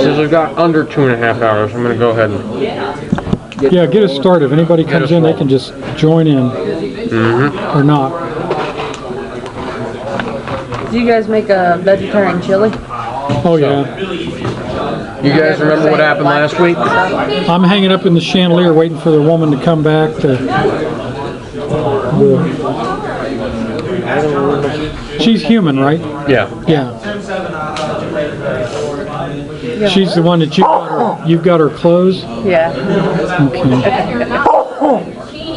Since we've got under 2.5 hours, I'm going to go ahead and... Yeah, get us started. If anybody comes in, they can just join in. Or not. Do you guys make a vegetarian chili? Oh, yeah. You guys remember what happened last week? I'm hanging up in the chandelier waiting for the woman to come back to... She's human, right? Yeah. Yeah. She's the one that you've got her clothes? Yeah. Okay.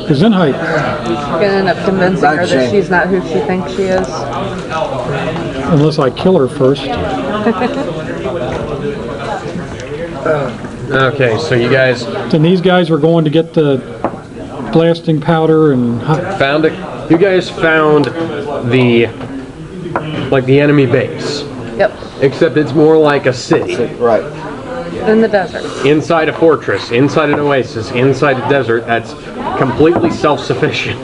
Gesundheit. I'm gonna end up convincing her that she's not who she thinks she is. Unless I kill her first. Okay, so you guys... And these guys were going to get the blasting powder and... Found it. You guys found the enemy base. Yep. Except it's more like a city. Right. In the desert. Inside a fortress, inside an oasis, inside a desert that's completely self-sufficient.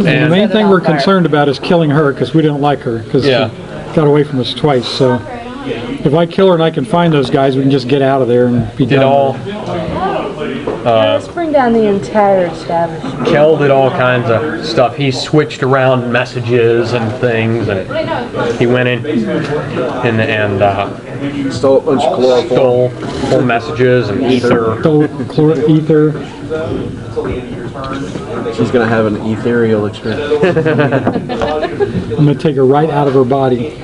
The main thing we're concerned about is killing her because we didn't like her because she got away from us twice. So if I kill her and I can find those guys, we can just get out of there and be done. Let's bring down the entire establishment. Kel did all kinds of stuff. He switched around messages and things, and he went in and stole a bunch of chloroform. Stole messages and ether. Ether. She's gonna have an ethereal experience. I'm gonna take her right out of her body.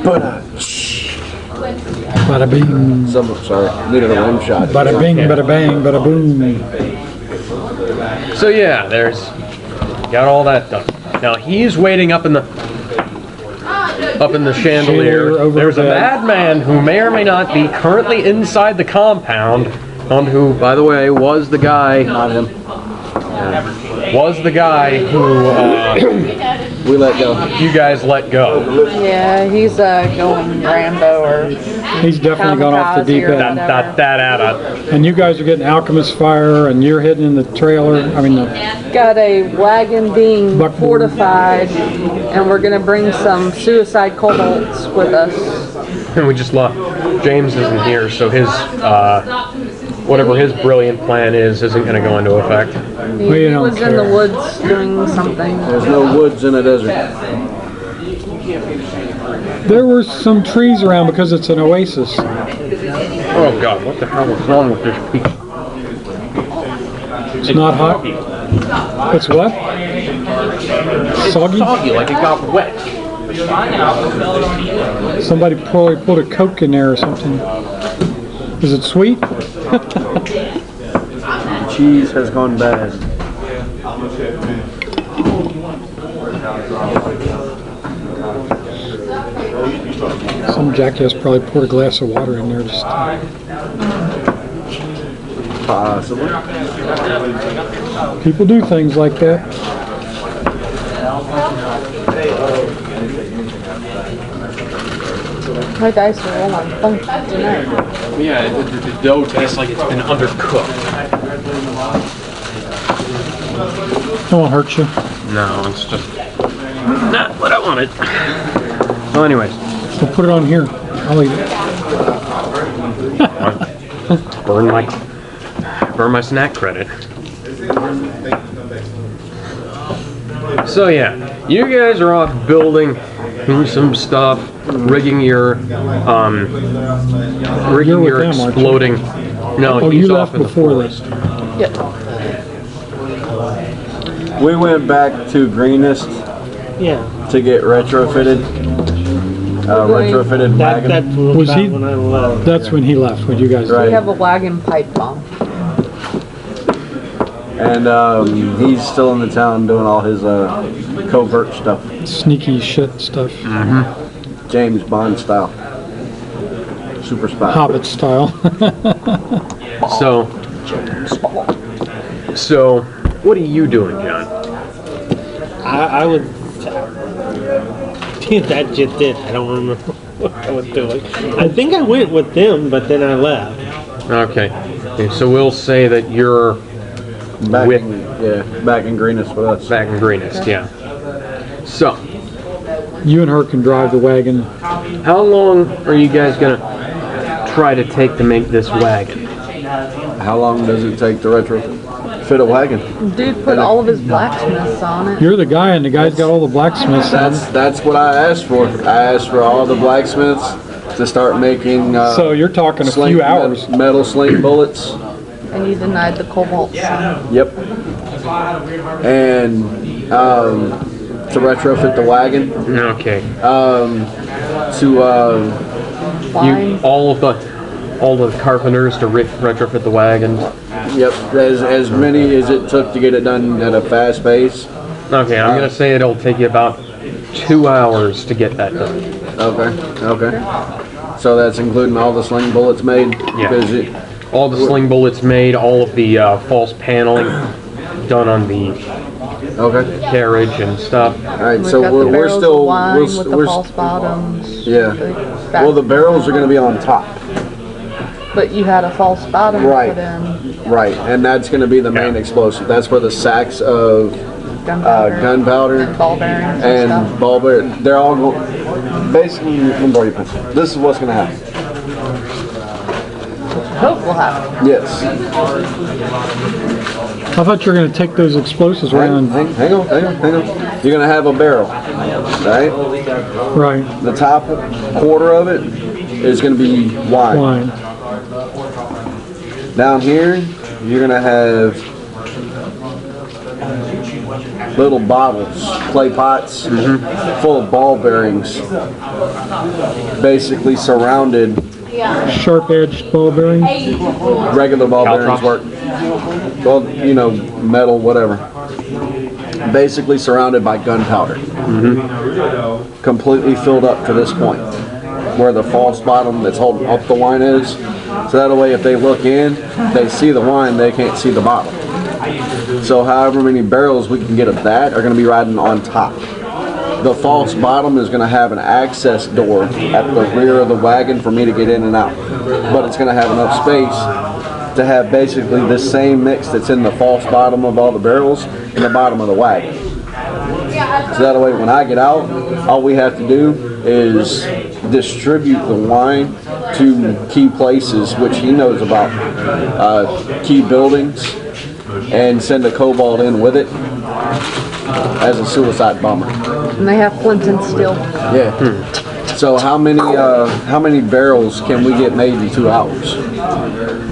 Bada bing. Sorry, needed a rim shot. Bada bing, bada bang, bada boom. So yeah, got all that done. Now he's waiting up in the chandelier. There's a madman who may or may not be currently inside the compound, and who, by the way, was the guy. Not him. Was the guy who we let go. You guys let go. Yeah, he's going Rambo or... He's definitely gone off the deep end. And you guys are getting alchemist fire, and you're hidden in the trailer. I mean, got a wagon being fortified, and we're gonna bring some suicide kobolds with us. And we just left. James isn't here, so his whatever his brilliant plan isn't going to go into effect. He was in the woods doing something. There's no woods in a desert. There were some trees around because it's an oasis. Oh God, what the hell is wrong with this piece? It's not hot? It's what? Soggy? Soggy, like it got wet. Somebody probably put a Coke in there or something. Is it sweet? The cheese has gone bad. Some jackass probably poured a glass of water in there. Just possibly. People do things like that. My dice are all on function tonight. Yeah, the dough tastes like it's been undercooked. It won't hurt you. No, it's just not what I wanted. Well, anyways. We'll put it on here. I'll eat it. Burn my snack credit. So yeah, you guys are off building some stuff, rigging your exploding. No, oh, he's you off left in the before forest. Yep. We went back to Greenest. Yeah. To get retrofitted. Retrofitted wagon. Was he? That's when he left. When you guys We have a wagon pipe bomb. And he's still in the town doing all his covert stuff. Sneaky shit stuff. Mm-hmm. James Bond style. Super spy. Hobbit style. So, what are you doing, John? I would... That just did. I don't remember what I was doing. I think I went with them, but then I left. Okay. So we'll say that you're back in Greenest with us. Back in Greenest, yeah. So you and her can drive the wagon. How long are you guys gonna try to take to make this wagon? How long does it take to retrofit a wagon? Dude put all of his blacksmiths on it. You're the guy, and the guy's got all the blacksmiths on. That's what I asked for. I asked for all the blacksmiths to start making. So you're talking a few hours. Metal sling bullets. And you denied the cobalt. Yep. And to retrofit the wagon. Okay. All the carpenters to retrofit the wagon. Yep. As many as it took to get it done at a fast pace. Okay, I'm gonna say it'll take you about 2 hours to get that done. Okay. So that's including all the sling bullets made. Yeah. Because all the sling bullets made, all of the false paneling done on the carriage and stuff. All right, We've so got we're the barrels still of wine with the we're false bottoms. yeah. The Well, the barrels are going to be on top. But you had a false bottom Right. put in. Right, and that's going to be the main explosive. That's where the sacks of gunpowder And ball bearings and, and stuff. ball bearings, they're all going. Basically, let me borrow your pencil. This is what's going to happen. Hope will happen. Yes. I thought you were going to take those explosives around. Hang on. You're going to have a barrel, right? Right. The top quarter of it is going to be wide. Wine. Down here, you're going to have little bottles, clay pots, full of ball bearings, basically surrounded. Sharp-edged ball bearings. Regular ball bearings work. Well, metal, whatever. Basically surrounded by gunpowder. Completely filled up to this point, where the false bottom that's holding up the wine is. So that way, if they look in, they see the wine, they can't see the bottle. So however many barrels we can get of that are going to be riding on top. The false bottom is going to have an access door at the rear of the wagon for me to get in and out. But it's going to have enough space to have basically the same mix that's in the false bottom of all the barrels in the bottom of the wagon. So that way when I get out, all we have to do is distribute the wine to key places, which he knows about, key buildings, and send a cobalt in with it as a suicide bomber. And they have flint and steel. Yeah. So how many barrels can we get made in 2 hours?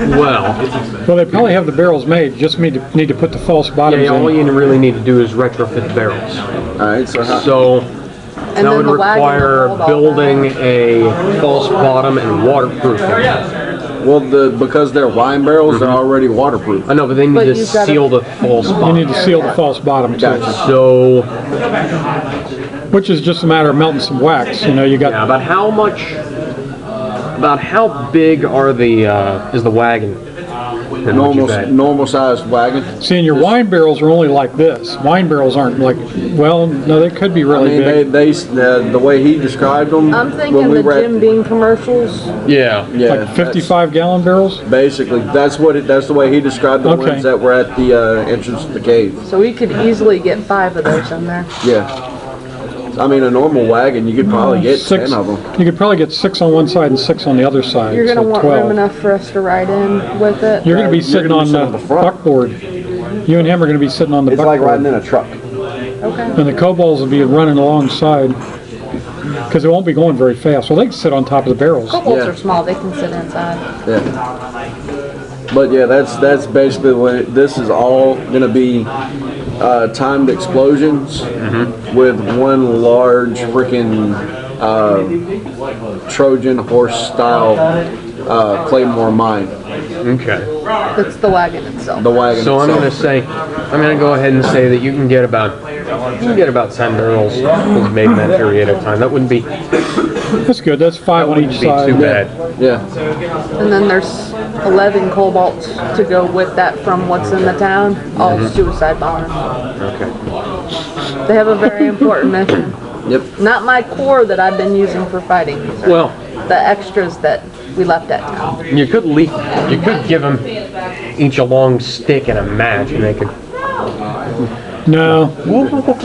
Well, they probably have the barrels made. Just need to put the false bottoms all in. you really need to do is retrofit the barrels. All right. So that would require building a false bottom and waterproofing. Well, because they're wine barrels, they're already waterproof. I know, but they need to seal the false bottom. You need to seal the false bottom too. Gotcha. So, which is just a matter of melting some wax. You got. Yeah, about how big are is the wagon? Normal sized wagon. See, and your wine barrels are only like this. Wine barrels aren't like. Well, no, they could be really big. The way he described them. I'm thinking the Jim Beam commercials. Yeah. Like 55-gallon barrels. Basically, that's the way he described the ones that were at the entrance to the cave. So we could easily get 5 of those in there. Yeah. I mean, a normal wagon, you could probably get 6 10 of them. You could probably get 6 on one side and 6 on the other side. You're going to so want 12. room enough for us to ride in with it. You're going to be sitting on the front. buckboard. You and him are going to be sitting on the It's buckboard. like riding in a truck. Okay. And the kobolds will be running alongside because it won't be going very fast. Well, they can sit on top of the barrels. Kobolds are small. They can sit inside. Yeah. But yeah, that's basically what this is all going to be. Timed explosions with one large freaking Trojan horse style Claymore mine. Okay. It's the wagon itself. The wagon. So I'm itself. going to go ahead and say that you can get about 10 barrels made in that period of time. That wouldn't be That's good. That's 5 on each side. too bad. Yeah. And then there's 11 cobalts to go with that from what's in the town. All suicide bombers. Okay. They have a very important mission. Yep. Not my core that I've been using for fighting. These are Well, the extras that we left at town. you could give them each a long stick and a match, and they could. No,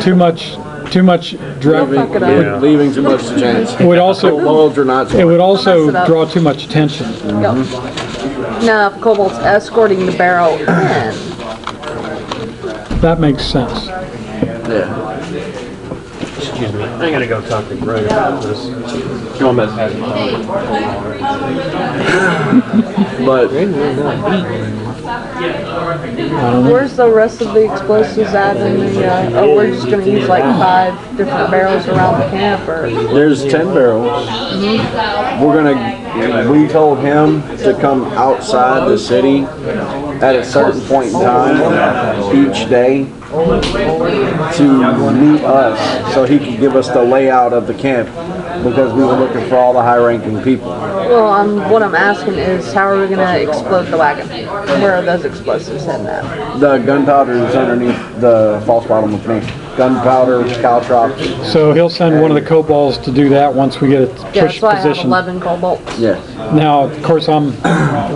too much too much Fuck it up. Yeah. Leaving too much to chance. It would also Kobolds are not it would Mess also it up. draw too much attention. Yep. Now, if Cobalt's escorting the barrel in, That makes sense. Yeah. Excuse me. I gotta go talk to Greg about this. Gomez hasn't done But where's the rest of the explosives at in the, oh, we're just gonna use like 5 different barrels around the camp, or? there's 10 barrels. We told him to come outside the city at a certain point in time each day to meet us so he could give us the layout of the camp, because we were looking for all the high-ranking people. Well, what I'm asking is, how are we gonna explode the wagon? Where are those explosives heading at? The gunpowder is underneath the false bottom with me. Gunpowder, caltrops. So he'll send one of the kobolds to do that once we get it Yeah, pushed so I have position. 11 Cobalts. Yes. Now, of course, I'm,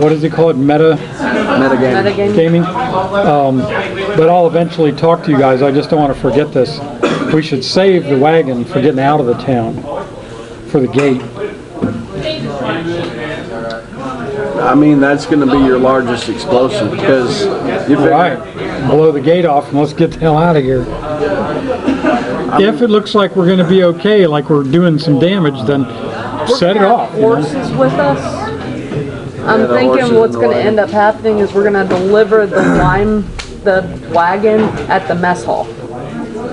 what does he call it, Metagame. Metagame. gaming? But I'll eventually talk to you guys. I just don't want to forget this. We should save the wagon for getting out of the town, for the gate. I mean, that's going to be your largest explosive, because you figure, Right, blow the gate off and let's get the hell out of here. If it looks like we're going to be okay, like we're doing some damage, then set it off. You know? Horses with us. I'm the horses thinking what's and the going to wagon. end up happening is we're going to deliver the wagon at the mess hall,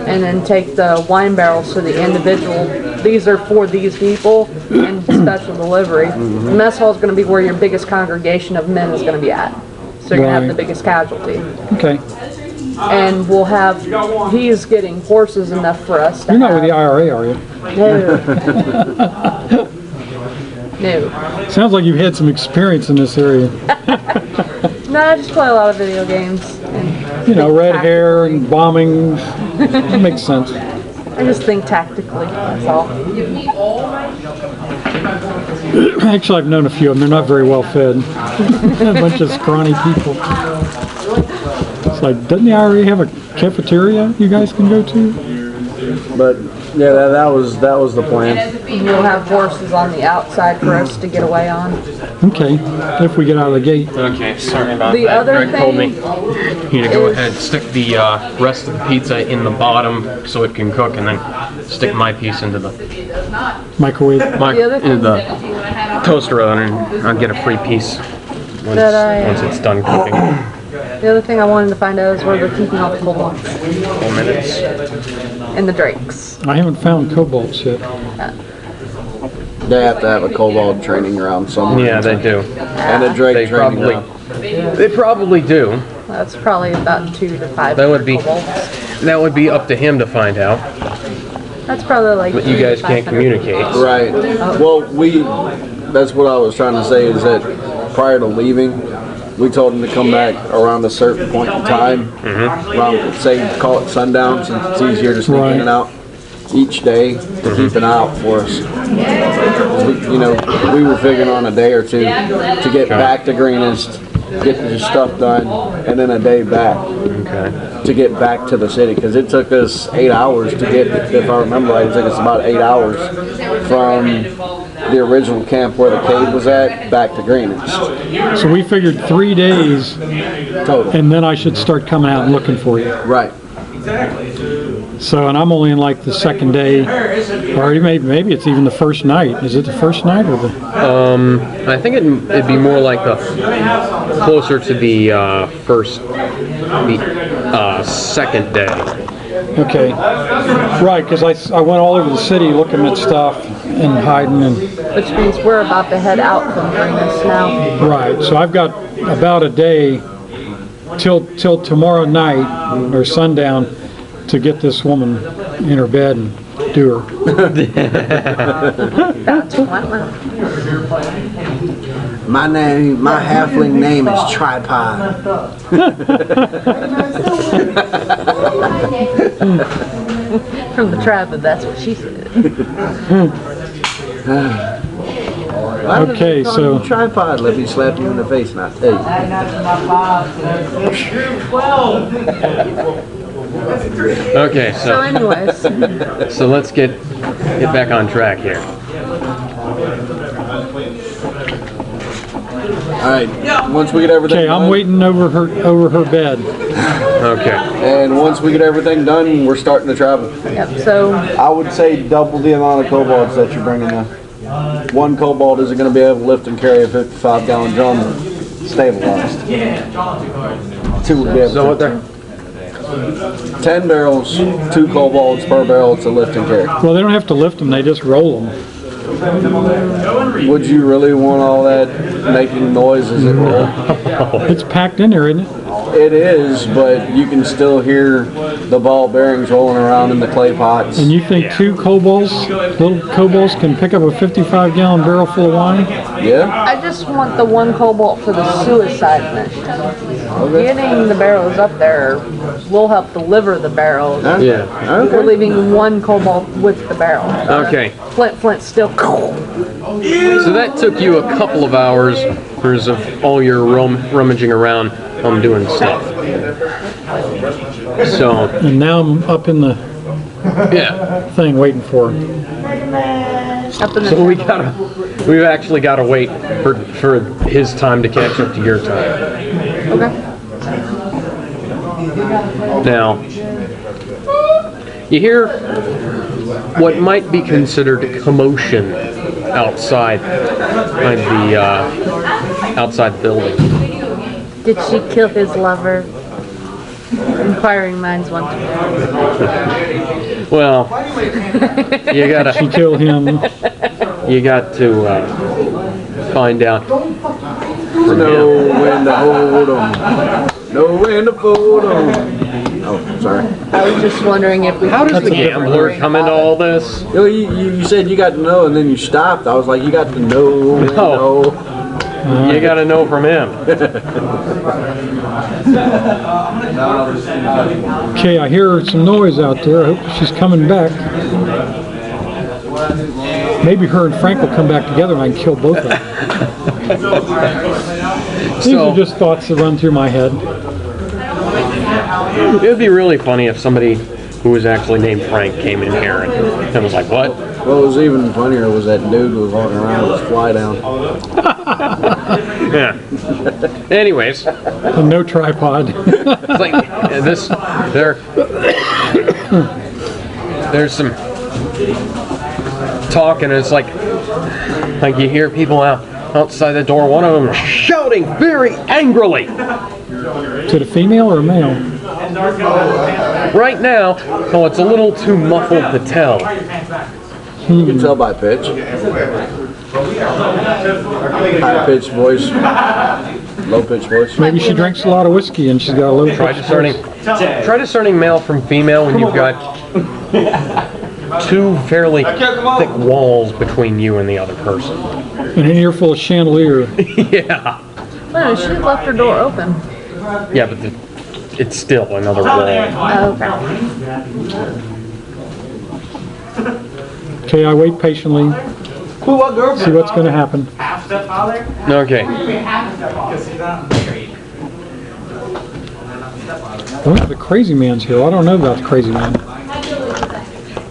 and then take the wine barrels to the individual. These are for these people and special delivery. The mess hall is going to be where your biggest congregation of men is going to be at. So you're going to have Right. the biggest casualty. Okay. And we'll have, he's getting horses enough for us to You're not with the have. IRA, are you? No. No. Sounds like you've had some experience in this area. No, I just play a lot of video games. And You know, red hair and bombing. It makes sense. I just think tactically, that's all. Actually, I've known a few of them. They're not very well fed. A bunch of scrawny people. It's like, doesn't the IRA have a cafeteria you guys can go to? but yeah, that was the plan. We'll have horses on the outside for us to get away on. Okay, if we get out of the gate. Okay, sorry about The that. other Greg told me thing you to go is- ahead, stick the rest of the pizza in the bottom so it can cook, and then stick my piece into the Microwave. The other into the toaster oven, and I'll get a free piece once it's done cooking. The other thing I wanted to find out is where they're keeping all the kobolds 4 minutes. and the drakes. I haven't found kobolds yet. They have to have a kobold training ground somewhere. Yeah, they do. And a drake They training probably ground. they probably do. That's probably about 2 to 5 That would be- kobolds. That would be up to him to find out. That's probably like But you 3 to guys can't 500. communicate. Right. Well, that's what I was trying to say, is that prior to leaving, we told him to come back around a certain point in time, around, say, call it sundown, since it's easier to sneak in and out each day to keep an eye out for us. 'Cause we were figuring on a day or two to get back to Greenest, get the stuff done, and then a day back Okay. to get back to the city, because it took us 8 hours to get, if I remember right, it took us about 8 hours from the original camp where the cave was at back to Greenest So we figured 3 days, total. and then I should start coming out and looking for you. Right. So, and I'm only in like the second day, or maybe it's even the first night. Is it the first night or the? I think it'd be more like the closer to the second day. Okay, right, because I went all over the city looking at stuff and hiding and. Which means we're about to head out from Greenest now. Right, so I've got about a day till tomorrow night or sundown to get this woman in her bed and do her. My halfling name is Tripod. From the tribe, but that's what she said. Okay, so Tripod, let me slap you in the face and I'll tell you. Okay, So anyways, so let's get back on track here. All right. Once we get everything Okay, I'm done, waiting over her bed. Okay. and once we get everything done, we're starting to travel. yep, so I would say double the amount of kobolds that you're bringing in. One kobold isn't going to be able to lift and carry a 55-gallon drum stabilized. Two would be able So what to. they're 10 barrels, 2 kobolds per barrel to lift and carry. Well, they don't have to lift them; they just roll them. Would you really want all that making noise as it rolls? It's packed in there, isn't it? It is, but you can still hear the ball bearings rolling around in the clay pots. And you think two kobolds, little kobolds, can pick up a 55-gallon barrel full of wine? Yeah? I just want the one cobalt for the suicide mission. Getting the barrels up there will help deliver the barrels. Huh? yeah. We're leaving one cobalt with the barrel. Okay. Flint still. So that took you a couple of hours because of all your rummaging around doing stuff. So And now I'm up in the yeah. thing waiting for him. Up in the So we've actually got to wait for his time to catch up to your time. Okay. Now, you hear what might be considered commotion outside outside the building. Did she kill his lover? Inquiring minds want to know. Well, you She gotta killed him. find out from Know him. when to hold 'em. Know when to fold 'em. Oh, sorry. I was just wondering if we. How does the gambler come into all this? You said you got to know and then you stopped. I was like, you got to know. When to No. know. You gotta know from him. Okay, I hear some noise out there. I hope she's coming back. Maybe her and Frank will come back together and I can kill both of them. These So are just thoughts that run through my head. it would be really funny if somebody who was actually named Frank came in here and was like, "What?" What was even funnier was that dude was walking around with his fly down. Yeah. Anyways, And no tripod. it's like there's some talk and it's like you hear people outside the door. One of them shouting very angrily. To the female or male? Right now, oh, it's a little too muffled to tell. You can tell by pitch. High pitched voice, low pitched voice. Maybe she drinks a lot of whiskey and she's got a low Try pitch discerning male from female when you've got two fairly thick walls between you and the other person. and an earful of chandelier. Yeah. No, she left her door open. Yeah, but it's still another wall. Oh, okay. Okay, I wait patiently. See what's going to happen. Okay. Oh, the crazy man's here. I don't know about the crazy man.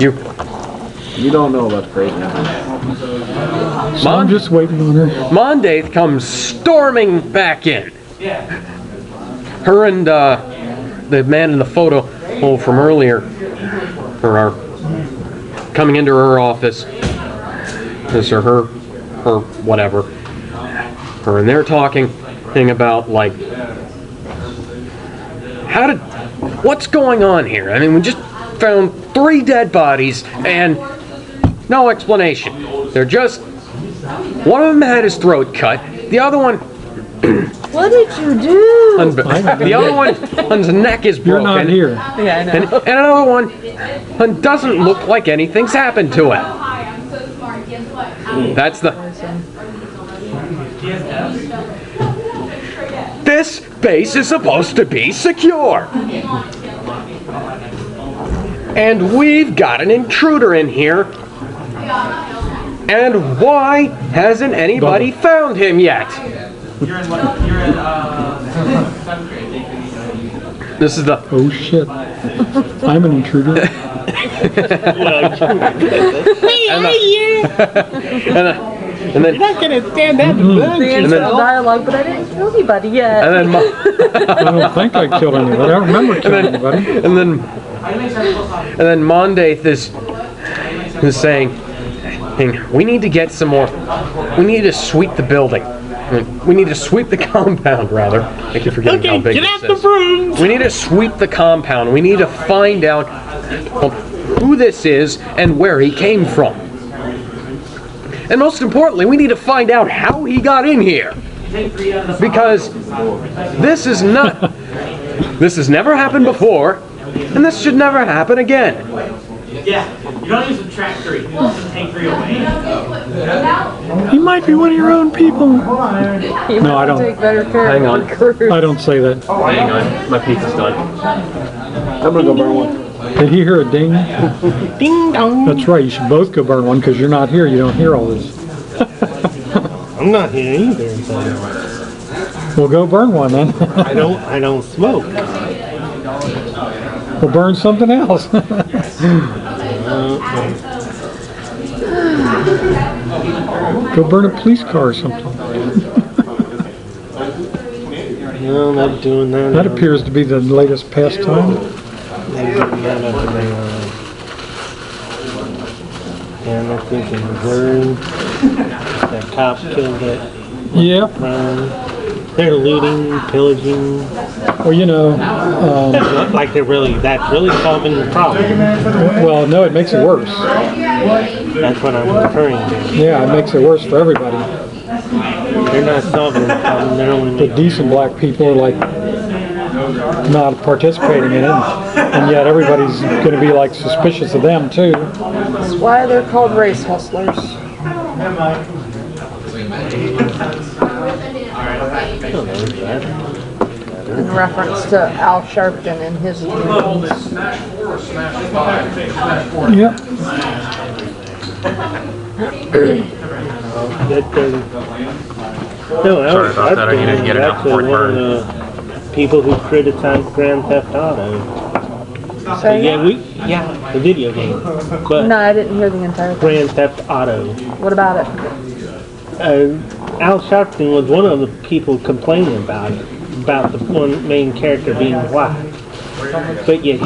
You don't know about the crazy man. So I'm just waiting on her. Mondaith comes storming back in. Her and the man in the photo from earlier are coming into her office. This or her whatever. Her and they're talking about like what's going on here? I mean, we just found 3 dead bodies and no explanation. They're just one of them had his throat cut. The other one What did you do? the other one's neck is broken. You're not here. Yeah, I know. And another one doesn't look like anything's happened to him. That's This base is supposed to be secure. And we've got an intruder in here. And why hasn't anybody found him yet? This is the Oh shit. I'm an intruder. and then Not gonna stand that The blood. internal dialogue, but I didn't kill anybody yet. and then I don't think I killed anybody. I don't remember killing anybody. and then Mondaith is saying, "Hey, we need to get some more. We need to sweep the building. We need to sweep the compound, rather. I keep forgetting how big Get this out the is. brooms. We need to sweep the compound. We need to find out who this is and where he came from. And most importantly, we need to find out how he got in here. Because this is not... This has never happened before, and this should never happen again." Yeah, you don't use the track 3. Take 3 away. He might be one of your own people. You No, I have to don't. take better care Hang of on. your crew. I don't say that. Hang on, my pizza's done. I'm gonna go burn one. Did he hear a ding? Ding dong. That's right. You should both go burn one because you're not here. You don't hear all this. I'm not here either. So Well, go burn one then. I don't smoke. We'll burn something else. Go burn a police car or something. No, not doing that. That appears to be the latest pastime. And I think in Missouri, that cop killed that Yep. They're looting, pillaging. Well, you know, Like that's really solving the problem. well, no, it makes it worse. That's what I'm referring to. Yeah, it makes it worse for everybody. They're not solving the problem, they're only The making decent black people are like not participating in it, and yet everybody's going to be like suspicious of them too. That's why they're called race hustlers. In reference to Al Sharpton and his movies. Yep. Sorry about that, I needed to get it out before it one of the people who criticized Grand Theft Auto. So, Yeah, the video game. But no, I didn't hear the entire thing. Grand Theft Auto. What about it? Al Sharpton was one of the people complaining about it, about the one main character being black. But yet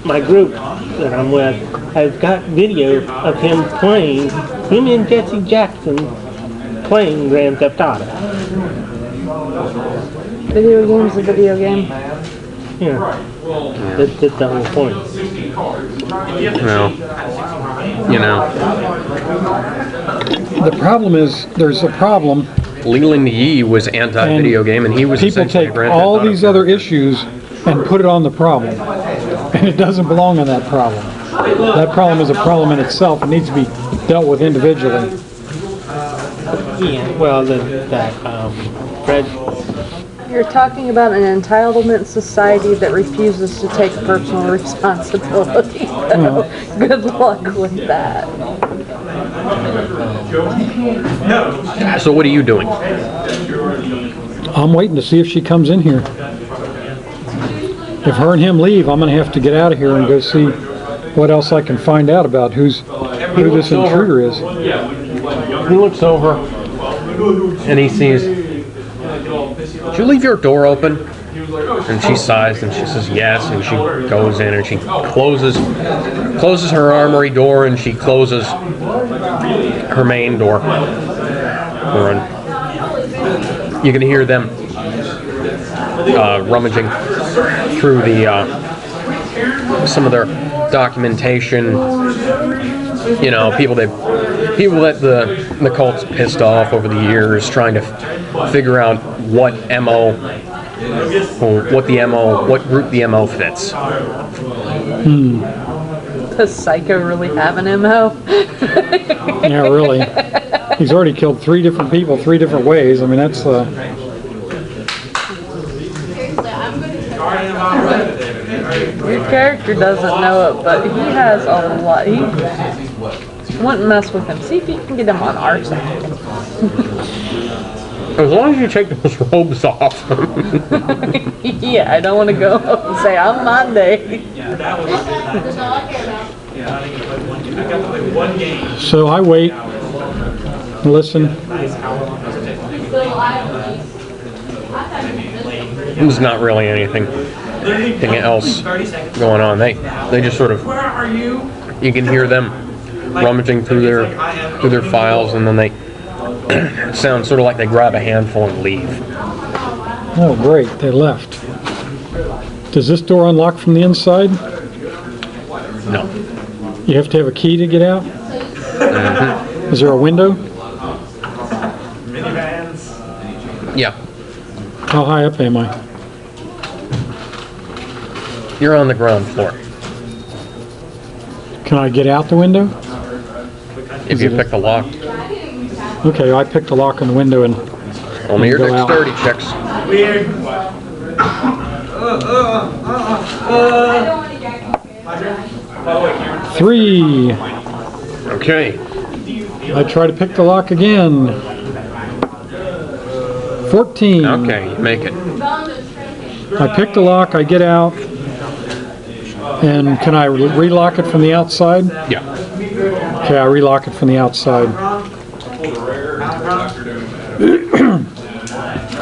my group that I'm with has got video of him and Jesse Jackson playing Grand Theft Auto. Video game's a video game. Yeah, that's the whole point. The problem is there's a problem. Leland Yee was anti-video game, and he was People essentially take Grand Theft all Auto these fan. other issues and put it on the problem, and it doesn't belong on that problem. That problem is a problem in itself. It needs to be dealt with individually. Yeah, well, Fred. You're talking about an entitlement society that refuses to take personal responsibility. So good luck with that. So what are you doing? I'm waiting to see if she comes in here. If her and him leave, I'm going to have to get out of here and go see what else I can find out about who this intruder is. He looks over, and he sees, "Did you leave your door open?" And she sighs, and she says yes, and she goes in, and she closes her armory door, and she closes her main door. You can hear them rummaging through some of their documentation. You know, people that the cult's pissed off over the years, trying to figure out what group the MO fits. Does Psycho really have an MO? Yeah, really. He's already killed 3 different people 3 different ways. I mean, that's Your character doesn't know it, but he has a lot. He wouldn't mess with him. See if you can get him on our side. As long as you take those robes off. Yeah, I don't want to go up and say, I'm Monday. So I wait, listen. There's not really anything else going on. They just sort of, you can hear them rummaging through their files, and then they it sounds sort of like they grab a handful and leave. Oh, great, they left. Does this door unlock from the inside? No. You have to have a key to get out? Is there a window? Yeah. How high up am I? You're on the ground floor. Can I get out the window? If you pick the lock. Okay, I picked the lock on the window and Only your go out. dexterity checks. Weird. 3. Okay. I try to pick the lock again. 14. Okay, you make it. I pick the lock, I get out. And can I relock it from the outside? Yeah. Okay, I relock it from the outside.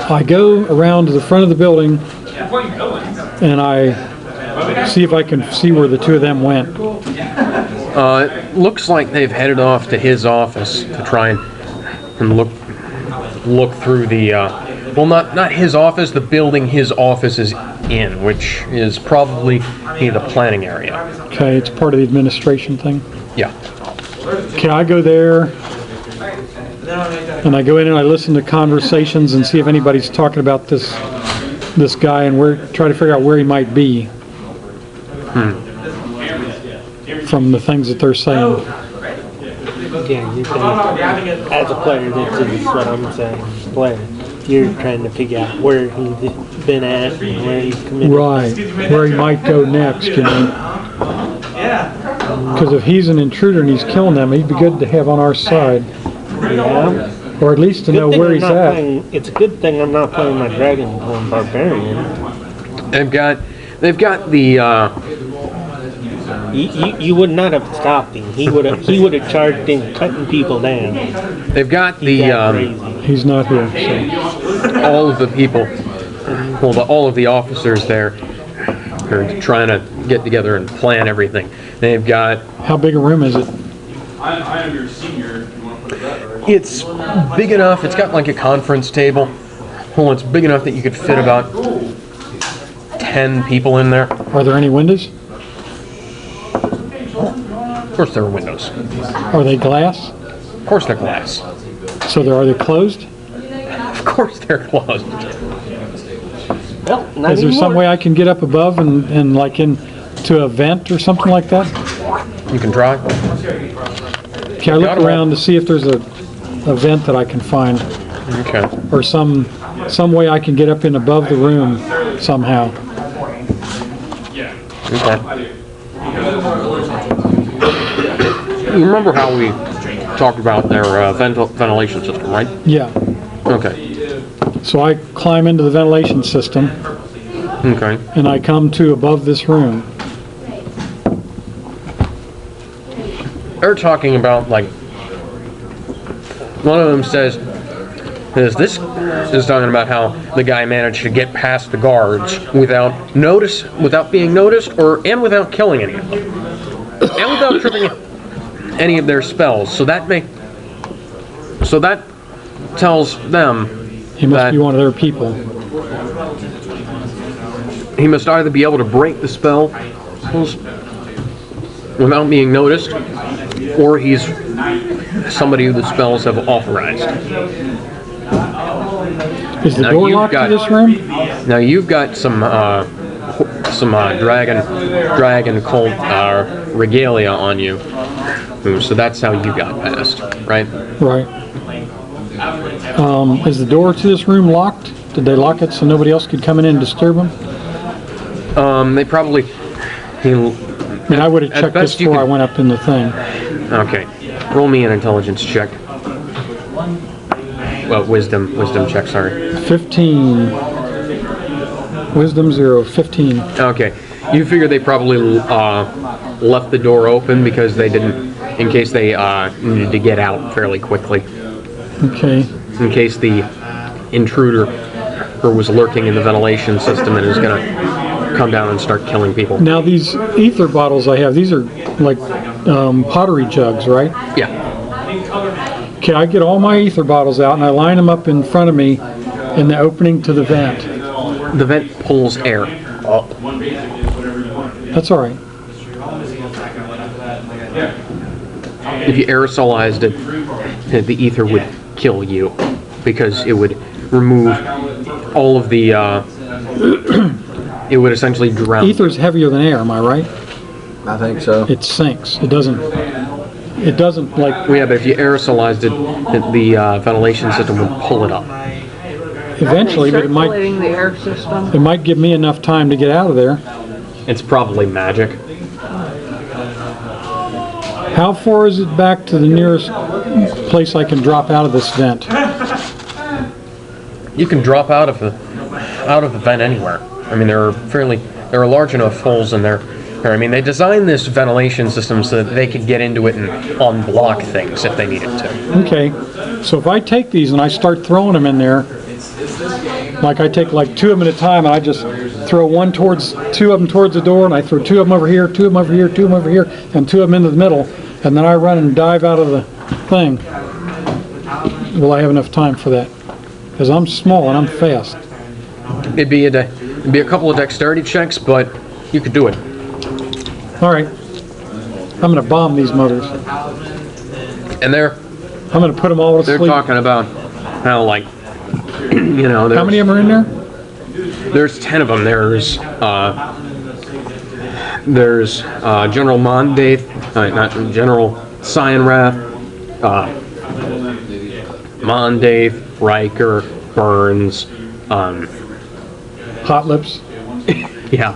I go around to the front of the building and I see if I can see where the two of them went. It looks like they've headed off to his office to try and look through the well, not his office, the building his office is in, which is probably the planning area. Okay, it's part of the administration thing. Yeah. Okay, I go there and I go in and I listen to conversations and see if anybody's talking about this guy and try to figure out where he might be from the things that they're saying. Yeah, you can, as a player, this is what I'm saying. Player, you're trying to figure out where he's been at and where he's committed. Right, where he might go next, you know. Because if he's an intruder and he's killing them, he'd be good to have on our side. Yeah. Or at least to know where he's at. It's a good thing I'm not playing my Dragonborn Barbarian. They've got the You would not have stopped him. He would have charged him cutting people down. they've got He's the that crazy. He's not here, so. all of the people, well, all of the officers there are trying to get together and plan everything. They've got, How big a room is it? I am your senior. If you want to put it that way. it's big enough, it's got like a conference table. Well, it's big enough that you could fit about 10 people in there. Are there any windows? Of course there are windows. Are they glass? Of course they're glass. So are they closed? Of course they're closed. Well, not Is there some anymore. way I can get up above and like into a vent or something like that? You can try. Can I look around to see if there's a vent that I can find? Okay. Or some way I can get up in above the room somehow. Okay. You remember how we talked about their ventilation system, right? Yeah. Okay. So I climb into the ventilation system Okay. and I come to above this room. They're talking about, like, one of them says, this is talking about how the guy managed to get past the guards without being noticed, and without killing any of them, and without tripping any of their spells. So that tells them He must that be one of their people. he must either be able to break the spell without being noticed, or he's somebody who the spells have authorized. Is the Now door you've locked got- to this room? Now you've got some dragon cult regalia on you, so that's how you got past, right? Right. Is the door to this room locked? Did they lock it so nobody else could come in and disturb them? They probably. I mean, I would have At checked this best you before I could- went up in the thing. Okay, roll me an intelligence check. wisdom check, sorry. 15. Wisdom 0, 15. Okay. You figure they probably left the door open because they didn't, in case they needed to get out fairly quickly. Okay. In case the intruder was lurking in the ventilation system and is going to come down and start killing people. Now these ether bottles I have, these are like pottery jugs, right? Yeah. Okay, I get all my ether bottles out and I line them up in front of me in the opening to the vent. The vent pulls air up. That's all right. If you aerosolized it, the ether would kill you because it would remove all of the, it would essentially drown. Ether's heavier than air, am I right? I think so. It sinks. It doesn't like, Well, yeah, but if you aerosolized it, the ventilation system would pull it up. eventually, but Circulating the air system. it might give me enough time to get out of there. It's probably magic. How far is it back to the nearest place I can drop out of this vent? You can drop out of the vent anywhere. I mean, there are large enough holes in there. I mean, they designed this ventilation system so that they could get into it and unblock things if they needed to. Okay, so if I take these and I start throwing them in there, like I take like 2 of them at a time, and I just throw two of them towards the door, and I throw 2 of them over here, 2 of them over here, 2 of them over here, and 2 of them into the middle, and then I run and dive out of the thing. Will I have enough time for that? Because I'm small and I'm fast. It'd be a couple of dexterity checks, but you could do it. All right, I'm gonna bomb these motors. And I'm gonna put them all to they're sleep. talking about how, like, you know, How many of them are in there? there's 10 of them. There's General Mondaith, not General Cyanrath, Mondaith, Riker, Burns, Hot Lips. yeah,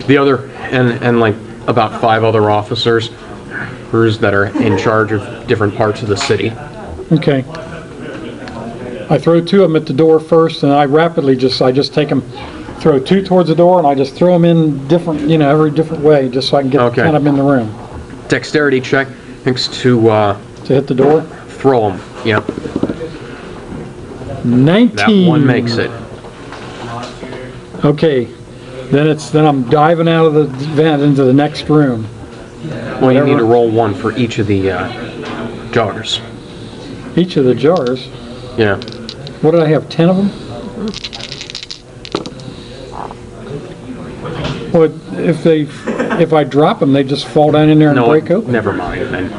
the other, and like about 5 other officers that are in charge of different parts of the city. Okay. I throw 2 of them at the door first, and I just take them, throw 2 towards the door, and I just throw them in different, every different way, just so I can get Okay. kind of in the room. Dexterity check next to To hit the door. throw them. Yep, 19. that one makes it. Okay. Then I'm diving out of the vent into the next room. Well, you need to roll 1 for each of the jars. Each of the jars. Yeah. What did I have? 10 of them? Well, if I drop them, they just fall down in there and No, break open. never mind then.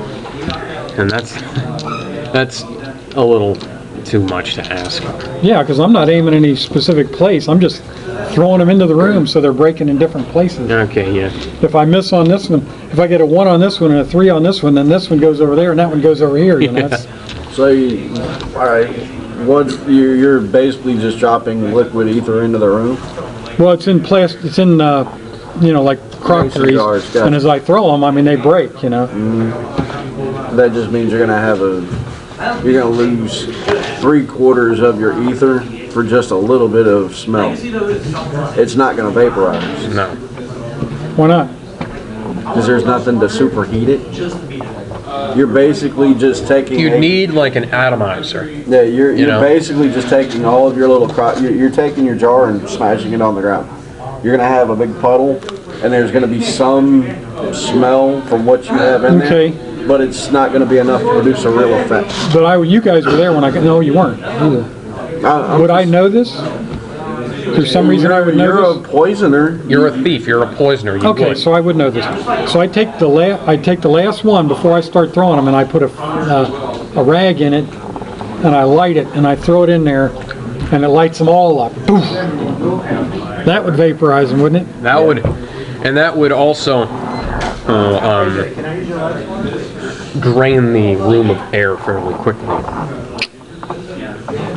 And that's a little too much to ask. Yeah, because I'm not aiming any specific place. I'm just throwing them into the room so they're breaking in different places. Okay, yeah. If I miss on this one, if I get a 1 on this one and a 3 on this one, then this one goes over there and that one goes over here. That's, So, all right, you're basically just dropping liquid ether into the room? well, it's in plastic. It's in like crockeries. jars, gotcha. And as I throw them, I mean they break. That just means you're gonna lose 3/4 of your ether for just a little bit of smell. It's not gonna vaporize No. Why not? because there's nothing to superheat it. You're basically just taking. You need like an atomizer. Yeah, you're know? basically just taking all of your little you're taking your jar and smashing it on the ground. You're gonna have a big puddle, and there's gonna be some smell from what you have in Okay. there, but it's not gonna be enough to produce a real effect. But you guys were there when no, you weren't either. Would I know this? For some reason I would know You're this? a poisoner. You're a thief. You're a poisoner. You Okay, would. so I would know this. So I take the last one before I start throwing them, and I put a rag in it, and I light it, and I throw it in there, and it lights them all up. Poof. That would vaporize them, wouldn't it? That would, and that would also drain the room of air fairly quickly.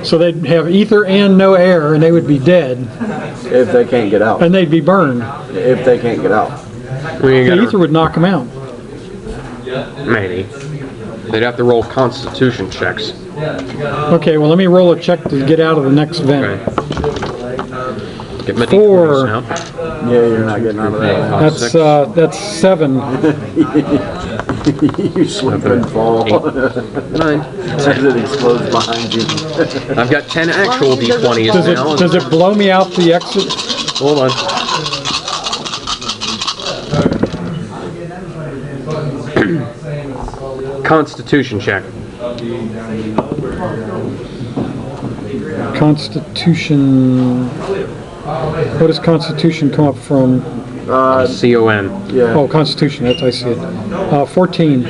So they'd have ether and no air, and they would be dead, If they can't get out. and they'd be burned. If they can't get out. We The gotta- ether would knock them out. maybe. They'd have to roll constitution checks. Okay, well, let me roll a check to get out of the next vent. Okay. Get my Four. D20s now. Yeah, you're not getting out of that. That's 7. You slip and fall. 9. As it explodes behind you. I've got 10 actual D20s now. Does it blow me out the exit? Hold on. Constitution check. Constitution. What does Constitution come up from? C-O-N. Yeah. Oh, Constitution. That's I see it. 14.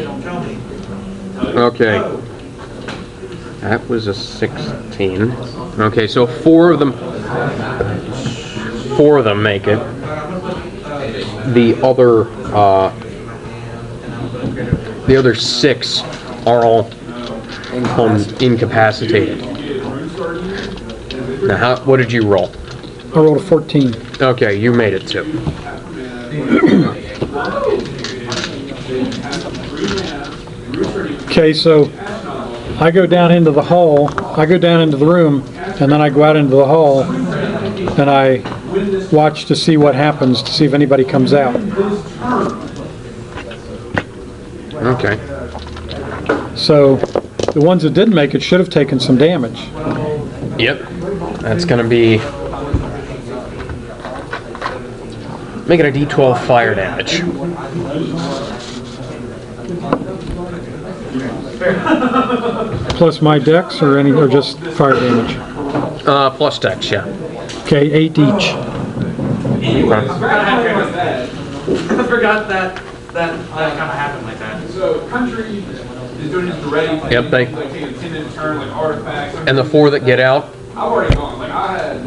Okay. That was a 16. Okay, so four of them make it. The other 6 are all incapacitated. Now, what did you roll? I rolled a 14. Okay, you made it too. Okay, so I go down into the hall, I go down into the room, and then I go out into the hall, and I watch to see what happens, to see if anybody comes out. Okay. So the ones that didn't make it should have taken some damage. Yep. That's gonna be... Make it a D12 fire damage. Plus my dex or just fire damage? Plus dex, yeah. Okay, 8 each. I forgot that kind of happened like that. So country is doing this already. Yep, they... Like take a 10-minute turn, like artifacts. And the 4 that get out, I've already gone. Like I had.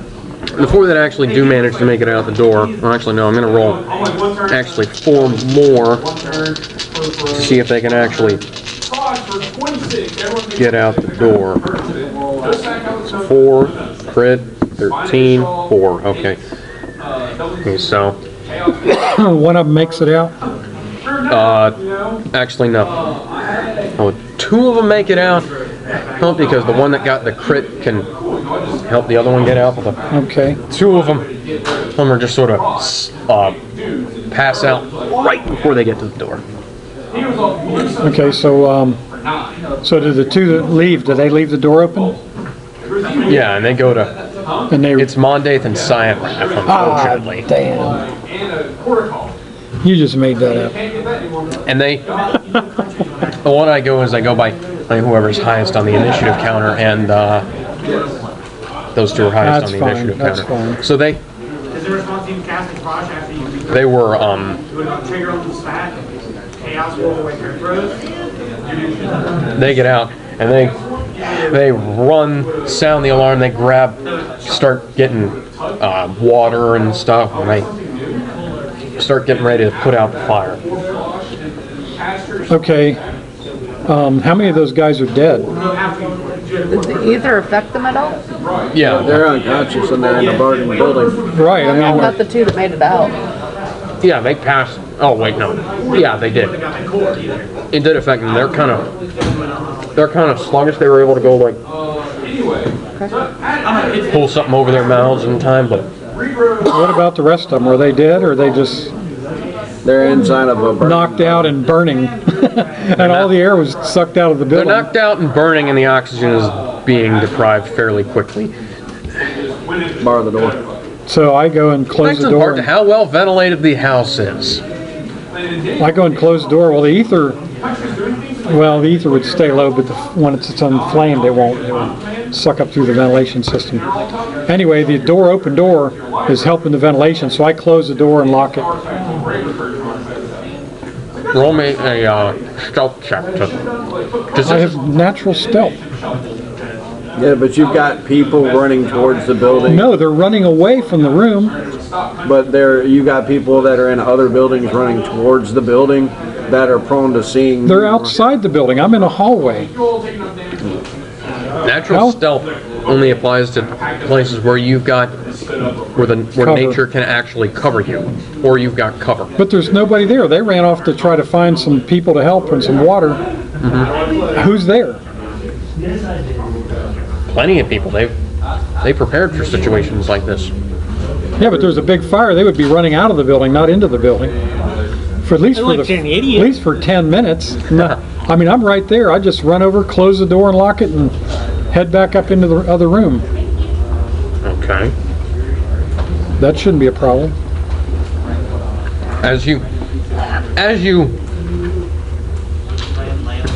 the 4 that actually do manage to make it out the door, well, actually no, I'm gonna roll I'm like one turn. actually 4 more One turn. First row. to see if they can actually Cross for 26. Everyone get out the door. Just back out the 4, crit, 13, 4, okay. Okay, so, One of them makes it out. actually no. Oh, 2 of them make it out, well, because the one that got the crit can help the other one get out, but the Okay. 2 of them are just sort of pass out right before they get to the door. Okay, so so do the 2 that leave, do they leave the door open? Yeah, and they go to, And they it's Mondaith and Cyanrath, unfortunately. damn. You just made that up. And they, the one I go is I go by whoever's highest on the initiative counter, and those 2 are highest That's on the fine, initiative that's counter. fine. So they Is there a response team casting Frost after you they were do it on trigger on the stat? Chaos roll away your throws? they get out and they run, sound the alarm, they grab, start getting water and stuff, and they start getting ready to put out the fire. Okay. How many of those guys are dead? Did the ether affect them at all? Yeah, They're unconscious and they're in the burning building. Right, I mean, Not the 2 that made it out. yeah, they passed. Oh wait, no. Yeah, they did. It did affect them. They're kind of sluggish. They were able to go like pull something over their mouths in time, but what about the rest of them? Are they dead or are they just They're inside of a burning knocked out and burning? And all the air was sucked out of the they're building? knocked out and burning, and the oxygen is being deprived fairly quickly. bar the door. So I go and close Thanks the in door. part to how well ventilated the house is. I go and close the door. Well, the ether would stay low, but when it's inflamed, it won't. It will suck up through the ventilation system. Anyway, the open door is helping the ventilation, so I close the door and lock it. Roll me a stealth check to I have natural stealth. Yeah, but you've got people running towards the building. No, they're running away from the room. But you got people that are in other buildings running towards the building that are prone to seeing. They're outside the building. I'm in a hallway. natural Well- stealth only applies to places where you've got where Cover. nature can actually cover you, or you've got cover. But there's nobody there. They ran off to try to find some people to help and some water. Who's there? Plenty of people. They prepared for situations like this. Yeah, but there's a big fire. They would be running out of the building, not into the building. For at least Hey, for look, the, you're an idiot. at least for 10 minutes. No, I mean, I'm right there. I just run over, close the door and lock it and head back up into the other room. Okay. That shouldn't be a problem. As you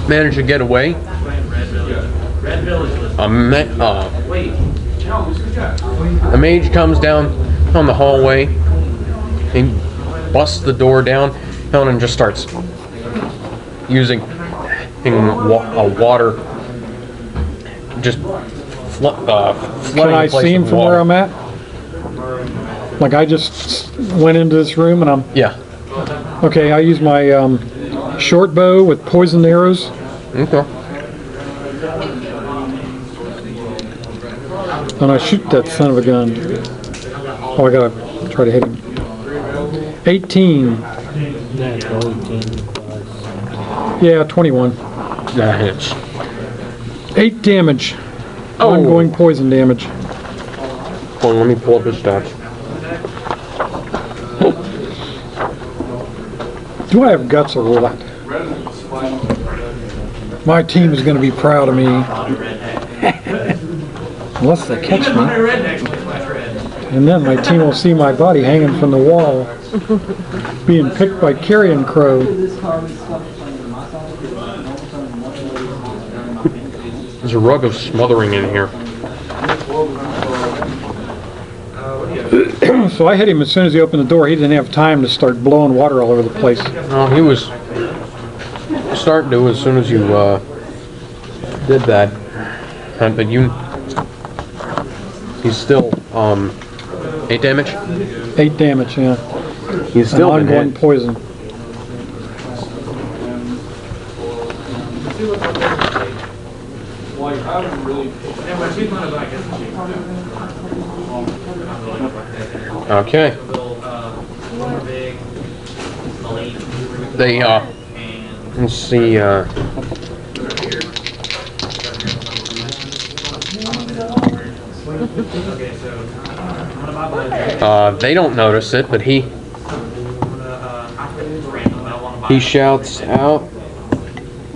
manage to get away, a mage comes down on the hallway and busts the door down and just starts using water, just flooding Can I the place see him with from water. where I'm at? Like I just went into this room and I'm, Yeah. okay, I use my short bow with poisoned arrows. Okay. And I shoot that son of a gun. Oh, I gotta try to hit him. 18. Natural 18 plus. Yeah, 21. That hits. 8 damage. Oh. Ongoing poison damage. Hold on, let me pull up his stats. Do I have guts or what? My team is going to be proud of me. Unless they catch me. And then my team will see my body hanging from the wall, being picked by carrion crow. There's a rug of smothering in here. So I hit him as soon as he opened the door. He didn't have time to start blowing water all over the place. Oh, he was starting to as soon as you did that. But he's still 8 damage. 8 damage, yeah. He's still An been ongoing hit. poison. Okay. They let's see. They don't notice it, but he shouts out,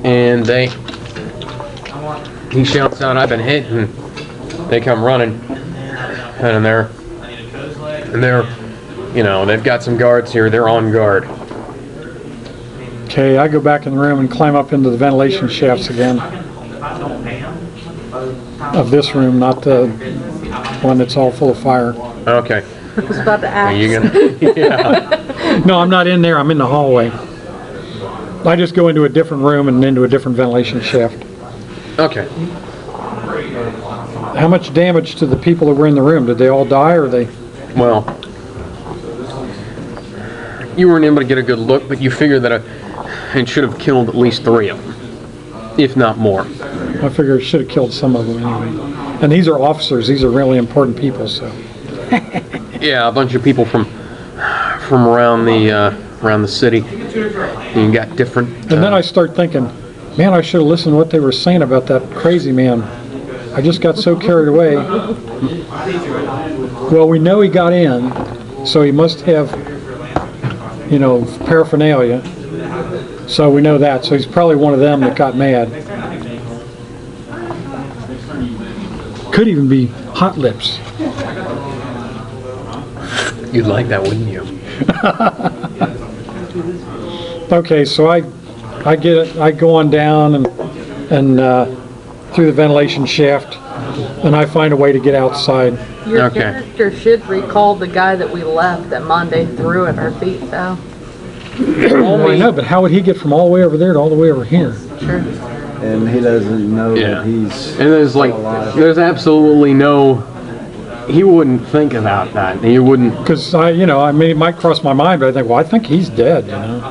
and he shouts out, "I've been hit," and they come running, and they're, you know, they've got some guards here. They're on guard. Okay, I go back in the room and climb up into the ventilation shafts again. Of this room, not the one that's all full of fire. Okay. I was about to Are ask. you gonna? Yeah. No, I'm not in there. I'm in the hallway. I just go into a different room and into a different ventilation shaft. Okay. How much damage to the people that were in the room? Did they all die or they? Well, you weren't able to get a good look, but you figured that it should have killed at least 3 of them, if not more. I figure it should have killed some of them anyway. And these are officers. These are really important people. So Yeah, a bunch of people from around the city. You got different. and then I start thinking, man, I should have listened to what they were saying about that crazy man. I just got so carried away. Well, we know he got in, so he must have, you know, paraphernalia. So we know that. So he's probably one of them that got mad. Could even be Hot Lips. You'd like that, wouldn't you? Okay, so I go on down and through the ventilation shaft, and I find a way to get outside. Your Okay. character should recall the guy that we left that Monday threw at our feet, though. Well, I know, but how would he get from all the way over there to all the way over here? Sure. And he doesn't know Yeah. that he's. And there's absolutely no. He wouldn't think about that. He wouldn't. Because I mean, it might cross my mind, but I think, well, I think he's dead, you know.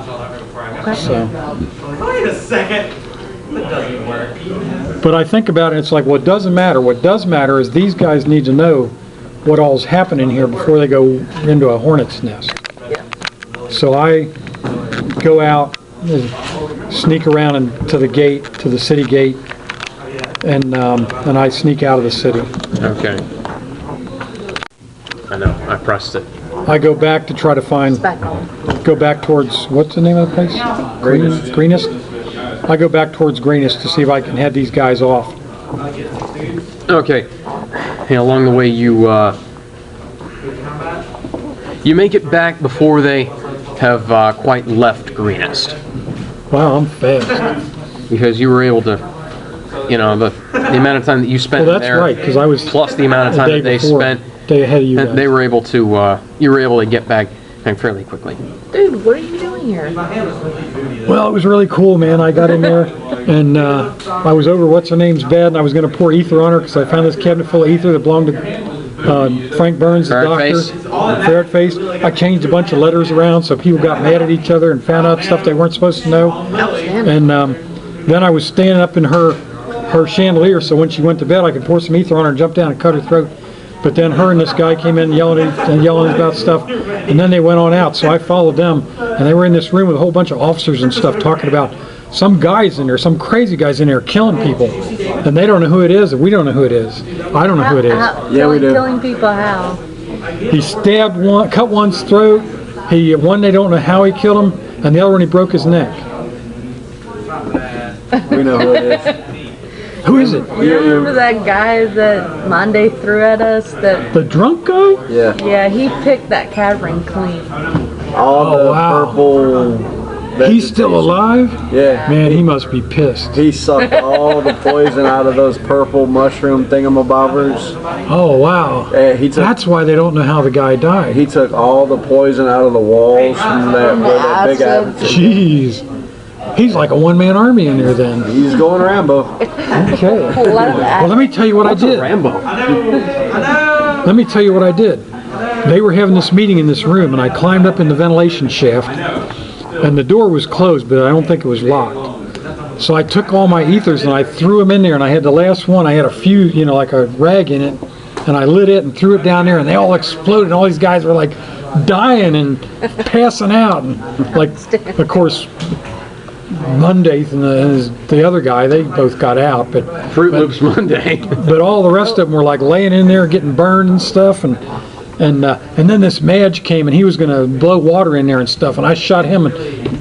So, Wait a second. That doesn't work. but I think about it, it's like, well, it doesn't matter. What does matter is these guys need to know what all's happening here before they go into a hornet's nest. Yeah. So I go out, sneak around to the gate, to the city gate, and I sneak out of the city. Okay. I know, I pressed it. I go back to try to find, Back on. go back towards, what's the name of the place? Greenest. Greenest? I go back towards Greenest to see if I can head these guys off. Okay. And along the way, you make it back before they have quite left Greenest, Wow, I'm fast. because you were able to, the amount of time that you spent Well, that's there, right, because I was plus the amount of the time day that they before, spent, day ahead of you and they guys. were able to, you were able to get back fairly quickly. Dude, what are you doing here? Well, it was really cool, man. I got in there, and I was over what's-her-name's bed, and I was going to pour ether on her, because I found this cabinet full of ether that belonged to Frank Burns, the doctor. Ferret Face. I changed a bunch of letters around so people got mad at each other and found out stuff they weren't supposed to know. And then I was standing up in her chandelier, so when she went to bed, I could pour some ether on her and jump down and cut her throat. But then her and this guy came in yelling about stuff, and then they went on out. So I followed them, and they were in this room with a whole bunch of officers and stuff talking about some guys in there, some crazy guys in there killing people, and they don't know who it is, and we don't know who it is. I don't know who it is. Yeah, we do. Killing people how? He stabbed one, cut one's throat. One they don't know how he killed him, and the other one he broke his neck. We know who it is. Who is it? You remember that guy that Monday threw at us? That The drunk guy? Yeah. yeah, he picked that cavern clean. All the wow. purple. He's still alive? Yeah. Man, he must be pissed. He sucked all the poison out of those purple mushroom thingamabobbers. Oh wow. He took That's why they don't know how the guy died. he took all the poison out of the walls from that, where that big Acid. acid. Jeez. He's like a one-man army in there then. He's going Rambo. Okay. Well, Let me tell you what I did. Rambo. Let me tell you what I did. They were having this meeting in this room, and I climbed up in the ventilation shaft, and the door was closed, but I don't think it was locked. So I took all my ethers and I threw them in there, and I had the last one. I had a few, like a rag in it, and I lit it and threw it down there, and they all exploded. And all these guys were like dying and passing out, and like, of course, Monday and the other guy, they both got out, but Fruit Loops Monday. but all the rest of them were like laying in there getting burned and stuff, and then this Madge came and he was going to blow water in there and stuff, and I shot him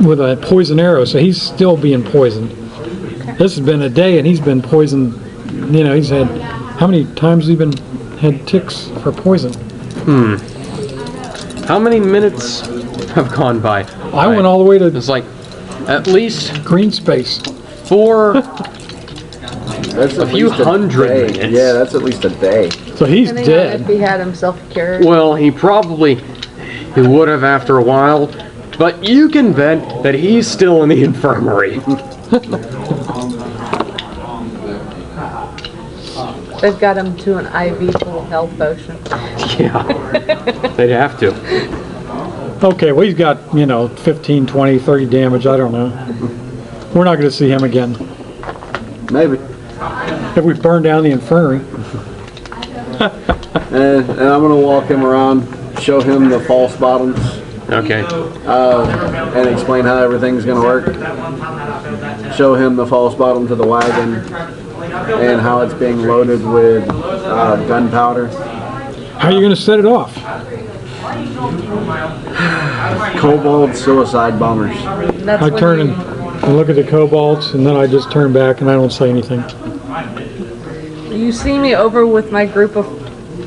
with a poison arrow, so he's still being poisoned. This has been a day and he's been poisoned. He's had, how many times has he had ticks for poison? How many minutes have gone by? I went all the way to It's like at least green space. 4. That's A few hundred day. minutes. Yeah, that's at least a day. So he's depending on if dead. he had himself cured. Well, he would have after a while, but you can bet that he's still in the infirmary. They've got him to an IV full of health potion. Yeah, they'd have to. Okay, well he's got, 15, 20, 30 damage, I don't know. We're not going to see him again. Maybe. If we burn down the infirmary. And I'm going to walk him around, show him the false bottoms, Okay. and explain how everything's going to work. Show him the false bottom to the wagon and how it's being loaded with gunpowder. How are you going to set it off? Kobold suicide bombers. That's I when turn you- and look at the cobalts, and then I just turn back and I don't say anything. You see me over with my group of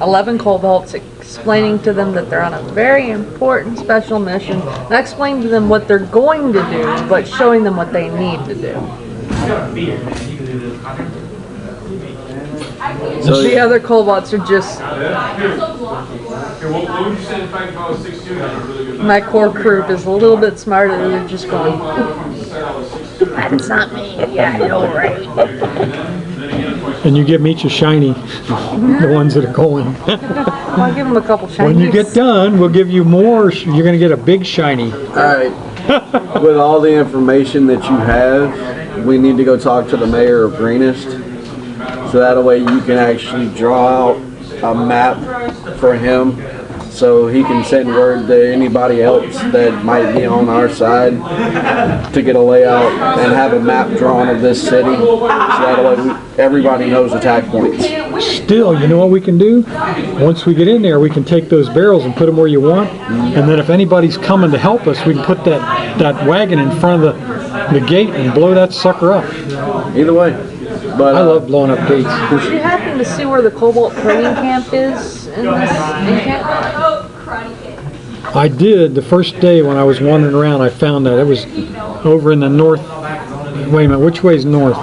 11 Cobalts explaining to them that they're on a very important special mission. Not explaining to them what they're going to do, but showing them what they need to do. So The other Cobalts are just, What would you say in fact if I was 6'2"? That's a really good my core group is a little bit smarter. They're just going, that's not me. Yeah, I know, right? And you give me each a shiny, the ones that are going. I'll give them a couple shinies. When you get done, we'll give you more. You're going to get a big shiny. Alright, with all the information that you have, we need to go talk to the mayor of Greenest. So that way you can actually draw out a map for him so he can send word to anybody else that might be on our side to get a layout and have a map drawn of this city, so that way everybody knows attack points. Still, you know what we can do? Once we get in there, we can take those barrels and put them where you want, and then if anybody's coming to help us, we can put that wagon in front of the gate and blow that sucker up. Either way. But I love blowing up gates. Did you happen to see where the Cobalt training camp is in this camp? I did the first day when I was wandering around. I found that it was over in the north. Wait a minute, which way is north?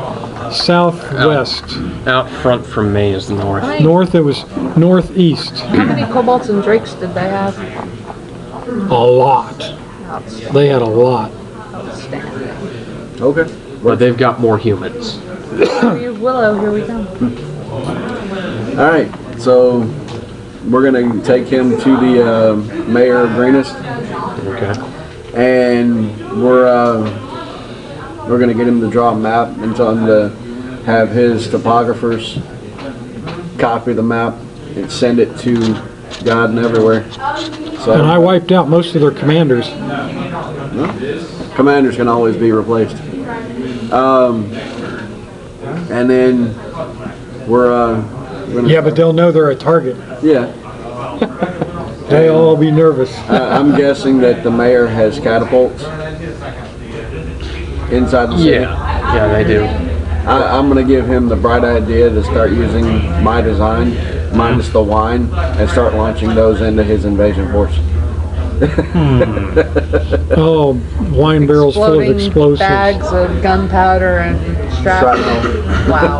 Southwest. Out front from me is the north. North, it was northeast. How many Cobalts and Drakes did they have? A lot. They had a lot. okay. But they've got more humans. Willow, here we come. All right, so we're gonna take him to the mayor of Greenest, Okay. and we're gonna get him to draw a map and tell him to have his topographers copy the map and send it to God and everywhere. So And I wiped out most of their commanders. commanders can always be replaced. And then we're gonna, Yeah, but they'll know they're a target. yeah. They'll all be nervous. I'm guessing that the mayor has catapults inside the city. Yeah, they do. I'm going to give him the bright idea to start using my design, minus the wine, and start launching those into his invasion force. Oh, wine barrels full of explosives. Bags of gunpowder and shrapnel. Wow.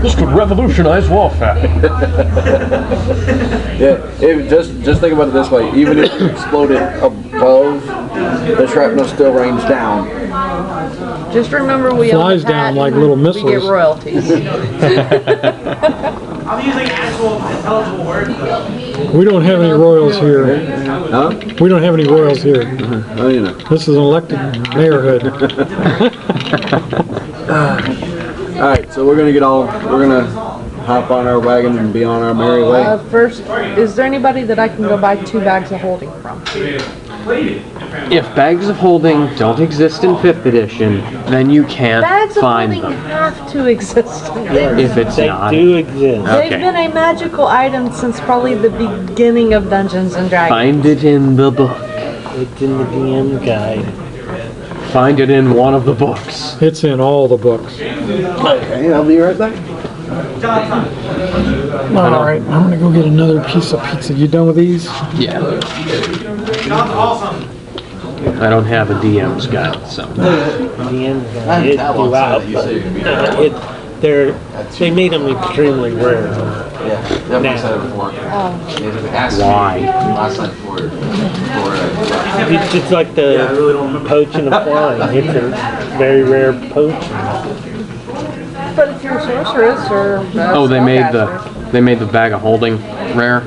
This could revolutionize warfare. Yeah, just think about it this way. Even if you explode it above, the shrapnel still rains down. Just remember we Flies own the down patent, like little we missiles. get royalties. I'm using actual intelligible words though. We don't have any royals here. Huh? We don't have any royals here. Oh, you know. This is an elected mayorhood. All right, so we're gonna hop on our wagon and be on our merry way. First, is there anybody that I can go buy 2 bags of holding from? If bags of holding don't exist in 5th edition, then you can't Bags of find holding them. have to exist in this. If it's They not. do exist. They've Okay. been a magical item since probably the beginning of Dungeons and Dragons. Find it in the book. It's in the DM guide. Find it in one of the books. It's in all the books. Okay, I'll be right back. All right, I'm gonna go get another piece of pizza. You done with these? Yeah. John's awesome. I don't have a DM's guide, so. DM guide is throughout, but they made them extremely rare. Yeah, definitely said it before. Why? Last night for It's just like the poaching of flying. It's a very rare poach. But if you're a sorceress or a Oh, they made spellcaster, the bag of holding rare?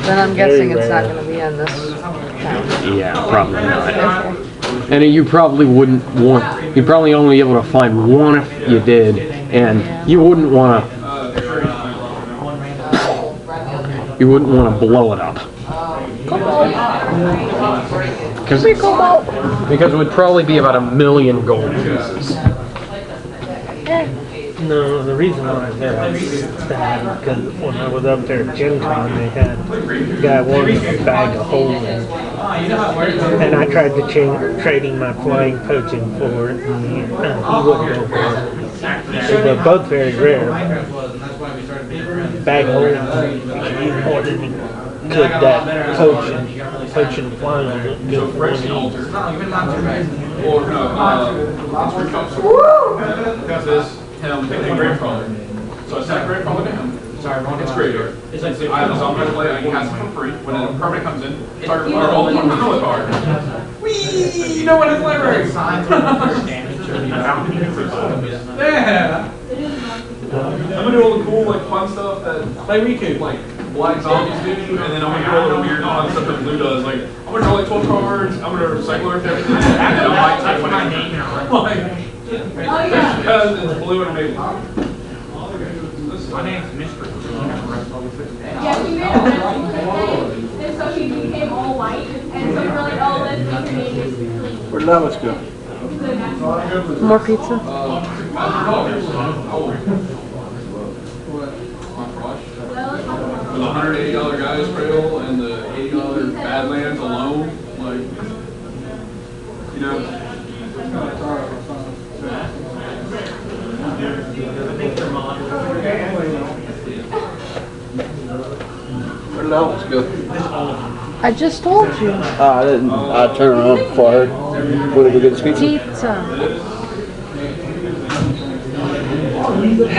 then I'm guessing Very it's not rare. going to be in this town. Yeah, probably not. And you probably wouldn't want, you'd probably only be able to find one if you did, and you wouldn't want to blow it up. Because it would probably be about 1,000,000 gold pieces. No, the reason why that is that because when I was up there at Gen Con, they had a guy wanted a bag of holding, and I tried to trade him my flying poaching for it, and he wouldn't go for it. They were both very rare. Bag of holding, you could use more than you could that poaching flying would go for one each. That's this. Him taking grape from it. So I sent grape from it to him. It's great. It's like I have this on my play. I can cast it for free. When a permit comes in, start all the control card. Whee! You know what it's library? Yeah. I'm gonna do all the cool, like, fun stuff that like black zombies do, and then I'm gonna do all the weird fun stuff that blue does. Like, I'm gonna draw like 12 cards. I'm gonna recycle everything. And I might take my name out. Because it's blue and amazing. My name's Mystery. Yeah, we made it, and so she became all white, and so we're like, oh, let's make her name is clean. Where'd Lois go? More pizza? For the $180 Guys Trail and the $80 Badlands alone, like, you know. Where'd Lois go? I just told you. I didn't. I turned around before I heard. What did we get this pizza? Pizza.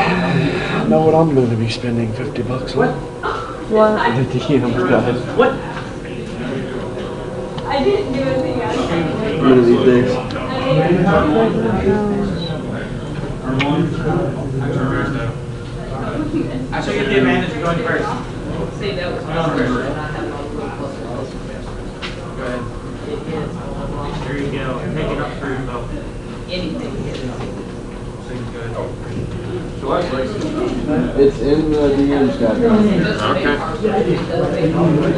I know what I'm going to be spending $50 on. What? The DMs, guys. What? I didn't do anything else. One of these days. I should get the advantage of going first. See, that was my first, and I have no clue what it was. Go ahead. There you go. Take it up through though. Anything. So that's Lacey. It's in the DMs, guys. Okay.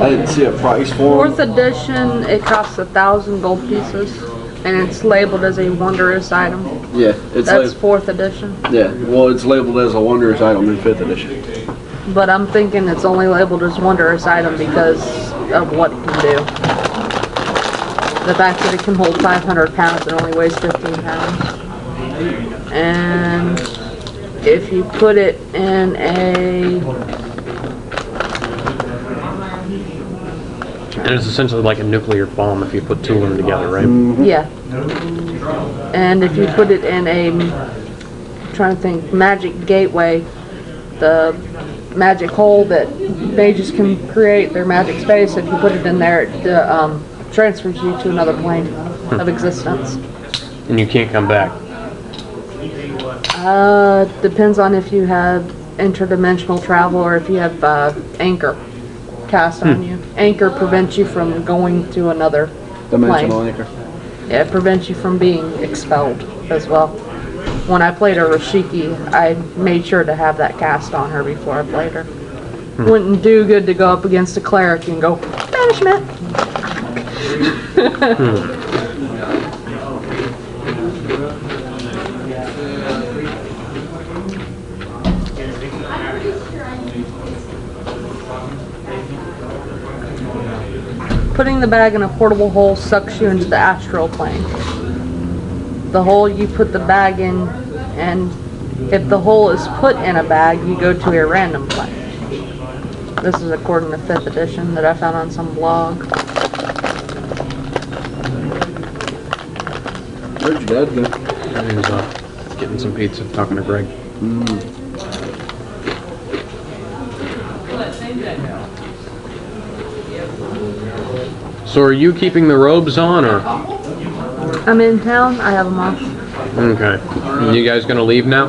I didn't see a price for Fourth them. edition, it costs 1,000 gold pieces, and it's labeled as a wondrous item. Yeah, it's That's like, 4th edition. yeah. Well, it's labeled as a wondrous item in 5th edition. But I'm thinking it's only labeled as wondrous item because of what it can do. The fact that it can hold 500 pounds and only weighs 15 pounds. And if you put it in a... And it's essentially like a nuclear bomb if you put two of them together, right? Yeah. And if you put it in a... I'm trying to think, magic gateway, the magic hole that mages can create, their magic space, if you put it in there, it transfers you to another plane of existence. And you can't come back. Depends on if you have interdimensional travel or if you have anchor cast on you. Anchor prevents you from going to another Dimensional plane. anchor. Yeah, it prevents you from being expelled as well. When I played a Rashiki, I made sure to have that cast on her before I played her. Wouldn't do good to go up against a cleric and go, banishment! Putting the bag in a portable hole sucks you into the astral plane. The hole you put the bag in, and if the hole is put in a bag, you go to a random plane. This is according to 5th edition that I found on some blog. Where'd your dad go? He was getting some pizza, talking to Greg. So are you keeping the robes on, or? I'm in town, I have them off. Okay. You guys gonna leave now?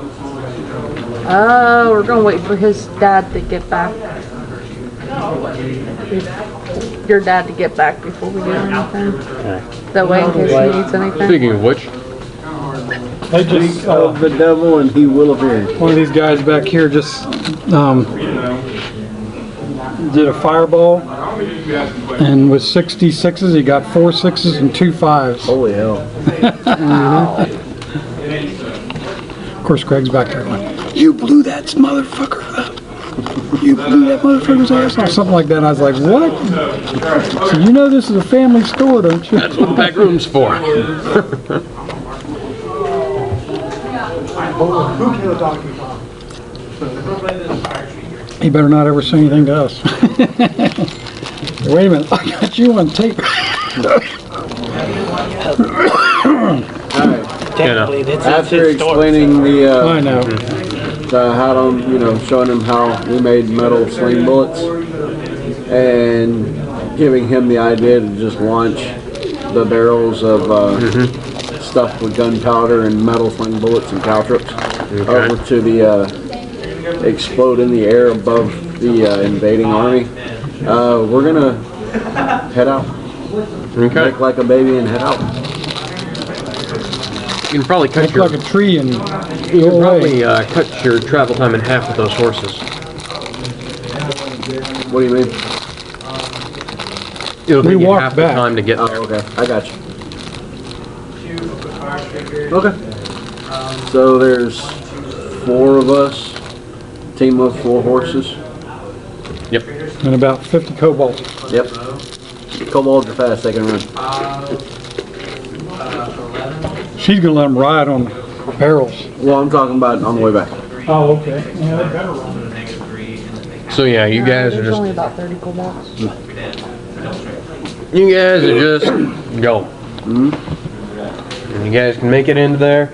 We're gonna wait for his dad to get back. Your dad to get back before we do anything. Okay. That way in case he needs anything. Speaking of which, They just, Of the devil and he will appear. one of these guys back here just did a fireball, and with 66s, he got 4 6s and 2 5s. Holy hell. Of course, Greg's back there going, "You blew that motherfucker up. You blew that motherfucker's ass off," something like that. And I was like, "What?" So you know this is a family store, don't you? that's what the back room's for. He better not ever say anything to us. Wait a minute, I got you on tape. Technically, that's After his store. explaining I know. how to, showing him how we made metal sling bullets and giving him the idea to just launch the barrels of stuff with gunpowder and metal sling bullets and caltrops over to the explode in the air above the invading army. We're gonna head out. Okay. Make like a baby and head out. You can probably cut Look your, like a tree and you go can away. probably cut your travel time in half with those horses. What do you mean? It'll We take you walked half back. the time to get there. Oh, okay. I got you. Okay. So there's 4 of us. Team of 4 horses. Yep. And about 50 kobolds. Yep. Kobolds are fast, they can run. She's gonna let them ride on barrels. Well, I'm talking about on the way back. Oh, okay. Yeah, they better run. So yeah, you guys are There's just, only about 30 kobolds. you guys are just go. And you guys can make it into there.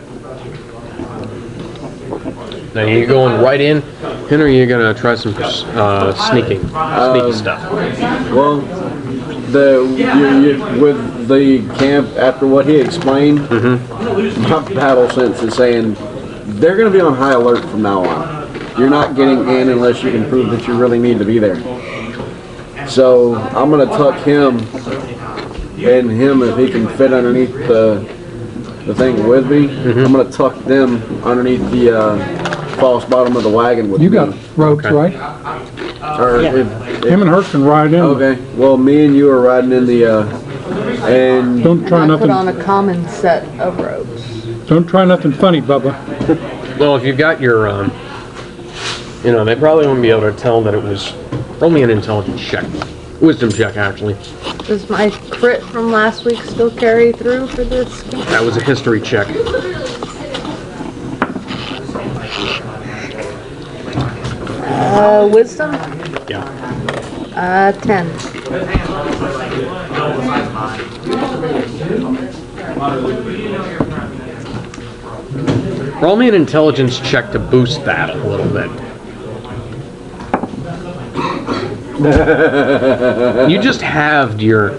Now you going right in, or are you gonna try some sneaky stuff? Well, with the camp, after what he explained, my battle sense is saying they're going to be on high alert from now on. You're not getting in unless you can prove that you really need to be there. So I'm going to tuck him and him, if he can fit underneath the thing with me. I'm going to tuck them underneath the false bottom of the wagon with me. You got ropes, right? Or Him and her can ride in. okay. Well, me and you are riding in the and Don't try I put nothing. on a common set of ropes. Don't try nothing funny, Bubba. Well, if you've got your, you know, they probably won't be able to tell that it was. Roll me an intelligence check, wisdom check actually. Does my crit from last week still carry through for this? That was a history check. Wisdom? Yeah. 10. Roll me an intelligence check to boost that a little bit. You just halved your.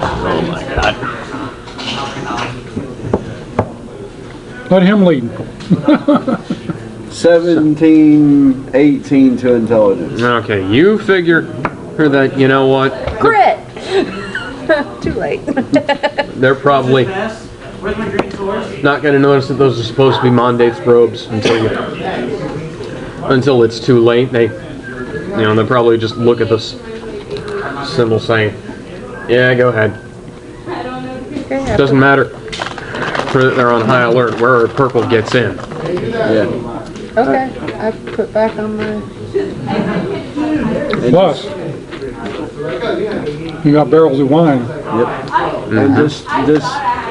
Oh my god. Let him lead. 17, 18 to intelligence. Okay, you figure that, you know what? Crit! Too late. They're probably Where's my green source? not going to notice that those are supposed to be Mondate's robes until it's too late. They'll probably just look at this symbol saying, "Yeah, go ahead." Okay, Doesn't matter. They're on high alert where purple gets in. Yeah. okay, I put back on my... Plus, you got barrels of wine. Yep. And just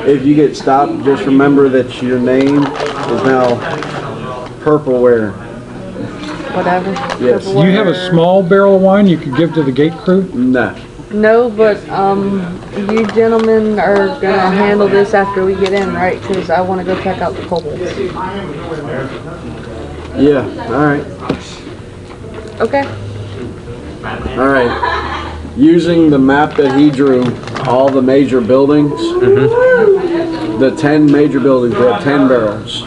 if you get stopped, just remember that your name is now Purpleware. Whatever. Yes. Do you have a small barrel of wine you could give to the gate crew? No. No, but you gentlemen are gonna handle this after we get in, right? Because I want to go check out the kobolds. Yeah. All right. Okay. All right. Using the map that he drew, all the major buildings, the 10 major buildings, they have 10 barrels.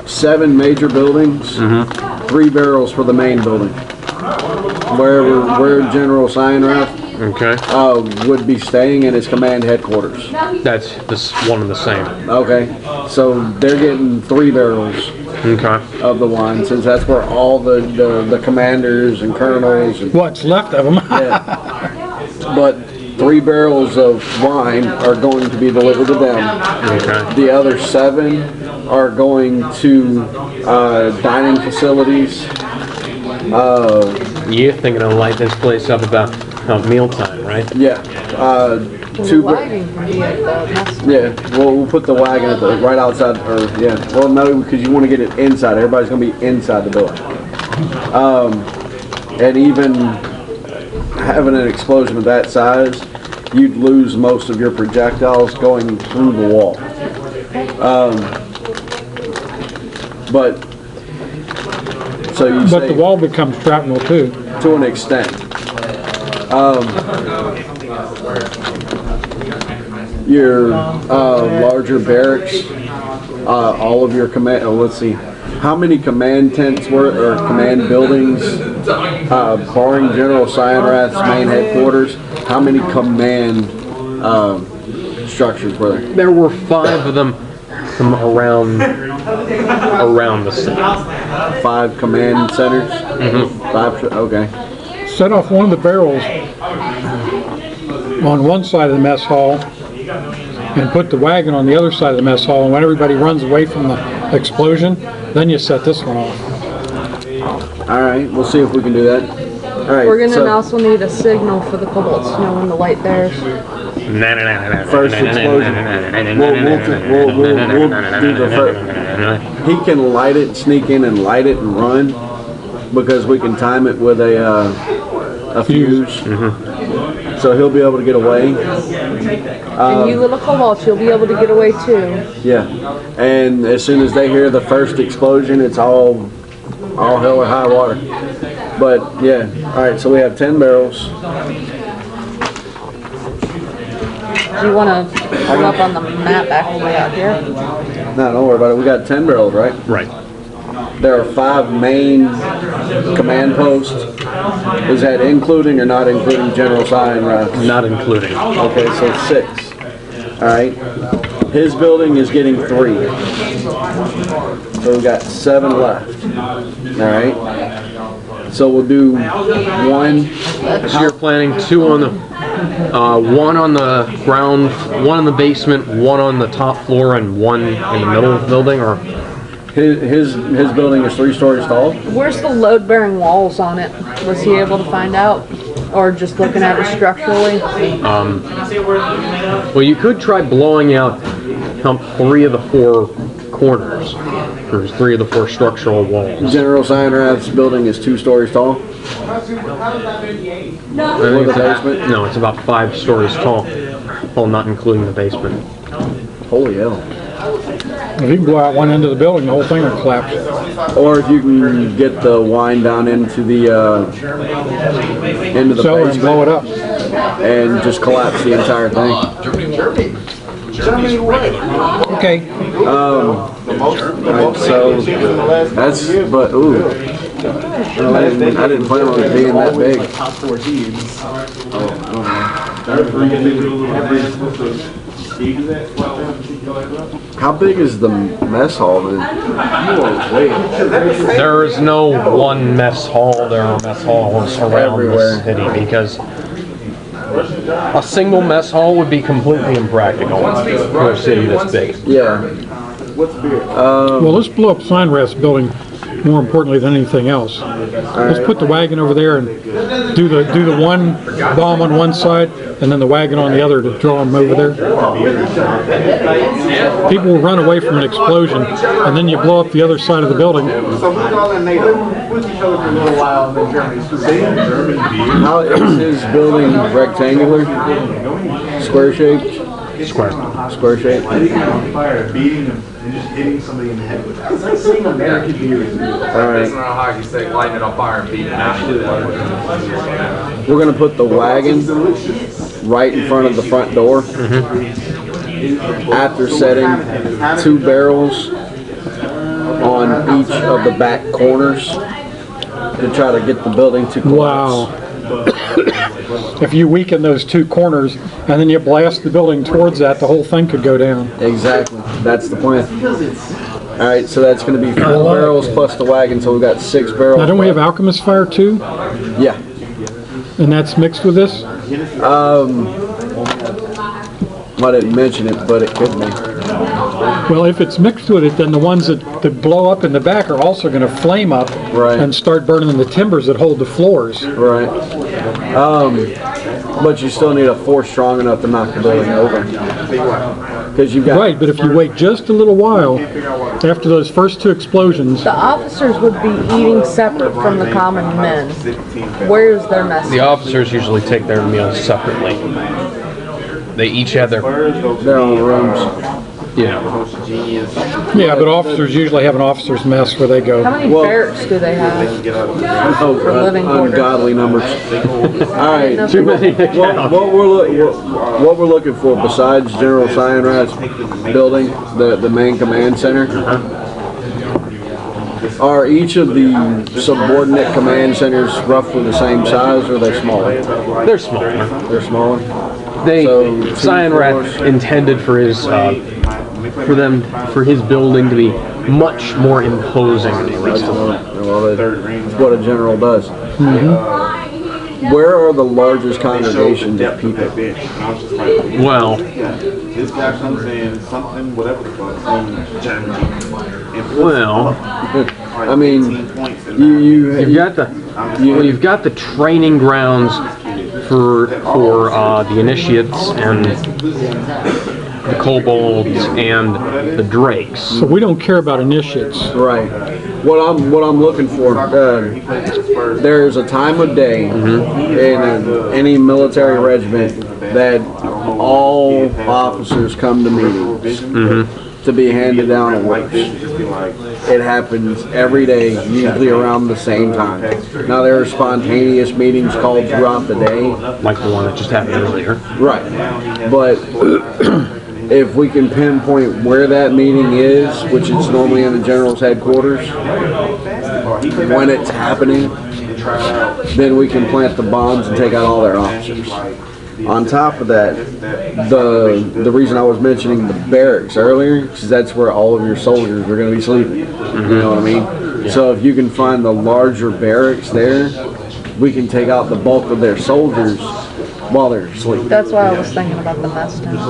7 major buildings, 3 barrels for the main building. Where General Cyanrath Okay. would be staying in his command headquarters. That's one and the same. Okay, so they're getting 3 barrels Okay. of the wine, since that's where all the commanders and colonels and What's left of them? yeah. But 3 barrels of wine are going to be delivered to them. Okay. The other 7 are going to dining facilities. You're thinking of light this place up about mealtime, right? Yeah. The 2 wagon can be at the mess. Yeah, well, we'll put the wagon at the right outside, or yeah. Well, no, because you want to get it inside. Everybody's going to be inside the building. And even having an explosion of that size, you'd lose most of your projectiles going through the wall. But so you But say the wall becomes shrapnel too. to an extent. Your larger barracks, all of your command. Let's see, how many command tents were or command buildings, barring General Cyanrath's main headquarters? How many command structures were there? There were 5 of them from around the city. 5 command centers? Mm-hmm. 5, okay. Set off one of the barrels on one side of the mess hall and put the wagon on the other side of the mess hall, and when everybody runs away from the explosion, then you set this one off. Alright, we'll see if we can do that. Alright, We're gonna also need a signal for the cobalts, you know, when the light there's. first explosion. We'll do the first. He can light it, sneak in and light it and run, because we can time it with a fuse. So he'll be able to get away. And you little cobalts, you'll be able to get away too. Yeah, and as soon as they hear the first explosion, it's all hell or high water. But yeah, all right. So we have 10 barrels. Do you want to put up on the map back way out here? No, don't worry about it. We got 10 barrels, right? Right. There are 5 main command posts. Is that including or not including General Sign? Not including. Okay, so 6. All right. His building is getting 3. So we've got 7 left. All right. So we'll do 1. So you're planning 2 on the, 1 on the ground, 1 in the basement, 1 on the top floor, and 1 in the middle of the building, or? His building is 3 stories tall. Where's the load-bearing walls on it? Was he able to find out? Or just looking at it structurally? Well, you could try blowing out 3 of the 4 corners. There's 3 of the 4 structural walls. General Seinrath's building is 2 stories tall. I think no, it's about 5 stories tall. Well, not including the basement. Holy hell. If you can blow out one end of the building, the whole thing will collapse. Or if you can get the wine down into the Cellar and blow it up. and just collapse the entire thing. Okay. Alright, so that's, but ooh, I didn't plan on it being that big. How big is the mess hall then? There is no one mess hall. There are mess halls around the city because a single mess hall would be completely impractical for a city this big. Yeah. Well, let's blow up Seinrath's building more importantly than anything else. Let's put the wagon over there and do the one bomb on one side and then the wagon on the other to draw them over there. People will run away from an explosion and then you blow up the other side of the building. How is his building rectangular? Square shaped? Square. Square shaped? On fire, beating them and just hitting somebody in the head with it. It's like seeing American Beauty. Alright. How you say lighting it on fire and beating it out. We're going to put the wagon right in front of the front door. After setting 2 barrels on each of the back corners to try to get the building to collapse. Wow. If you weaken those 2 corners and then you blast the building towards that, the whole thing could go down. Exactly. That's the plan. Alright, so that's going to be 4 barrels plus the wagon, so we've got 6 barrels. Now, don't we have Alchemist Fire too? Yeah. And that's mixed with this? I didn't mention it, but it could be. Well, if it's mixed with it, then the ones that blow up in the back are also going to flame up and start burning the timbers that hold the floors. Right. But you still need a force strong enough to knock the building over. Because you've got right, but if you wait just a little while after those first 2 explosions, The officers would be eating separate from the common men. Where's their mess? The officers usually take their meals separately. They each have their own rooms. Yeah. Yeah, but officers usually have an officer's mess where they go. How many barracks do they have? For living quarters? Ungodly numbers. All right. Too many to count. What we're looking for besides General Seinrath's building, the main command center, are each of the subordinate command centers roughly the same size, or are they smaller? They're smaller. They're smaller. Cyan Rat intended for his, for his building to be much more imposing than the rest of them. That's what a general does. Where are the largest congregations of people? Well, This guy comes in, something, whatever the fuck, well, I mean, you've got the training grounds for the initiates and the kobolds and the drakes. So we don't care about initiates. right. What I'm looking for, there's a time of day in any military regiment that all officers come to meetings to be handed down awards. It happens every day, usually around the same time. Now there are spontaneous meetings called throughout the day. Like the one that just happened earlier. Right. But if we can pinpoint where that meeting is, which is normally in the general's headquarters, when it's happening, then we can plant the bombs and take out all their officers. On top of that, the reason I was mentioning the barracks earlier is that's where all of your soldiers are going to be sleeping. You know what I mean? Yeah. So if you can find the larger barracks there, we can take out the bulk of their soldiers while they're asleep. That's why I was thinking about the mess tent.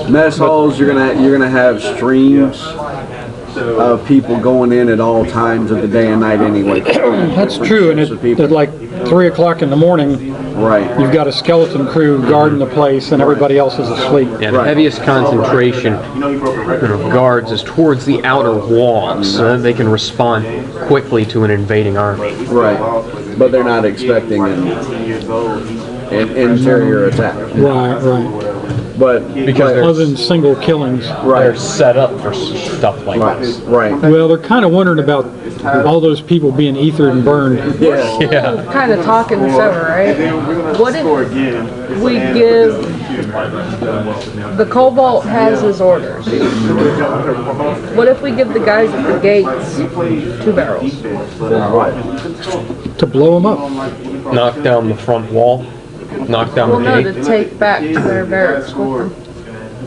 Mess halls, you're gonna have streams of people going in at all times of the day and night anyway. That's true, and at like 3 o'clock in the morning, right, you've got a skeleton crew guarding the place and everybody else is asleep. Yeah, the heaviest concentration of guards is towards the outer walls, so that they can respond quickly to an invading army. Right, but they're not expecting an interior attack. Right. But because other than single killings, they're set up for stuff like this. Right. Well, they're kind of wondering about all those people being ethered and burned. Yeah. Kind of talking this over, right? What if we give the Cobalt has his orders? What if we give the guys at the gates 2 barrels? To blow them up. Knock down the front wall. Knock down the No, gate. to take back to their barracks with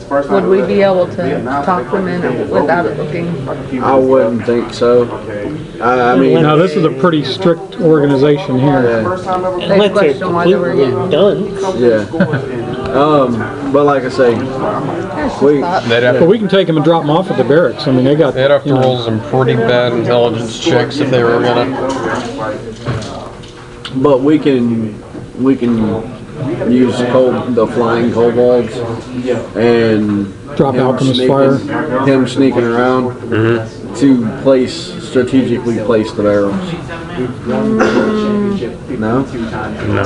them. Would we be able to talk them in without it looking? I wouldn't think so. I mean, now this is a pretty strict organization here. They question why they were getting done. Yeah. But like I say, but we can take them and drop them off at the barracks. I mean, they'd have to roll some pretty bad intelligence checks if they were gonna. But we can use the flying kobolds and drop alchemist fire. Him sneaking around to strategically place the barrels. No?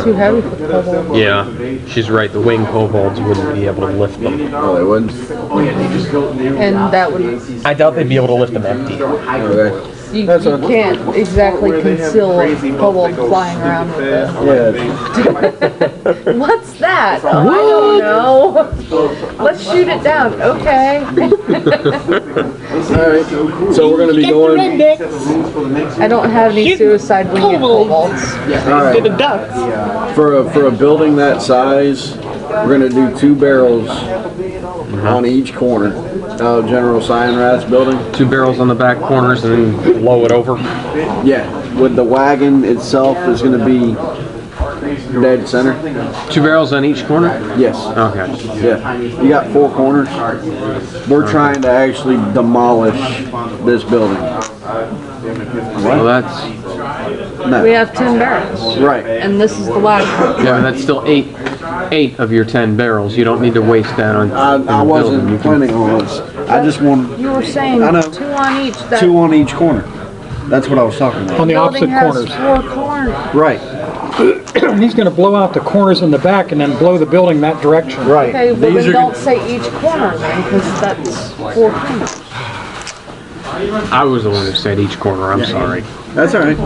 Too heavy for the kobolds. Yeah, she's right. The wing kobolds wouldn't be able to lift them. Oh, they wouldn't? And that would... I doubt they'd be able to lift them empty. Okay. You can't exactly conceal a kobold flying around with it. What's that? Oh, I don't know. Let's shoot it down. Okay. Alright, so we're going to be going... I don't have any suicide winged kobolds. Alright. For a building that size, we're going to do 2 barrels on each corner. General Cyan Rat's building. 2 barrels on the back corners and then blow it over. Yeah, with the wagon itself is going to be dead center. 2 barrels on each corner? Yes. Okay. Yeah, you got 4 corners. We're trying to actually demolish this building. Well, that's... No. We have 10 barrels. Right. And this is the last one. Yeah, but that's still 8 of your 10 barrels. You don't need to waste that on. I wasn't planning on this. I just want. You were saying 2 on each. 2 on each corner. That's what I was talking about. On the opposite corners. 4 corners. Right. He's going to blow out the corners in the back and then blow the building that direction. Right. Okay, well then don't say each corner then, because that's 4 corners. I was the one who said each corner. I'm sorry. That's all right.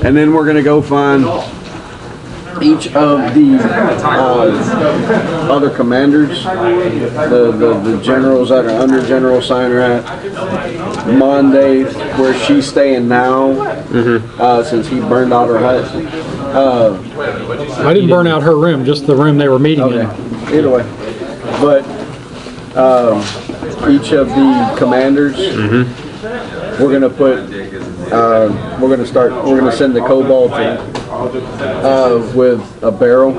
And then we're going to go find each of the other commanders, the generals that are under General Cyan Rat. Monday, where she's staying now, since he burned out her hut. I didn't burn out her room, just the room they were meeting in. Okay, either way. But, each of the commanders, we're gonna put, we're gonna send the cobalt with a barrel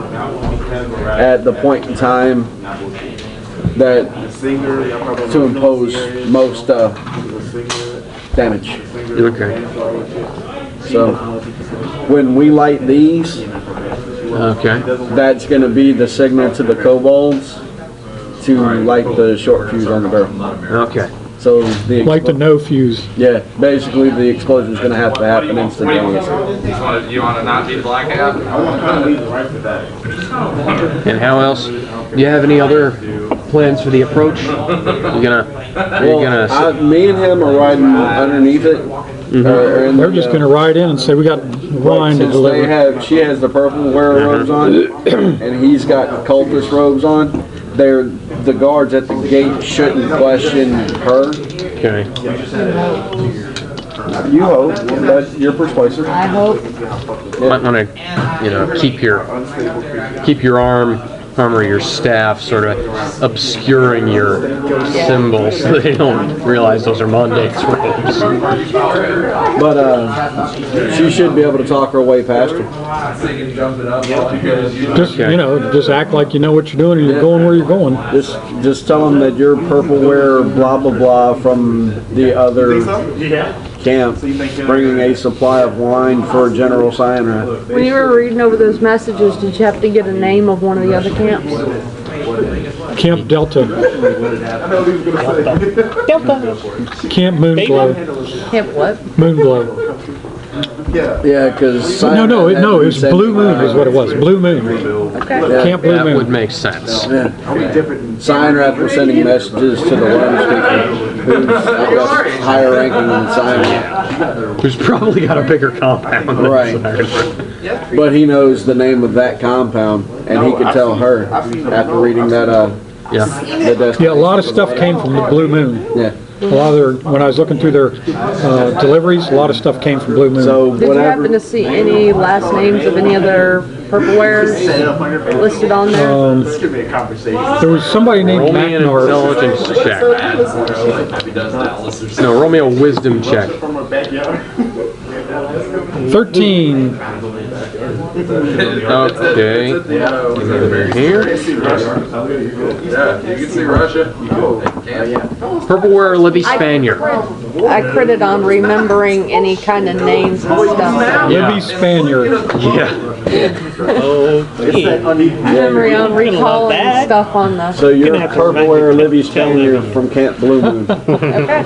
at the point in time that to impose most damage. Okay. So when we light these, Okay. that's going to be the signal to the kobolds to light the short fuse on the barrel. Okay. So the Like the no fuse. yeah, basically the explosion is going to happen instantaneously. You want to not be blackout? And how else? Do you have any other plans for the approach? Me and him are riding underneath it. They're just gonna ride in and say, we got wine to Since deliver. she has the purple wearer robes on, and he's got cultist robes on. The guards at the gate shouldn't question her. Okay. You hope, but you're persuasive. I hope. Might want to, keep your armor, your staff, sort of obscuring your symbols, so they don't realize those are Mondate's robes. But she should be able to talk her way past her. Just, just act like you know what you're doing and you're going where you're going. Just tell them that you're purple wearer, blah blah blah, from the other camp, bringing a supply of wine for General Cyanide. When you were reading over those messages, did you have to get a name of one of the other camps? Camp Delta. Camp Moonglow. Camp what? Moonglow. Yeah, because No, it was Blue Moon is what it was. Blue Moon. Okay. Camp Blue That would Moon. make sense. Cyanide was sending messages to the worm speaker, who's I guess, higher ranking than Cyanide. Who's probably got a bigger compound than Right. Cyanide. But he knows the name of that compound, and he could tell her after reading that. Yeah. The desk. Yeah, a lot of stuff came from the Blue Moon. Yeah. A lot of their, when I was looking through their deliveries, a lot of stuff came from Blue Moon. So Did you happen to see any last names of any other purple wearers listed on there? This could be a conversation. There was somebody named Roll me an Macnar. intelligence check. No, roll me a wisdom check. From our backyard. 13. Okay. Over here. Yeah, you can see Russia. Purple wearer Libby Spaniard. I critted on remembering any kind of names and stuff. Libby Spaniard. Yeah. Memory on recalling stuff on the. So you're purple wearer Libby Spaniard from Camp Blue Moon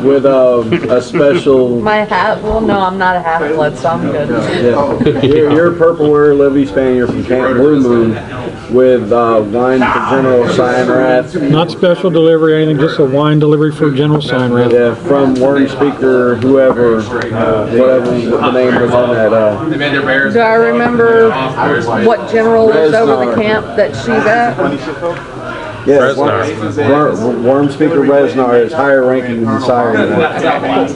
with a special. My hat? Well, no, I'm not a half-blood, so I'm good. Yeah. You're purple wearer Libby Spaniard from Camp Blue Moon with wine for General Cyanide. Not special delivery or anything, just a wine delivery for General Cyanide. Yeah, from Worm Speaker, whoever, whatever the name was on that. They made their bears. Do I remember what general was over the camp that she's at? Yes, Worm Speaker Resnar is higher ranking than Cyanide.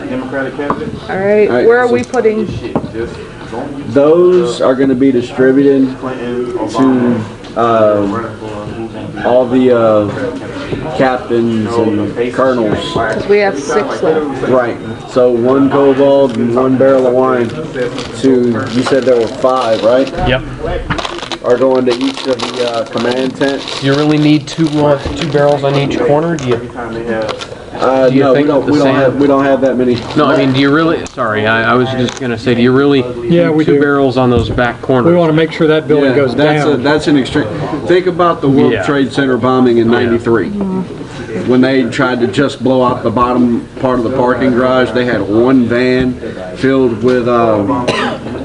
Democratic candidate. All right, where are we putting? Those are going to be distributed to all the captains and colonels. Because we have 6 left. Right. So 1 kobold and 1 barrel of wine. You said there were 5, right? Yep. Are going to each of the command tents. Do you really need two barrels on each corner? Do you? No, think we don't have that many. No, I mean, do you really? Sorry, I was just gonna say, do you really Yeah, need we two do. barrels on those back corners? We want to make sure that building goes down. That's an extreme. Think about the World Yeah. Trade Center bombing in '93. When they tried to just blow out the bottom part of the parking garage, they had 1 van filled with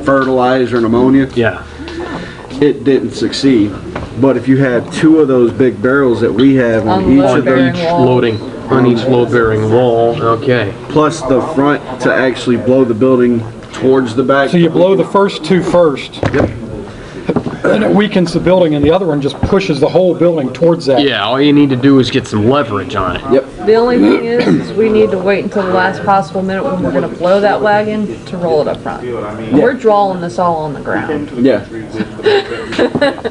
fertilizer and ammonia. Yeah. It didn't succeed. But if you had 2 of those big barrels that we have on each of them, On each load-bearing wall. Okay. plus the front to actually blow the building towards the back. So you blow the first 2 first. Yep. And it weakens the building, and the other one just pushes the whole building towards that. Yeah. All you need to do is get some leverage on it. Yep. The only thing is we need to wait until the last possible minute when we're gonna blow that wagon to roll it up front. We're drawing this all on the ground. Yeah.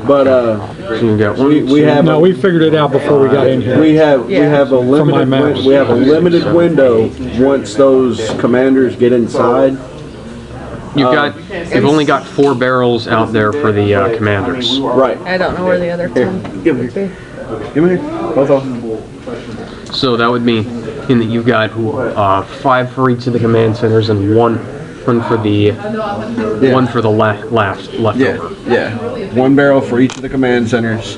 But So you got one, we have No, we figured it out before we got in here. we have a my limited maps. we have a limited window once those commanders get inside. you've only got 4 barrels out there for the commanders. Right. I don't know where the other 10 would be. Give me here. Both of them. So that would mean in that you've got 5 for each of the command centers and one for the leftover. Yeah. One barrel for each of the command centers,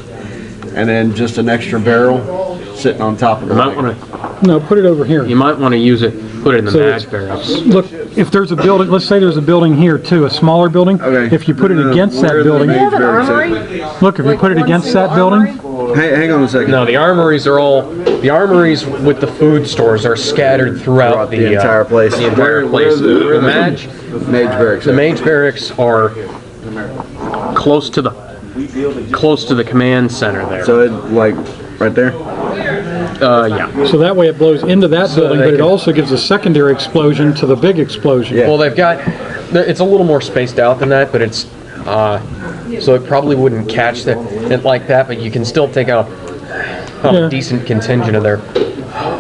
and then just an extra barrel sitting on top of the You might wagon. want to No, put it over here. use it. Put it in the So match it's- barrels. Look, if there's a building, let's say there's a building here too, a smaller building. Okay. If you put it against that Where the building, Do you have an Barracks at? armory? look, if you Like put it one against single that building, armory? Hang on a second. No, the armories with the food stores are scattered throughout the entire place. The entire Where place. are The mage Mage barracks. The mage barracks are close to the command center there. So it like right there. Yeah. so that way it blows into that building, they but it can- also gives a secondary explosion to the big explosion. Yeah. Well, it's a little more spaced out than that, but it's so it probably wouldn't catch it like that, but you can still take out a Yeah. decent contingent of their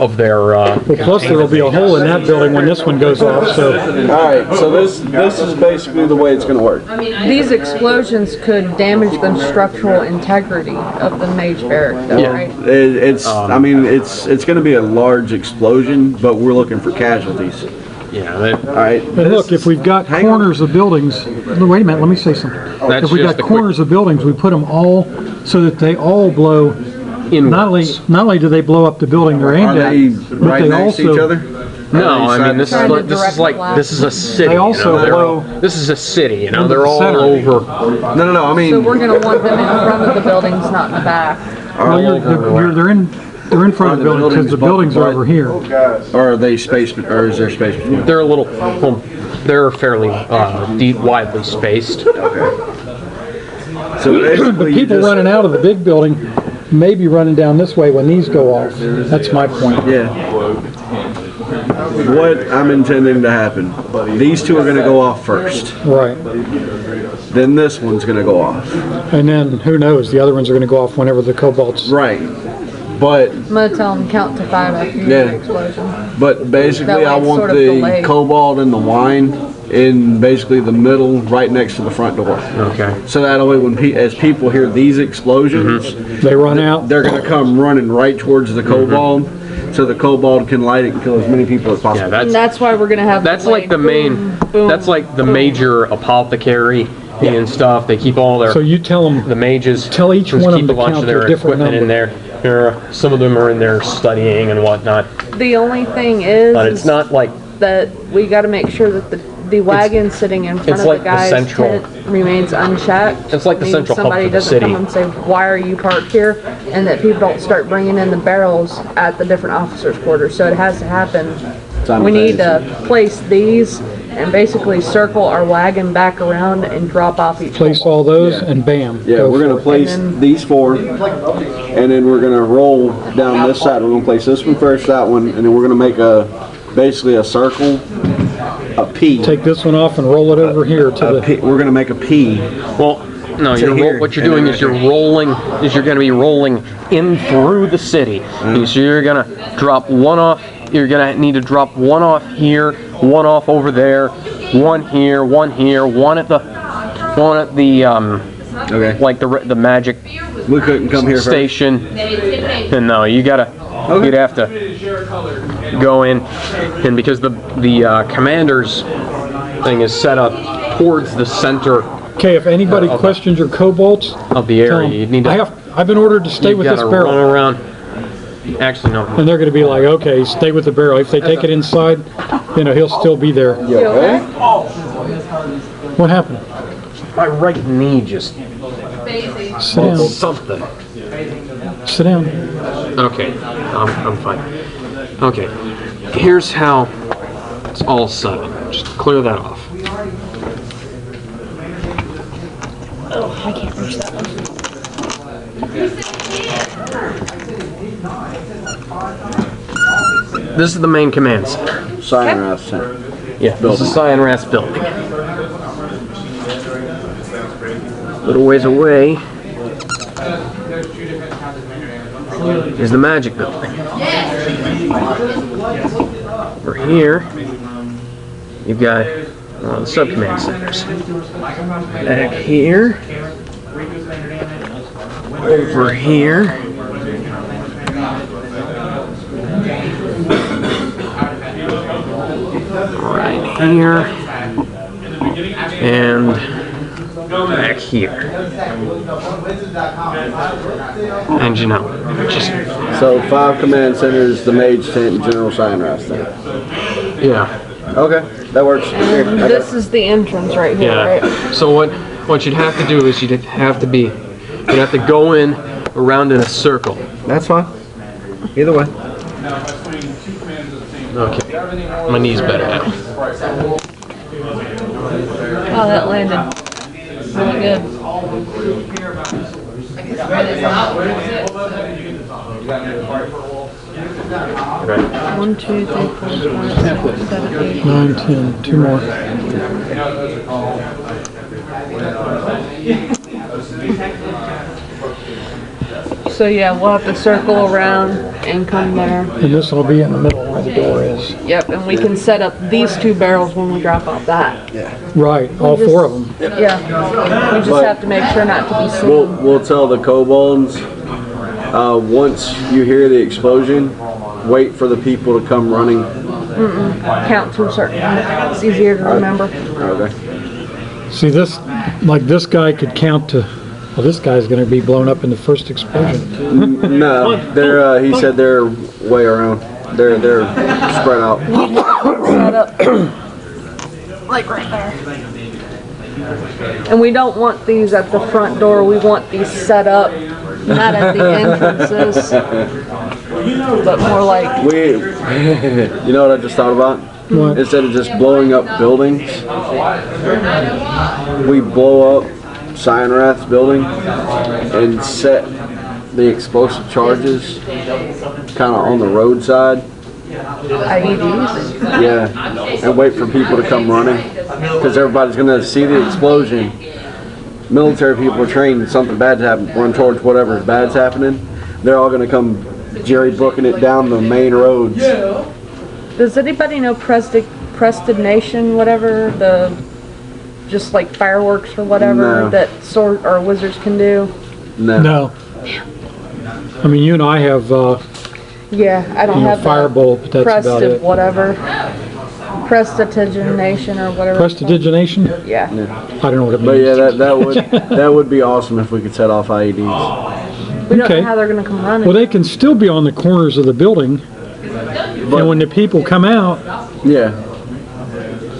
Well, plus there will be a hole in that building when this one goes off, so All right. So this is basically the way it's going to work. These explosions could damage the structural integrity of the mage barrack though, Yeah. right? It's I mean it's going to be a large explosion, but we're looking for casualties. Yeah, All right. and look, if we've got Hang on. corners of buildings, no, wait a minute, let me say something. That's If we just got a corners of buildings, we put them all so that they all blow, not only do they blow up the building they're Are aimed they at, but right they next to each also, other? No, Are I they mean this side is by like this is a city. They also blow this is a city. You know, into they're the all center. over. side? No. I mean, So we're gonna want them in front of the buildings, not in the back. well, they're in front of the building because the buildings are over here. or are they space? Or is there space between them? They're a little. Well, they're fairly widely spaced. So basically, But you people just- running out of the big building may be running down this way when these go off. That's my point. Yeah. What I'm intending to happen, these two are going to go off first. Right. Then this one's going to go off. And then, who knows, the other ones are gonna go off whenever the cobalt's. Right. But I'm gonna tell them count to 5 after you Yeah. do the explosion. basically, That way I it's want sort of the delayed. cobalt and the wine in basically the middle, right next to the front door. Okay. So that way, when as people hear these explosions, They run out. they're going to come running right towards the cobalt, so the cobalt can light it and kill as many people as possible. Yeah, And that's why we're gonna have. That's the like the blade main. boom, boom, That's like the boom. major apothecary and stuff. They keep all their So you tell them, the mages. Tell each just one of keep them a to bunch count of their a different equipment in number. there. Some of them are in there studying and whatnot, The only thing is, but it's not like that we gotta make sure that the wagon sitting in front it's of like the the guy's central- tent remains unchecked. It's like the Means central hub somebody for the doesn't city. come and say, why are you parked here? And that people don't start bringing in the barrels at the different officers' quarters. So it has to happen. We need to place these and basically circle our wagon back around and drop off each place one. all those and bam. Yeah, go we're for going to it. place And then- these 4, and then we're going to roll down this side. We're going to place this one first, that one, and then we're going to make basically a circle, a P. Take this one off and roll it over here to A the, P. We're going to make a P. well. No, here, what you're and doing then is you're rolling. You're going to be rolling in through the city. So you're going to drop one off. You're going to need to drop one off here, one off over there, one here, one at the Okay. like the magic We couldn't come here first. station. And no, you'd have to go in, and because the commander's thing is set up towards the center okay, if anybody questions your cobalts, of the tell area, 'em, you'd need to. I've been ordered to stay you've with this gotta barrel. run around. Actually, no. And they're gonna be like, okay, stay with the barrel. If they take it inside, he'll still be there. You okay? What happened? My right knee just Sit down. something. Sit down. Okay, I'm fine. Okay, here's how it's all set up. Just clear that off. Oh, I can't reach that one. This is the main command center. Cyanide Center. Yeah, this is Cyan Rath's building. Little ways away is the Magic building. Over here, you've got one of the sub-command centers. Back here, over here, right here, and back here. And you know, just So 5 command centers, the Mage Tent, and General Cyanide Center. yeah, Okay, that works. Here, I got This is the entrance right here, yeah. right? So what you'd have to do is you'd have to go in around in a circle. That's fine. Either way. Okay, my knee's better now. Oh, that landed really good. Okay. 1, 2, 3, 4, 5, 6, 7, 8. 9, 10, 2 more. So yeah, we'll have to circle around and come there. And this will be in the middle where the door is. Yep, and we can set up these 2 barrels when we drop off that. Right, all 4 of them. Yeah, we just But- have to make sure not to be seen. We'll tell the kobolds, once you hear the explosion, wait for the people to come running. Count to a certain number. It's easier to remember. Okay. See this, like this guy could count to, well, this guy's gonna be blown up in the first explosion. No, they're. He said they're way around. They're spread out. Set up. Like right there. And we don't want these at the front door. We want these set up, not at the entrances, but more like. We, you know what I just thought about? What? Instead of just blowing up buildings, we blow up Cyanrath's building and set the explosive charges kind of on the roadside. IEDs. Yeah, and wait for people to come running because everybody's gonna see the explosion. Military people are trained something bad's happening, run towards whatever bad's happening. They're all gonna come jerry booking it down the main roads. Does anybody know Prestination, whatever, the just like fireworks or whatever No. that sword or wizards can do? No. I mean, you and I have, Yeah, I don't you know, have firebolt, but that's about Prestig it. whatever. Prestidigitation or whatever. Prestidigitation? Yeah. I don't know what it But means. yeah, that would be awesome if we could set off IEDs. We don't Okay. know how they're gonna come running. Well, they can still be on the corners of the building, and when the people come out, Yeah,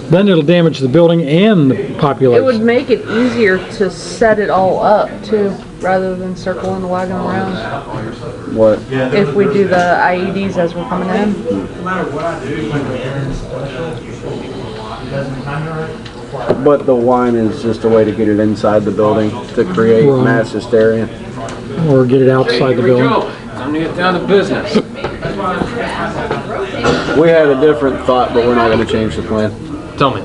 then it'll damage the building and the It would population. make it easier to set it all up too, rather than circling the wagon around. what? If we do the IEDs as we're coming in. But the wine is just a way to get it inside the building to create Right. mass hysteria. Or get it outside the building. Time to get down to business. We had a different thought, but we're not going to change the plan. Tell me.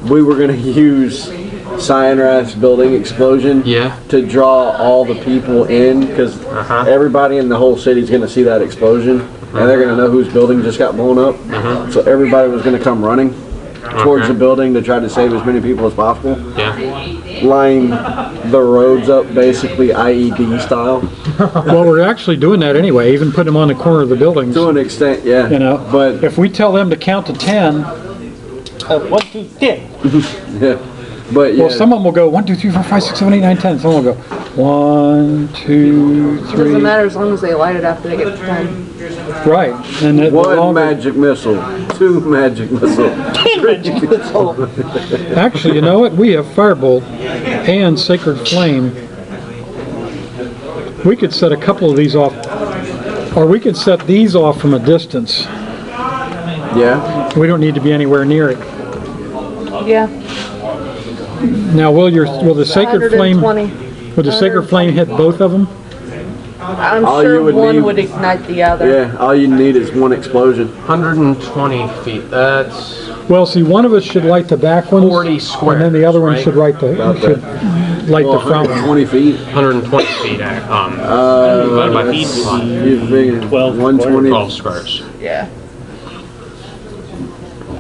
We were going to use Cyanrath's building explosion Yeah. to draw all the people in because everybody in the whole city is going to see that explosion and they're going to know whose building just got blown up. So everybody was going to come running towards the building to try to save as many people as possible. Yeah. Line the roads up basically IED style. Well, we're actually doing that anyway, even putting them on the corner of the buildings. To an extent, yeah. You know, But if we tell them to count to 10, 1, 2, 10. yeah. But yeah. well, someone will go 1, 2, 3, 4, 5, 6, 7, 8, 9, 10. Someone will go 1, 2, 3. Doesn't matter as long as they light it after they get to 10. Right. And the One longer, magic missile, 2 magic missiles. actually, you know what? We have Firebolt and Sacred Flame. We could set a couple of these off, or we could set these off from a distance. Yeah. We don't need to be anywhere near it. Yeah. Now, will the Sacred Flame, 120. will the Sacred Flame hit both of them? I'm All you sure would one need- would ignite the other. Yeah, all you need is one explosion. 120 feet, that's Well, see, one of us should light the back ones. 40 And then the other one squares, should right? should light the front one. 20 feet. 120 feet, divided by Feet would be You figure 12 120. 12 squares. Yeah.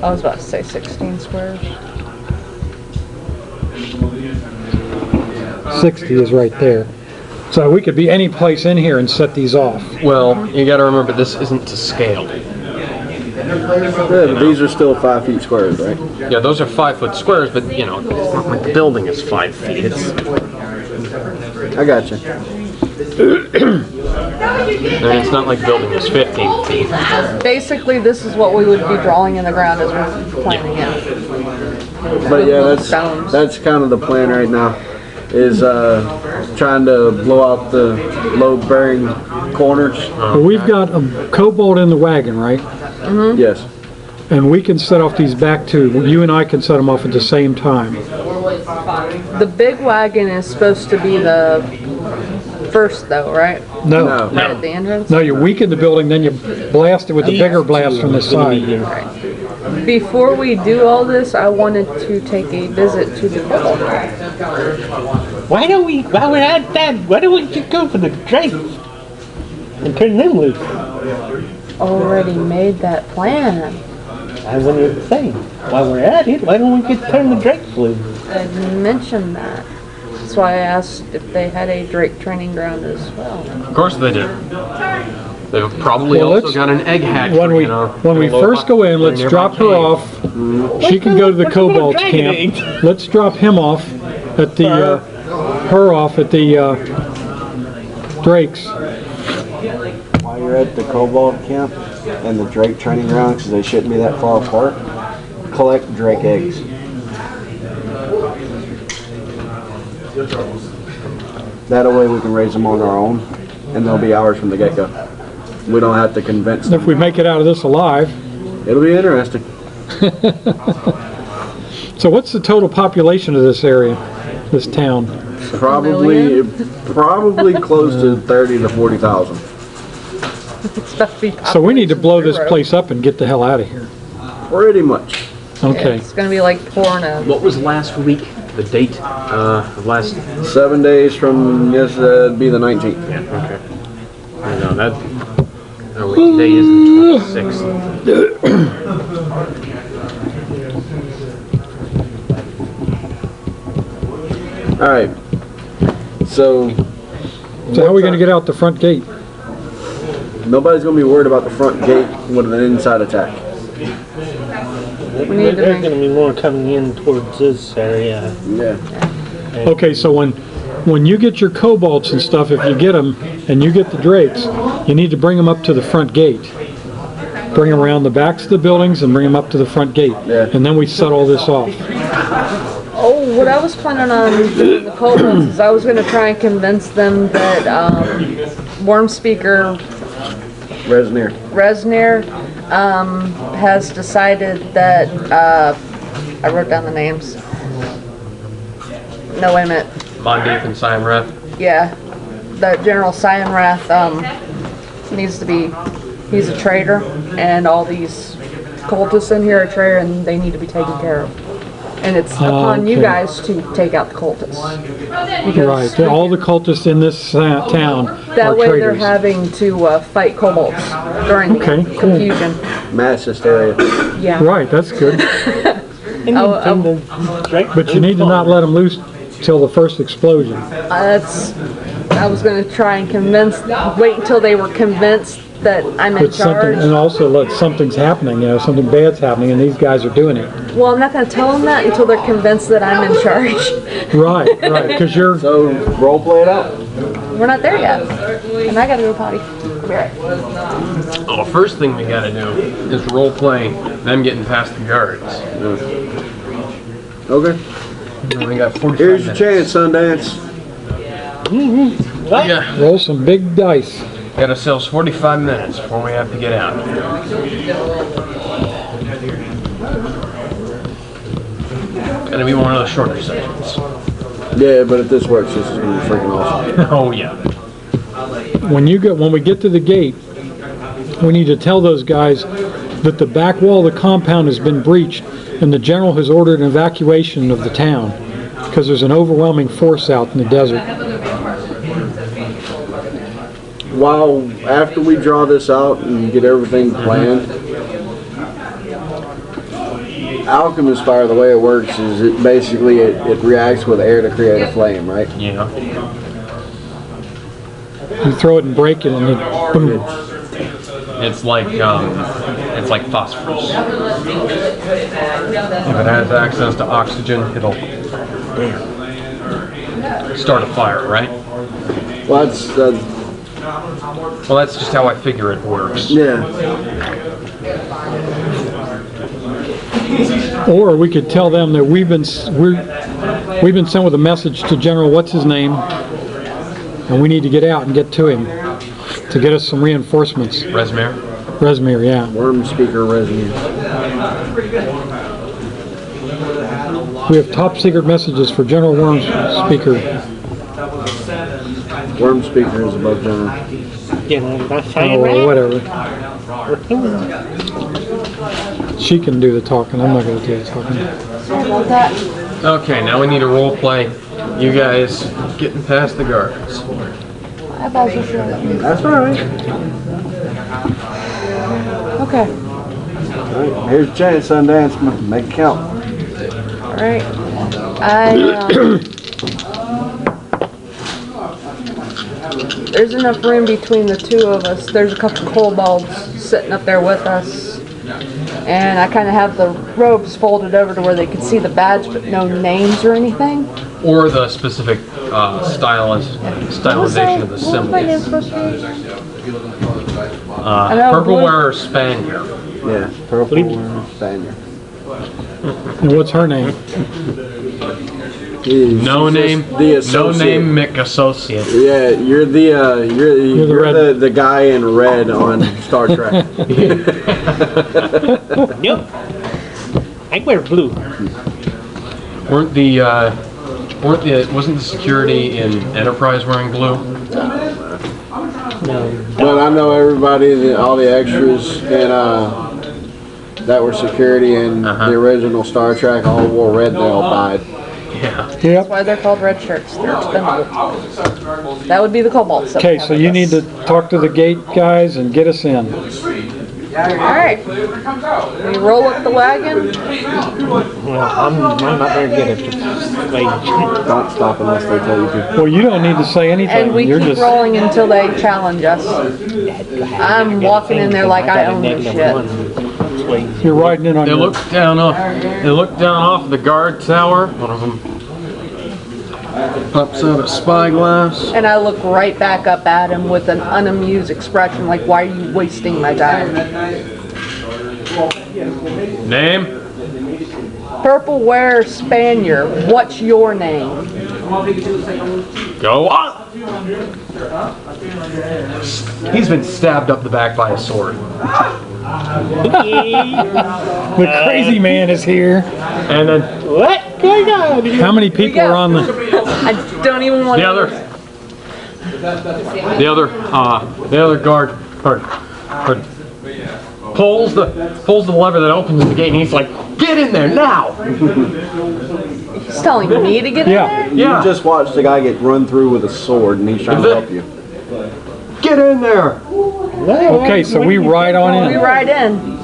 I was about to say 16 squares. 60 is right there. So we could be any place in here and set these off. Well, you gotta remember, this isn't to scale. Yeah, but these are still 5 feet squares, right? Yeah, those are 5-foot squares, but you know, it's not like the building is 5 feet. It's, I got you. and it's not like the building is 15 feet. Basically, this is what we would be drawing in the ground as we're planning it. But yeah, Stones. that's kind of the plan right now. Is trying to blow out the load-bearing corners. Well, we've got a cobalt in the wagon, right? Yes. And we can set off these back two. You and I can set them off at the same time. The big wagon is supposed to be the first though, right? No. No. Right at the entrance? No, you weaken the building, then you blast it with the bigger blast from the side. Before we do all this, I wanted to take a visit to the cobalt. While we're at that, why don't we just go for the Drake and turn them loose? Already made that plan. I wanted to say, while we're at it, why don't we just turn the Drake loose? I mentioned that. That's why I asked if they had a Drake training ground as well. Of course they do. They've probably Well, also let's- got an egg hatchery, When we you know. when we a little first go in, let's nearby drop her cave. off. She can go to the Let's go to cobalt Dragon camp. Egg. Let's drop him off at the her off at the Drake's. While you're at the Cobalt camp and the Drake training ground, because they shouldn't be that far apart, collect Drake eggs. That way we can raise them on our own, and they'll be ours from the get-go. We don't have to convince And if them. we make it out of this alive. It'll be interesting. So what's the total population of this area, this town? Probably close to 30 to 40,000. It's about to be So we need to blow this population place up and get the hell out of here. Pretty much. zero. Okay. It's gonna be like pouring a. What was last week? The date of last... 7 days from yesterday, it'd be the 19th. Yeah, okay. I know, that... Oh, wait, today is the 26th. Alright. So, So how are we going to get out the front gate? nobody's going to be worried about the front gate with an inside attack. We need to There's make. gonna be more coming in towards this area. Yeah. Okay, so when you get your cobalts and stuff, if you get them and you get the Drakes, you need to bring them up to the front gate. Bring them around the backs of the buildings and bring them up to the front gate. Yeah. And then we set all this off. Oh, what I was planning on doing the Cobalts is I was gonna try and convince them that Worm Speaker Resnir has decided that I wrote down the names. No, wait a minute. Mondeep and Siamrath. Yeah, that General Cyanrath needs to be. He's a traitor, and all these cultists in here are traitor, and they need to be taken care of. And it's upon you okay. guys to take out the cultists. Right, all the cultists in this town That are way they're traitors. having to fight kobolds during Okay, the cool. confusion. Mass hysteria. Yeah. Right, that's good. But you need to not let them loose till the first explosion. I was going to try and wait until they were convinced that I'm in But something, charge. and also let something's happening, something bad's happening, and these guys are doing it. Well, I'm not going to tell them that until they're convinced that I'm in charge. Right, because you're... So, role play it out. We're not there yet. And I got to go potty. I'll be right. Oh, first thing we gotta do is role play them getting past the guards. Okay. We got 45 Here's your minutes. chance, Sundance. Yeah, Roll some big dice. got ourselves 45 minutes before we have to get out. Gonna be one of those shorter sessions. Yeah, but if this works, this is going to be freaking awesome. Oh yeah. when we get to the gate, we need to tell those guys that the back wall of the compound has been breached and the general has ordered an evacuation of the town because there's an overwhelming force out in the desert. While after we draw this out and get everything planned, alchemist fire, the way it works is it basically it reacts with air to create a flame, right? Yeah. You throw it and break it and it boom. It's like phosphorus. If it has access to oxygen, it'll start a fire, right? Well, Well, that's just how I figure it works. yeah. Or we could tell them that we've been sent with a message to General what's his name, and we need to get out and get to him to get us some reinforcements. Rezmir? Rezmir, yeah. Worm speaker residue. We have top secret messages for General Worm Speaker. Worm speaker is above general. Or whatever. She can do the talking. I'm not going to do the talking. Sorry about that. Okay, now we need a role play. You guys getting past the guards. Eyeballs are showing. That's all right. Okay. All right, here's a chance, Sundance. Make it count. All right. There's enough room between the two of us. There's a couple kobolds sitting up there with us. And I kind of have the robes folded over to where they can see the badge but no names or anything. Or the specific stylization of the What was my name symbol. supposed to be? Purple blue. wearer Spaniard. Yeah, purple worm Spaniard. And what's her name? No name. The No associate. name Mick associate. Yeah, you're the guy in red on Star Trek. Nope. I wear blue. Wasn't the security in Enterprise wearing blue? No. But I know everybody, all the extras, and that were security in the original Star Trek all wore red. They all died. Yeah. Yep. That's why they're called red shirts. They're expendable. That would be the kobolds. Okay, so you need to talk to the gate guys and get us in. Alright. We roll up the wagon. Well, I'm not very good at this. Don't stop unless they tell you to. Well, you don't need to say anything. And we You're keep just rolling until they challenge us. I'm walking in there like I own this shit. you're riding in on They your. looked down off the guard tower. One of them pops out a spyglass. And I look right back up at him with an unamused expression like, why are you wasting my time? Name? Purple wearer Spaniard. What's your name? Go on. He's been stabbed up the back by a sword. The crazy man is here. And then What going on? How many people are on the? I don't even want the other guard pulls the lever that opens the gate, and he's like, "Get in there now!" He's telling me to get in there? Yeah. You just watched the guy get run through with a sword, and he's trying to help you. Get in there! Okay, so we ride on We in. ride in.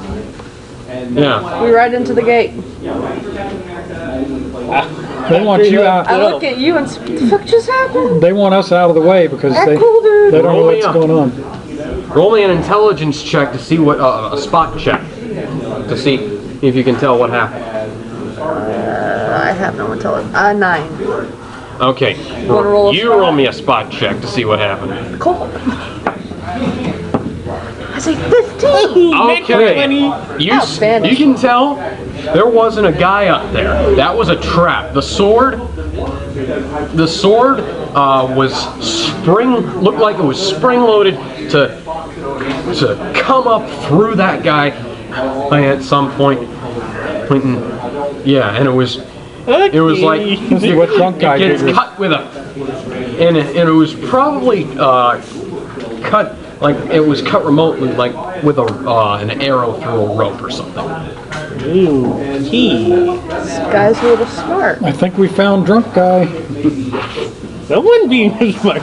Yeah. We ride into the gate. They want you I out. look at you and say, what the fuck just happened? They want us out of the way because That they cool dude. don't know Roll me what's up. going on. Roll me an intelligence check to see what a spot check to see if you can tell what happened. I have no intelligence. 9. Okay. Wanna roll a You spot? roll me a spot check to see what happened. Cool. I say 15. Okay. You Outstanding. can tell there wasn't a guy up there. That was a trap. The sword was looked like it was spring loaded to come up through that guy at some point. Yeah, and it was like What drunk guy it gets did it? cut with and it was probably cut, like it was cut remotely, like with an arrow through a rope or something. Ooh, key. This guy's a little smart. I think we found drunk guy. Someone being smart.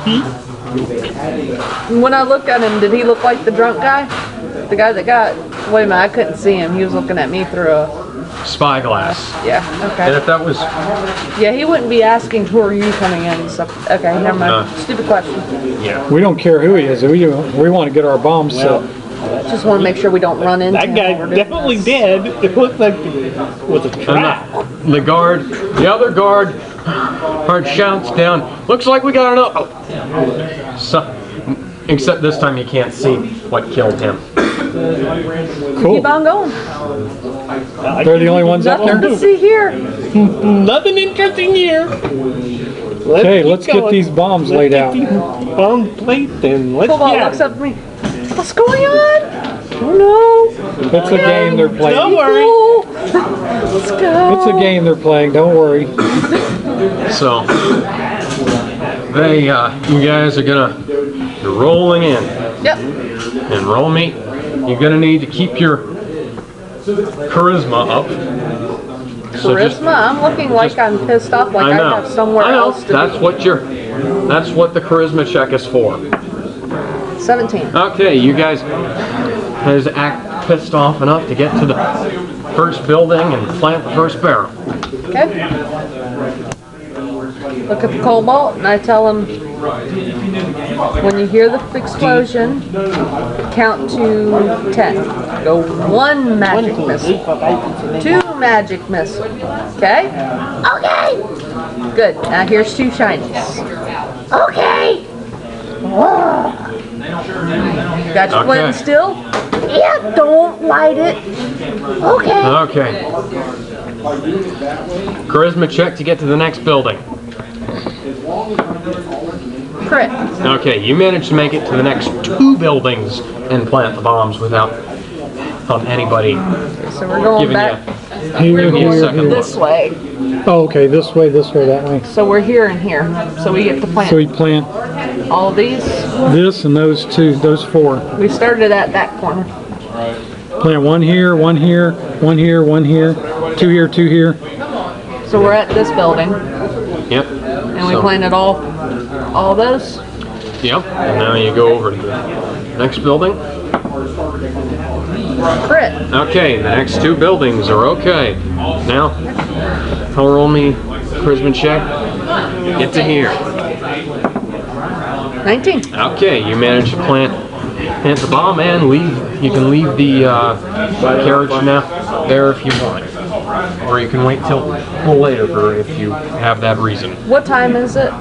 When I looked at him, did he look like the drunk guy? The guy that got... Wait a minute, I couldn't see him. He was looking at me through a... Spyglass. Yeah, And okay. if that was, Yeah, he wouldn't be asking who are you coming in and stuff. Okay, never mind. Stupid question. yeah. We don't care who he is. We want to get our bombs set. Just want to make sure we don't run into That him guy's while we're doing definitely this. dead. It looked like it was a trap. The other guard shouts down, looks like we got enough. So, except this time you can't see what killed him. Cool. Keep on going. They're the only ones up Nothing there? to see here. Nothing interesting here. Okay, let's get these bombs laid out. Bomb plate and let's Cobalt get looks up at me. What's going on? Oh no. It's a game they're Don't playing. worry. Cool. Let's go. It's a game they're playing, don't worry. So, you guys are you're rolling in. Yep. And roll me, you're gonna need to keep your charisma up. So just- Charisma? I'm looking like I'm pissed off, like I know. have somewhere I know. else to That's what the charisma check is for. be. 17. Okay, you guys act pissed off enough to get to the first building and plant the first barrel. Okay. Look at the cobalt and I tell him, when you hear the explosion, count to 10. Go 1 magic missile. 2 magic missile. Okay? Okay! Good. Now here's 2 shinies. Okay! Whoa. Got your flint Okay. still? Yeah, don't light it. Okay. Okay. Charisma check to get to the next building. Crit. Okay, you managed to make it to the next 2 buildings and plant the bombs without anybody So we're going giving back Here, Give me a here, second. here. this way. Oh, okay, this way, that way. So we're here and here. So we get to plant So we plant all these. this and those 4. We started at that corner. Plant 1 here, 1 here, 1 here, 1 here, 2 here, 2 here. So we're at this building Yep. and we planted all those. Yep. And now you go over to the next building. Crit. Okay, the next 2 buildings are okay. Now, roll me charisma check. Get to here. 19. Okay, you managed to plant the bomb and leave. You can leave the carriage now there if you want, or you can wait till later if you have that reason. What time is it?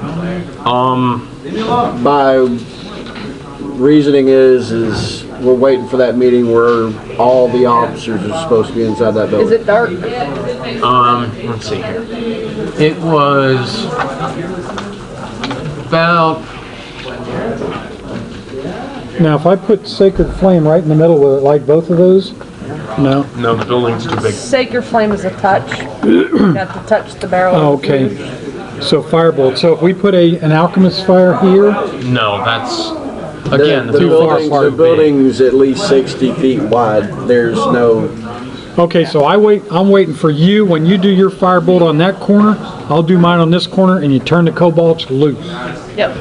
My reasoning is we're waiting for that meeting where all the officers are supposed to be inside that Is building. it dark? Let's see here. It was about. Now, if I put Sacred Flame right in the middle, will it light both of those? No? No, the building's too big. Sacred Flame is a touch. Got to touch the barrel. Oh, okay. So Firebolt. So if we put an Alchemist Fire here, No, that's again The too far building's, apart. the building's at least 60 feet wide. There's no. okay, so I'm waiting for you. When you do your Firebolt on that corner, I'll do mine on this corner, and you turn the Cobalts loose Yep.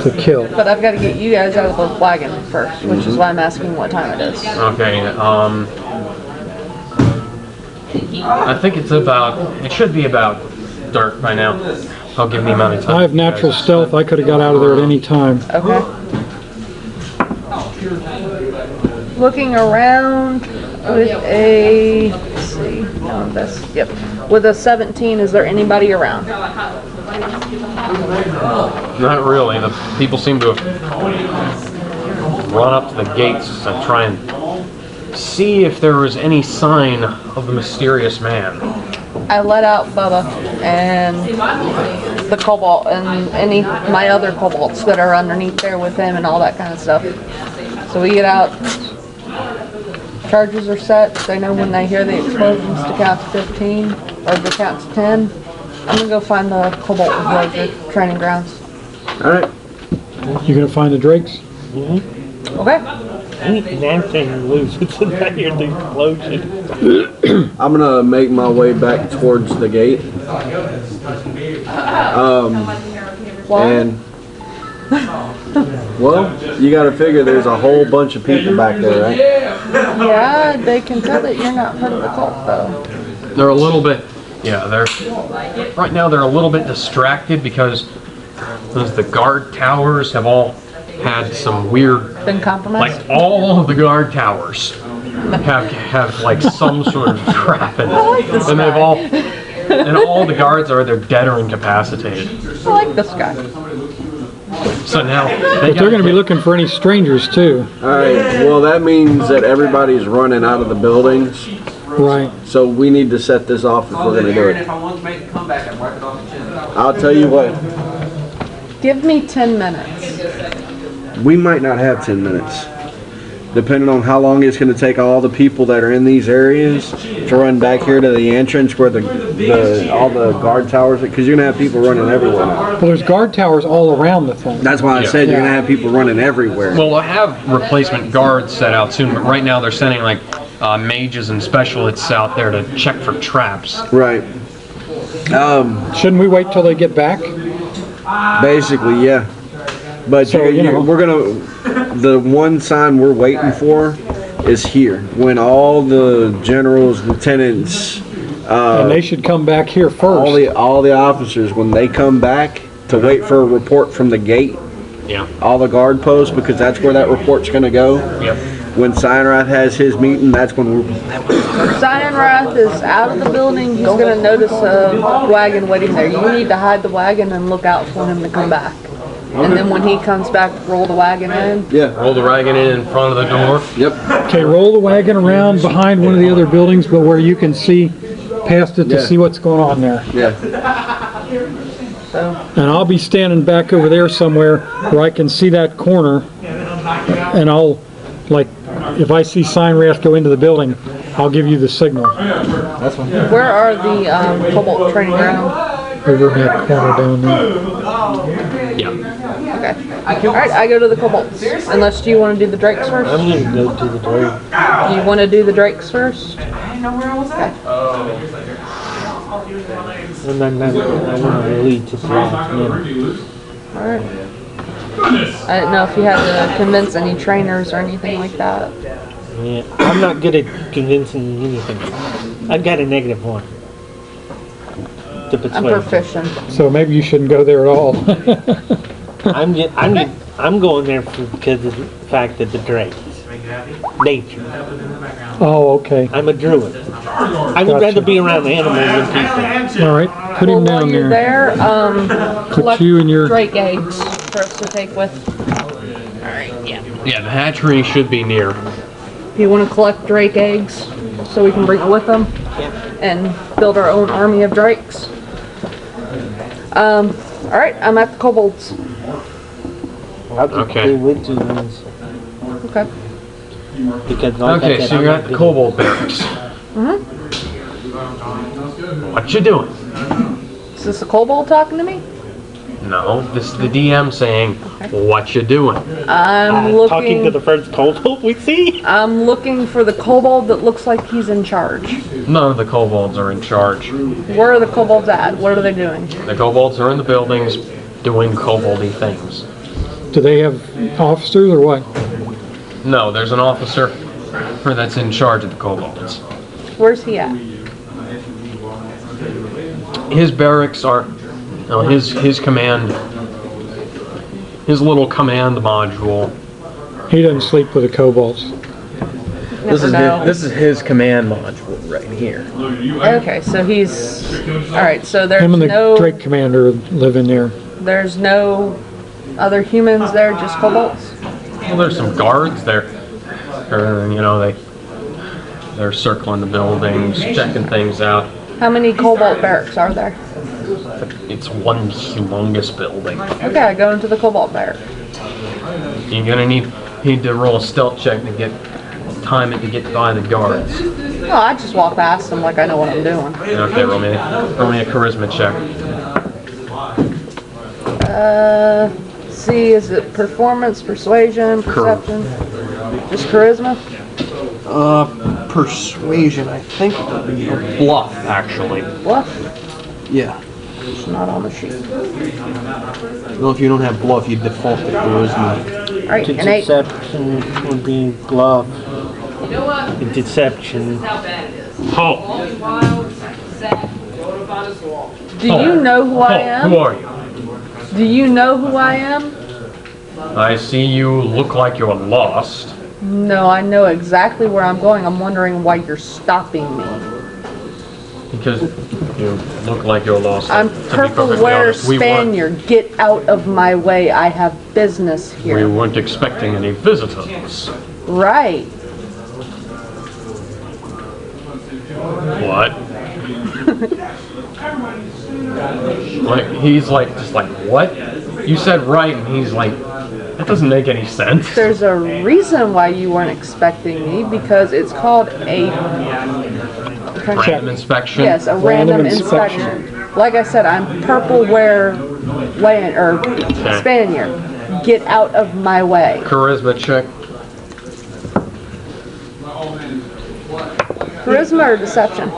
to kill. But I've got to get you guys out of the wagon first, which is why I'm asking what time it is. Okay, I think it should be about dark by now. I'll give the amount of time. I have natural stealth. I could have got out of there at any time. Okay. Looking around with a, let's see, no, that's, yep. With a 17, is there anybody around? Not really. The people seem to have run up to the gates to try and see if there was any sign of the mysterious man. I let out Bubba and the Cobalt and my other Cobalts that are underneath there with him and all that kind of stuff. So we get out. Charges are set. They know when they hear the explosions to count to 15 or to count to 10. I'm gonna go find the Cobalt with Roger training grounds. All right. You gonna find the Drakes? Okay. Anything everything loose. It's in here, the explosion. I'm gonna make my way back towards the gate. And well, you gotta figure there's a whole bunch of people back there, right? Yeah, they can tell that you're not part of the cult, though. They're a little bit, yeah, right now they're a little bit distracted because the guard towers have all had some weird, Been compromised? like all of the guard towers have like some sort of trap in it. And they've all the guards are either dead or incapacitated. I like this guy. So now But they're gonna be looking for any strangers too. Alright, well that means that everybody's running out of the buildings. Right. So we need to set this off if we're gonna do it. If I want to make a comeback, I'd wipe it off the chin. I'll tell you what, Give me 10 minutes. we might not have 10 minutes. Depending on how long it's going to take all the people that are in these areas to run back here to the entrance where all the guard towers, because you're going to have people running everywhere now. Well, there's guard towers all around the thing. That's why I said you're going to have people running everywhere. Well, we'll have replacement guards set out soon, but right now they're sending like mages and specialists out there to check for traps. Right. Shouldn't we wait till they get back? Basically, yeah. But So, we're gonna. The one sign we're waiting for is here. When all the generals, lieutenants, And they should come back here first. all the officers, when they come back to wait for a report from the gate, Yeah. all the guard posts, because that's where that report's gonna go. Yep. When Cyanrath has his meeting, that's when we're. Cyanrath is out of the building. He's gonna notice a wagon waiting there. You need to hide the wagon and look out for him to come back. And then when he comes back, roll the wagon in. Yeah. Roll the wagon in front of the door. Yep. Okay, roll the wagon around behind one of the other buildings, but where you can see past it to Yeah. see what's going on there. Yeah. So, And I'll be standing back over there somewhere where I can see that corner. And I'll, like, if I see Cyanrath go into the building, I'll give you the signal. where are the Cobalt training ground? Over in that corner down there. Yeah. Okay. Alright, I go to the Cobalts. Unless you want to do the Drakes first? I'm gonna go to the door. You want to do the Drakes first? Okay. And then I want to lead to the Alright. I didn't know if you had to convince any trainers or anything like that. Yeah, I'm not good at convincing anything. I've got a -1 to I'm persuade. proficient. So maybe you shouldn't go there at all. I'm going there because of the fact that the Drakes. Nature. Oh, okay. I'm a druid. I would Gotcha. rather be around animals than people. All right, put him Well, while down you're there. there, collect you and your- Drake eggs for us to take with. Yeah, the hatchery should be near. You want to collect Drake eggs so we can bring it with them and build our own army of Drakes. Alright, I'm at the Kobolds. I'll just Okay. do with you ones. Okay. Because like I Okay, said, so I'm you're not at the good Kobold barracks. What you doing? Is this a Kobold talking to me? No, this is the DM saying, what you doing? I'm talking to looking. the first kobold we see. I'm looking for the Kobold that looks like he's in charge. None of the kobolds are in charge. Where are the Kobolds at? What are they doing? The kobolds are in the buildings doing koboldy things. Do they have officers or what? No, there's an officer that's in charge of the kobolds. Where's he at? His barracks are, his command, his little command module. He doesn't sleep with the kobolds. Never know. This is his command module right here. Okay, so he's. Alright, so there's Him and the no. Drake commander live in there. There's no other humans there, just Kobolds? Well, there's some guards there. They're circling the buildings, checking things out. How many Cobalt barracks are there? It's one humongous building. Okay, I go into the Cobalt barrack. You're gonna need to roll a stealth check to time it to get by the guards. Oh, I just walk past them like I know what I'm doing. Okay, roll me a charisma check. C, is it performance, persuasion, perception? Just charisma? Persuasion, I think it would be bluff, actually. Bluff? Yeah. It's not on the sheet. Well, if you don't have bluff, you default to charisma. Alright, an 8. Deception would be bluff. You know what? And deception. This is how bad it is. Ho! All wild, set, go to find us a wall. Do you know who I am? Who are you? Do you know who I am? I see you look like you're lost. No, I know exactly where I'm going. I'm wondering why you're stopping me. Because you look like you're lost. I'm To be Purple perfectly Wear honest, we Spaniard. Get out of my way. I have business We here. weren't expecting any visitors. Right. What? Like, he's like, just like, what? You said right, and he's like, that doesn't make any sense. There's a reason why you weren't expecting me, because it's called a Random inspection? yes, a random inspection. Like I said, I'm Purple Wear Spaniard. Get out of my way. Charisma check. Charisma or deception?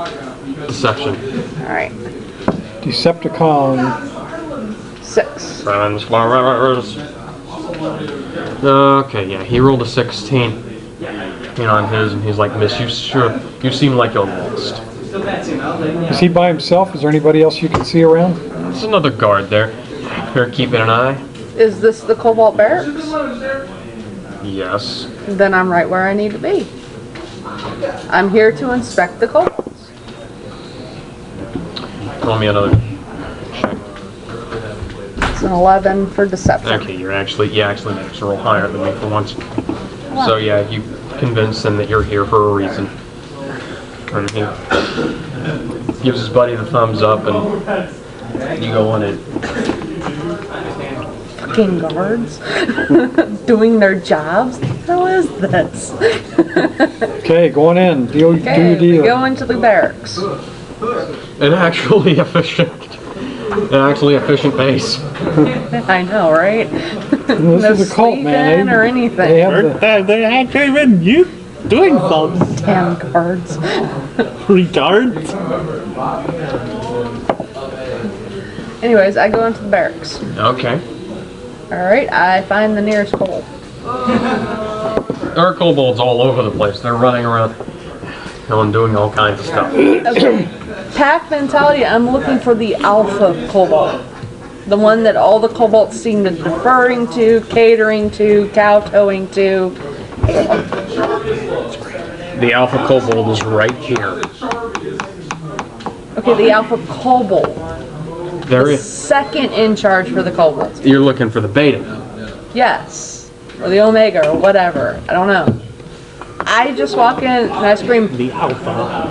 Deception. Alright. Decepticon. 6. Transformers. Okay, yeah, he rolled a 16. On his, and he's like, Miss, you seem like you're lost. Is he by himself? Is there anybody else you can see around? There's another guard there. Here, keeping an eye. Is this the Cobalt Barracks? Yes. Then I'm right where I need to be. I'm here to inspect the kobolds. Roll me another check. It's an 11 for deception. Okay, you actually managed to roll higher than me for once. So yeah, you convince him that you're here for a reason. And he gives his buddy the thumbs up, and you go on in. Fucking guards doing their jobs. How is this? Okay, going in. Do your Okay, we deal. go into the barracks. An actually efficient base. I know, right? This No is a cult, man. sleeping or anything. They have the, They're actually even you doing something. Damn guards. Retards. Anyways, I go into the barracks. Okay. Alright, I find the nearest kobold. There are kobolds all over the place. They're running around and doing all kinds of stuff. Okay. Pack mentality, I'm looking for the alpha kobold. The one that all the kobolds seem to deferring to, catering to, kowtowing to. The alpha kobold is right here. Okay, the alpha kobold. There The is. second in charge for the kobolds. You're looking for the beta. Yes. Or the omega or whatever. I don't know. I just walk in and I scream, The alpha.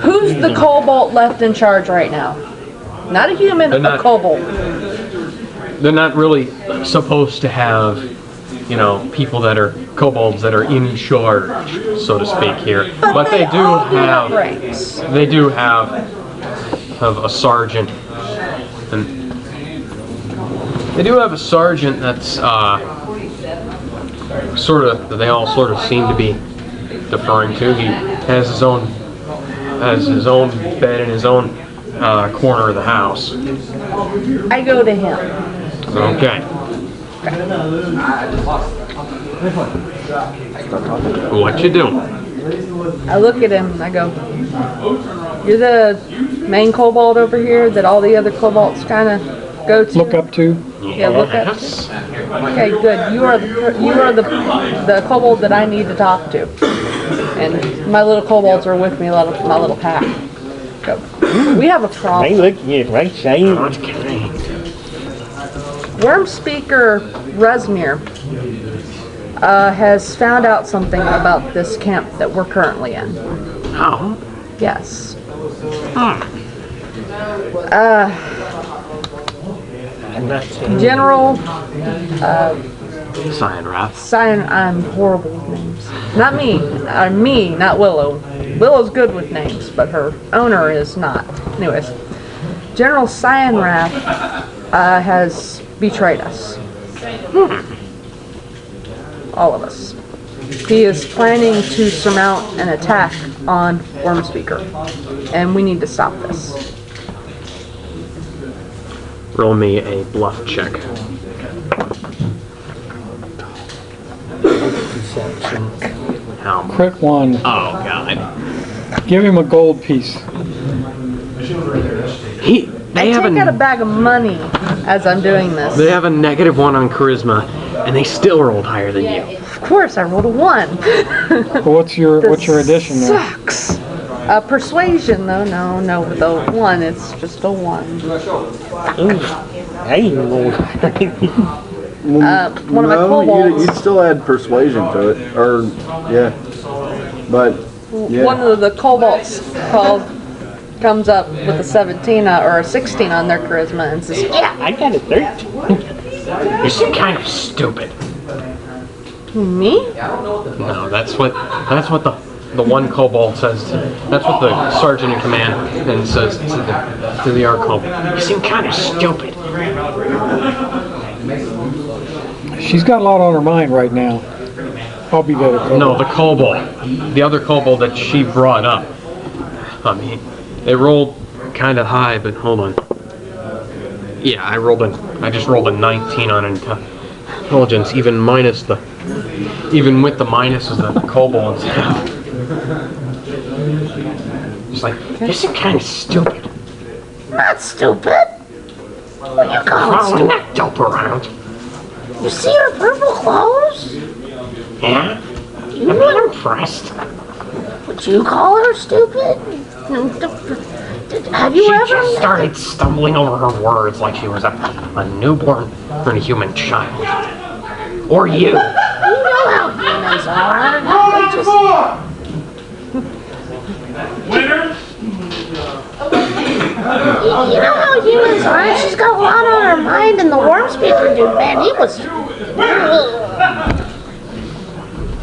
who's the kobold left in charge right now? Not a human, They're a not- kobold. They're not really supposed to have, people that are kobolds that are in charge, so to speak here. But they do all have have. ranks. They do have a sergeant, and they do have a sergeant that's they all sort of seem to be deferring to. He has his own bed in his own corner of the house. I go to him. Okay. What you doing? I look at him and I go, you're the main kobold over here that all the other kobolds kind of go to? look up to. Yeah, look up to. Yes. Okay, good. You are the kobold that I need to talk to. And my little kobolds are with me, my little pack. Go. We have a They problem. look at you right saying. Worm Speaker Resmir has found out something about this camp that we're currently in. How? Yes. I'm not saying. General Cyanrath. I'm horrible with names. Not me. Me, not Willow. Willow's good with names, but her owner is not. Anyways, General Cyanrath has betrayed us. All of us. He is planning to surmount an attack on Wormspeaker, and we need to stop this. Roll me a bluff check. How? Crit 1. Oh, God. Give him a gold piece. They have Take out a bag of money as I'm doing this. They have a -1 on charisma, and they still rolled higher than you. Of course, I rolled a 1. What's your addition there? Sucks. Persuasion, though, no, with the 1, it's just a 1. I even rolled. One of my kobolds. You'd still add persuasion to it, or yeah, but yeah. One of the kobolds comes up with a 17 or a 16 on their charisma and says, "Yeah, I got a 13. You seem kind of stupid." Me? No, that's what the one kobold says. That's what the sergeant in command then says to the archkobold. You seem kind of stupid. She's got a lot on her mind right now. I'll be there. No, the kobold. The other kobold that she brought up. I mean, they rolled kind of high, but hold on. Yeah, I just rolled a 19 on intelligence, even with the minuses that the kobolds have. It's like, this is kind of stupid. Not stupid. What are you calling Following that dope around. You see her purple clothes? Yeah? I'm not impressed. Would you call her stupid? Have you She ever just started stumbling over her words like she was a newborn or a human child. Or you. You know how humans are. Winner? You know how humans are. She's got a lot on her mind, and the Wormspeaker dude, man, he was.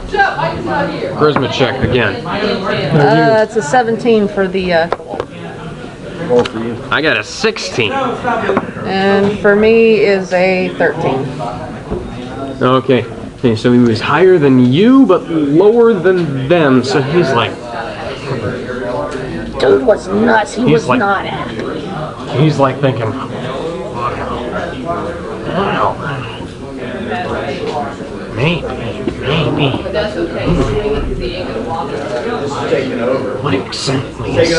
Charisma check again. It's a 17 for the I got a 16. and for me is a 13. Okay. Okay, so he was higher than you, but lower than them. So he's like, Dude was nuts. He was like- not happy. he's like thinking, wow, maybe. What exactly is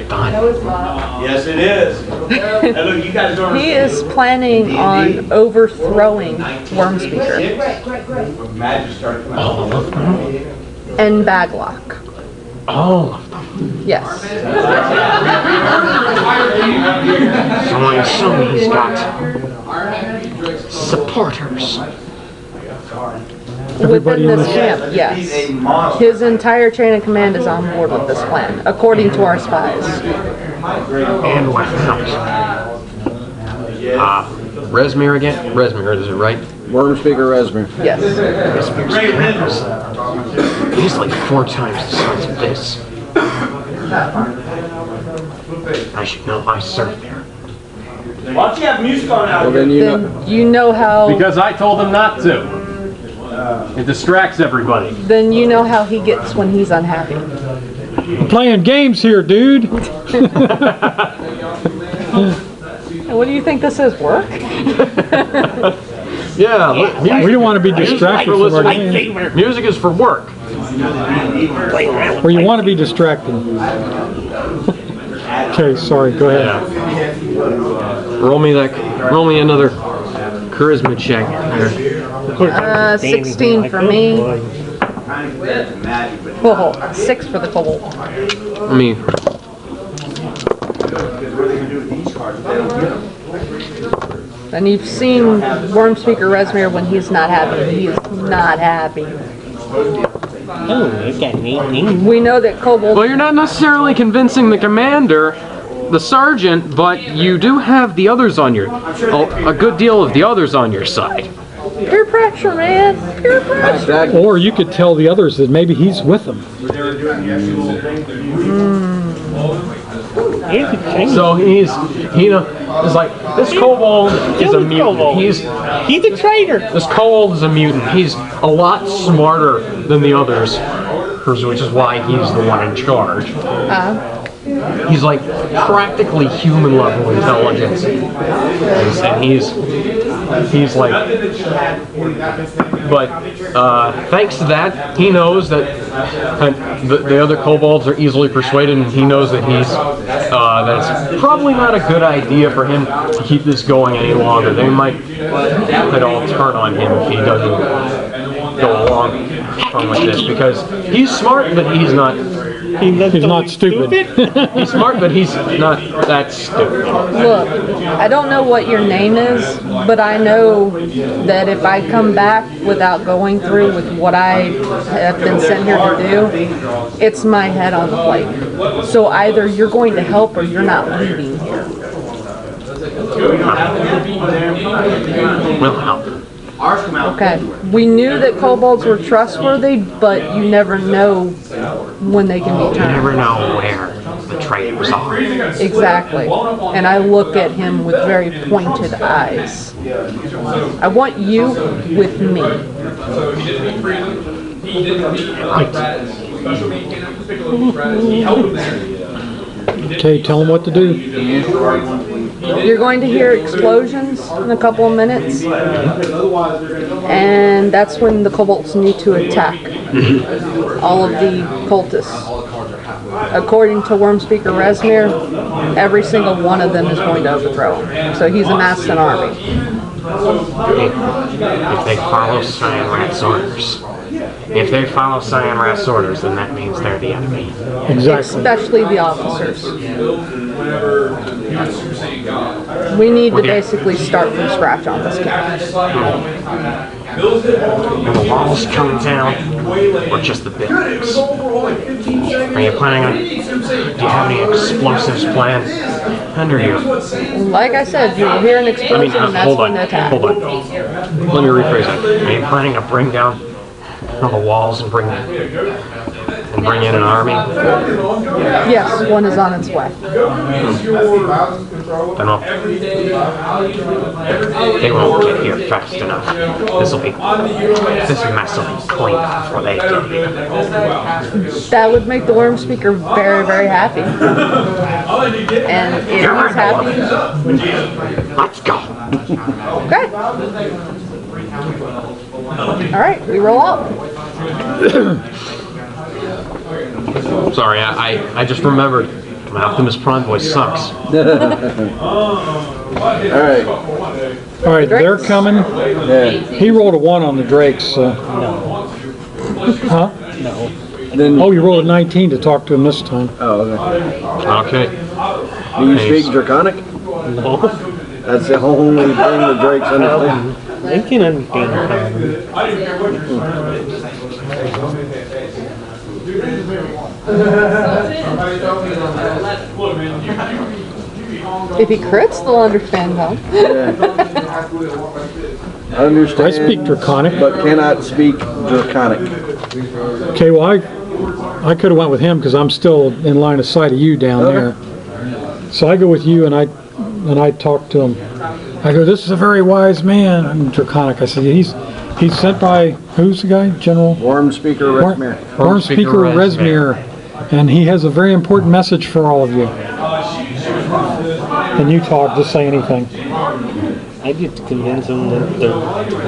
done? Yes, it is. Hey, look, you guys don't He is planning on overthrowing Wormspeaker Magic started coming out. All of them? and Baglock. All of them. Yes. So I assume he's got supporters. Everybody Within in this this- camp, yes. His entire chain of command is on board with this plan, according to our spies. And without. Resmir again? Resmir, is it right? Wormspeaker Resmir. Yes. Resmir's campus. He's like 4 times the size of this. I should know I served there. Why don't you have music on out Well, here? then you know. Then you know how. Because I told him not to. It distracts everybody. Then you know how he gets when he's unhappy. I'm playing games here, dude. And what do you think this is? Work? Yeah, We don't want to be distracted from our game. music is for work. Or you want to be distracted. Okay, sorry, go ahead. Roll me another charisma check. There. 16 for me. Whoa, 6 for the kobold. I mean, And you've seen Wormspeaker Resmir when he's not happy. He is not happy. Oh, you got an 18. We know that kobold. well, you're not necessarily convincing the commander, the sergeant, but you do have the others on your, a good deal of the others on your side. Peer pressure, man. Peer pressure. Or you could tell the others that maybe he's with them. He's a king. So he's like, this kobold is a mutant. He's a traitor. This kobold is a mutant. He's a lot smarter than the others, which is why he's the one in charge. He's like practically human level intelligence, and he's like, but thanks to that, he knows that the other kobolds are easily persuaded, and he knows that that it's probably not a good idea for him to keep this going any longer. They might all turn on him if he doesn't go along with this, because he's smart, but he's not. He's not stupid. He's smart, but he's not that stupid. Look, I don't know what your name is, but I know that if I come back without going through with what I have been sent here to do, it's my head on the plate. So either you're going to help or you're not leaving here. We'll help. Okay. We knew that kobolds were trustworthy, but you never know when they can be You turned. never know where the traitors are. Exactly. And I look at him with very pointed eyes. I want you with me. Okay, tell him what to do. You're going to hear explosions in a couple of minutes, and that's when the kobolds need to attack all of the cultists. According to Wormspeaker Resmir, every single one of them is going to overthrow him. So he's amassed an army. If they follow Cyan Rat's orders. If they follow Cyan Rat's orders, then that means they're the enemy. Exactly. Especially the officers. We need to basically start from scratch on this camp. When the walls come down, or just the buildings? Are you planning on... Do you have any explosives planned? Under here. Like I said, you'll hear an explosion and that's when they attack. Hold on. Let me rephrase that. Are you planning to bring down all the walls and bring in an army? Yes, one is on its way. Then they won't get here fast enough. This mess will be clean before they get here. That would make the Wormspeaker very, very happy. And if he's happy... Let's go. Okay. Alright, we roll out. Sorry, I just remembered. My Optimus Prime voice sucks. Alright, they're coming. Yeah. He rolled a 1 on the Drakes. No. Huh? No. Oh, you rolled a 19 to talk to him this time. Oh, okay. Do you speak Draconic? No. That's the only thing the Drakes understand. They can understand If he crits, they'll understand how. I understand. I speak Draconic. But cannot speak Draconic. Okay, well, I could have went with him because I'm still in line of sight of you down there. So I go with you and I talk to him. I go, this is a very wise man. I'm Draconic. I said, he's sent by, who's the guy? General? Wormspeaker Resmir. Wormspeaker Resmir. And he has a very important message for all of you. And you talk, just say anything. I get to convince them that the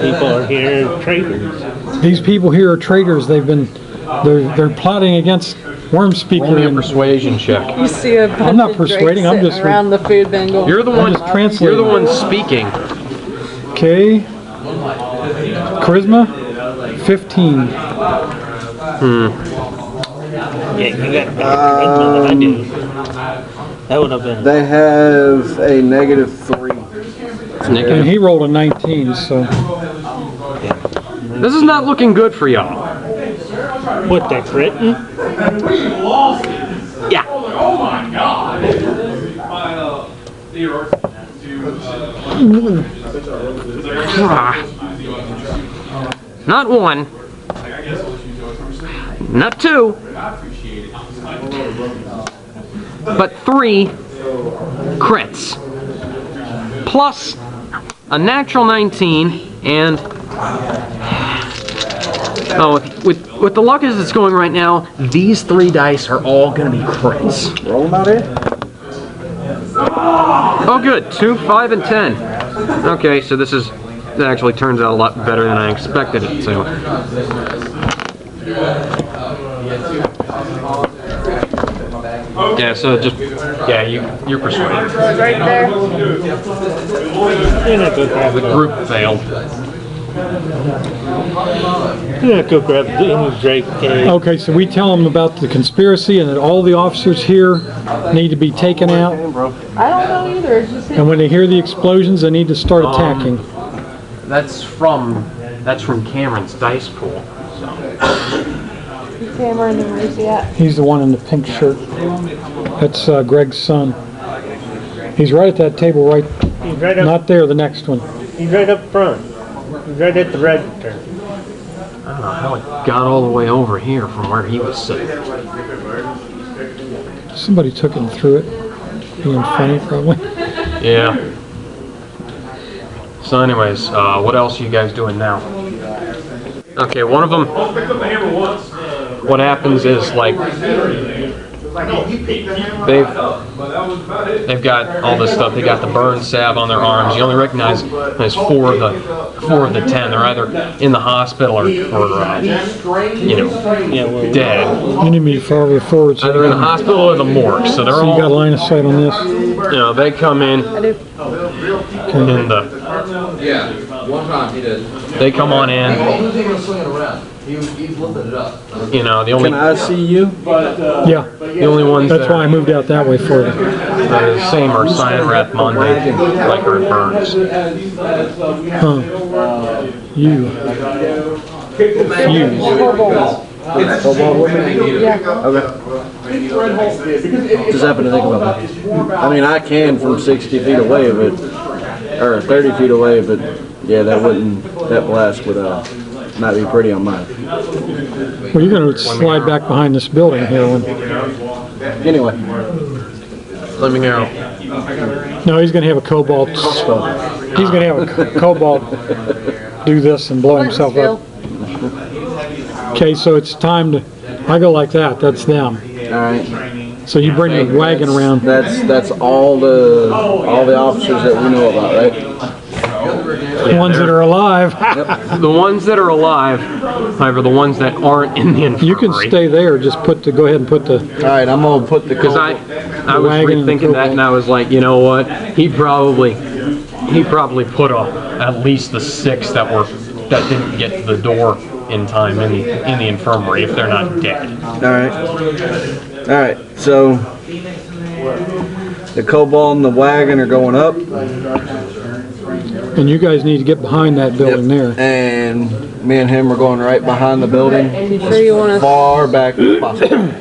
people are here traitors. These people here are traitors. They're plotting against Wormspeaker. Roll me a persuasion check. You see a bunch I'm not of persuading, drakes I'm just sitting around the food bin going, You're the one. just translating. You're the one speaking. Okay. Charisma? 15. Yeah, you got better charisma than I do. That would have been... They have a -3. And he rolled a 19, so... This is not looking good for y'all. What, they're critting? Yeah. Oh my god! Not 1. Not 2. But 3 crits. Plus a natural 19 and... Oh, with the luck as it's going right now, these 3 dice are all going to be crits. Roll them out here. Oh good, 2, 5, and 10. Okay, so this actually turns out a lot better than I expected it to. Yeah, so just, yeah, you're persuaded. Right there. The group failed. Yeah, go grab the Drake. Okay, so we tell them about the conspiracy and that all the officers here need to be taken out. I don't know either. It's just And when they hear the explosions, they need to start attacking. That's from Cameron's dice pool. Cameron, and where's he at? He's the one in the pink shirt. That's Greg's son. He's right at that table, right? He's right up. Not there, the next one. He's right up front. He's right at the register. I don't know how it got all the way over here from where he was sitting. Somebody took him through it. Being funny, probably. Yeah. So anyways, what else are you guys doing now? Okay, one of them, what happens is, like, they've got all this stuff. They got the burn salve on their arms. You only recognize there's 4 of the 10. They're either in the hospital or you know, dead. You need me to follow forward. So Either in the hospital or the morgue. So they're so all, you got line of sight on this? you know, they come in Yeah, one time he did. they come on in. He's lifted it up. You know, the only Can I see you? Yeah. the only ones That's that why I moved out that way for you. are the same are Sign Wrath Monday, like her Burns. Huh. You. Just happen to think about that. I mean, I can from 60 feet away, but or 30 feet away, but yeah, that blast would not be pretty on mine. Well, you're going to slide back behind this building here. Anyway, Let me know. No, he's going to have a cobalt. He's going to have a cobalt do this and blow himself up. Okay, so it's time to. I go like that. That's them. all right. So you bring the wagon around. That's all the officers that we know about, right? The ones that are alive. The ones that are alive, however, the ones that aren't in the infirmary. You can stay there. Just go ahead and put the. All right, I'm gonna put the. Because I was wagon and the rethinking that, and I was like, you know what? He probably put at least the 6 that didn't get to the door in time in the infirmary if they're not dead. All right. So the cobalt and the wagon are going up. And you guys need to get behind that building there. And me and him are going right behind the building, You sure you want as to? far back as possible.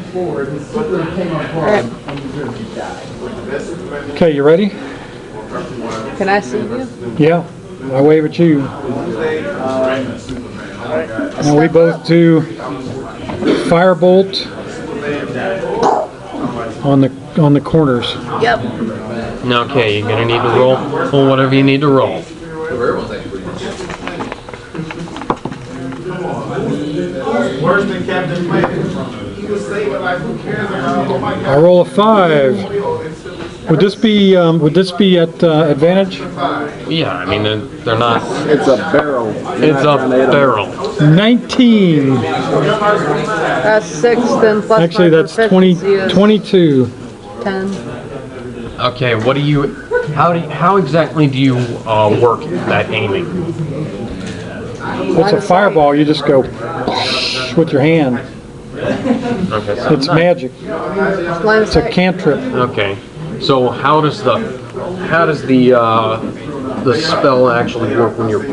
Okay, you ready? Can I see you? Yeah. I wave at you. Now we both do firebolt on the corners. Yep. Okay, you're gonna need to roll on whatever you need to roll. Worse than Captain Planet. He was saying like, who cares? Oh my God. I roll a 5. Would this be at advantage? Yeah, I mean they're not. It's a barrel. It's a barrel. 19. That's 6, then plus Actually, my that's proficiency is 22. 10. Okay, what do you? How exactly do you work that aiming? It's a fireball. You just go with your hand. Okay, so It's magic. Line of It's a sight. cantrip. okay. So how does the spell actually work when you're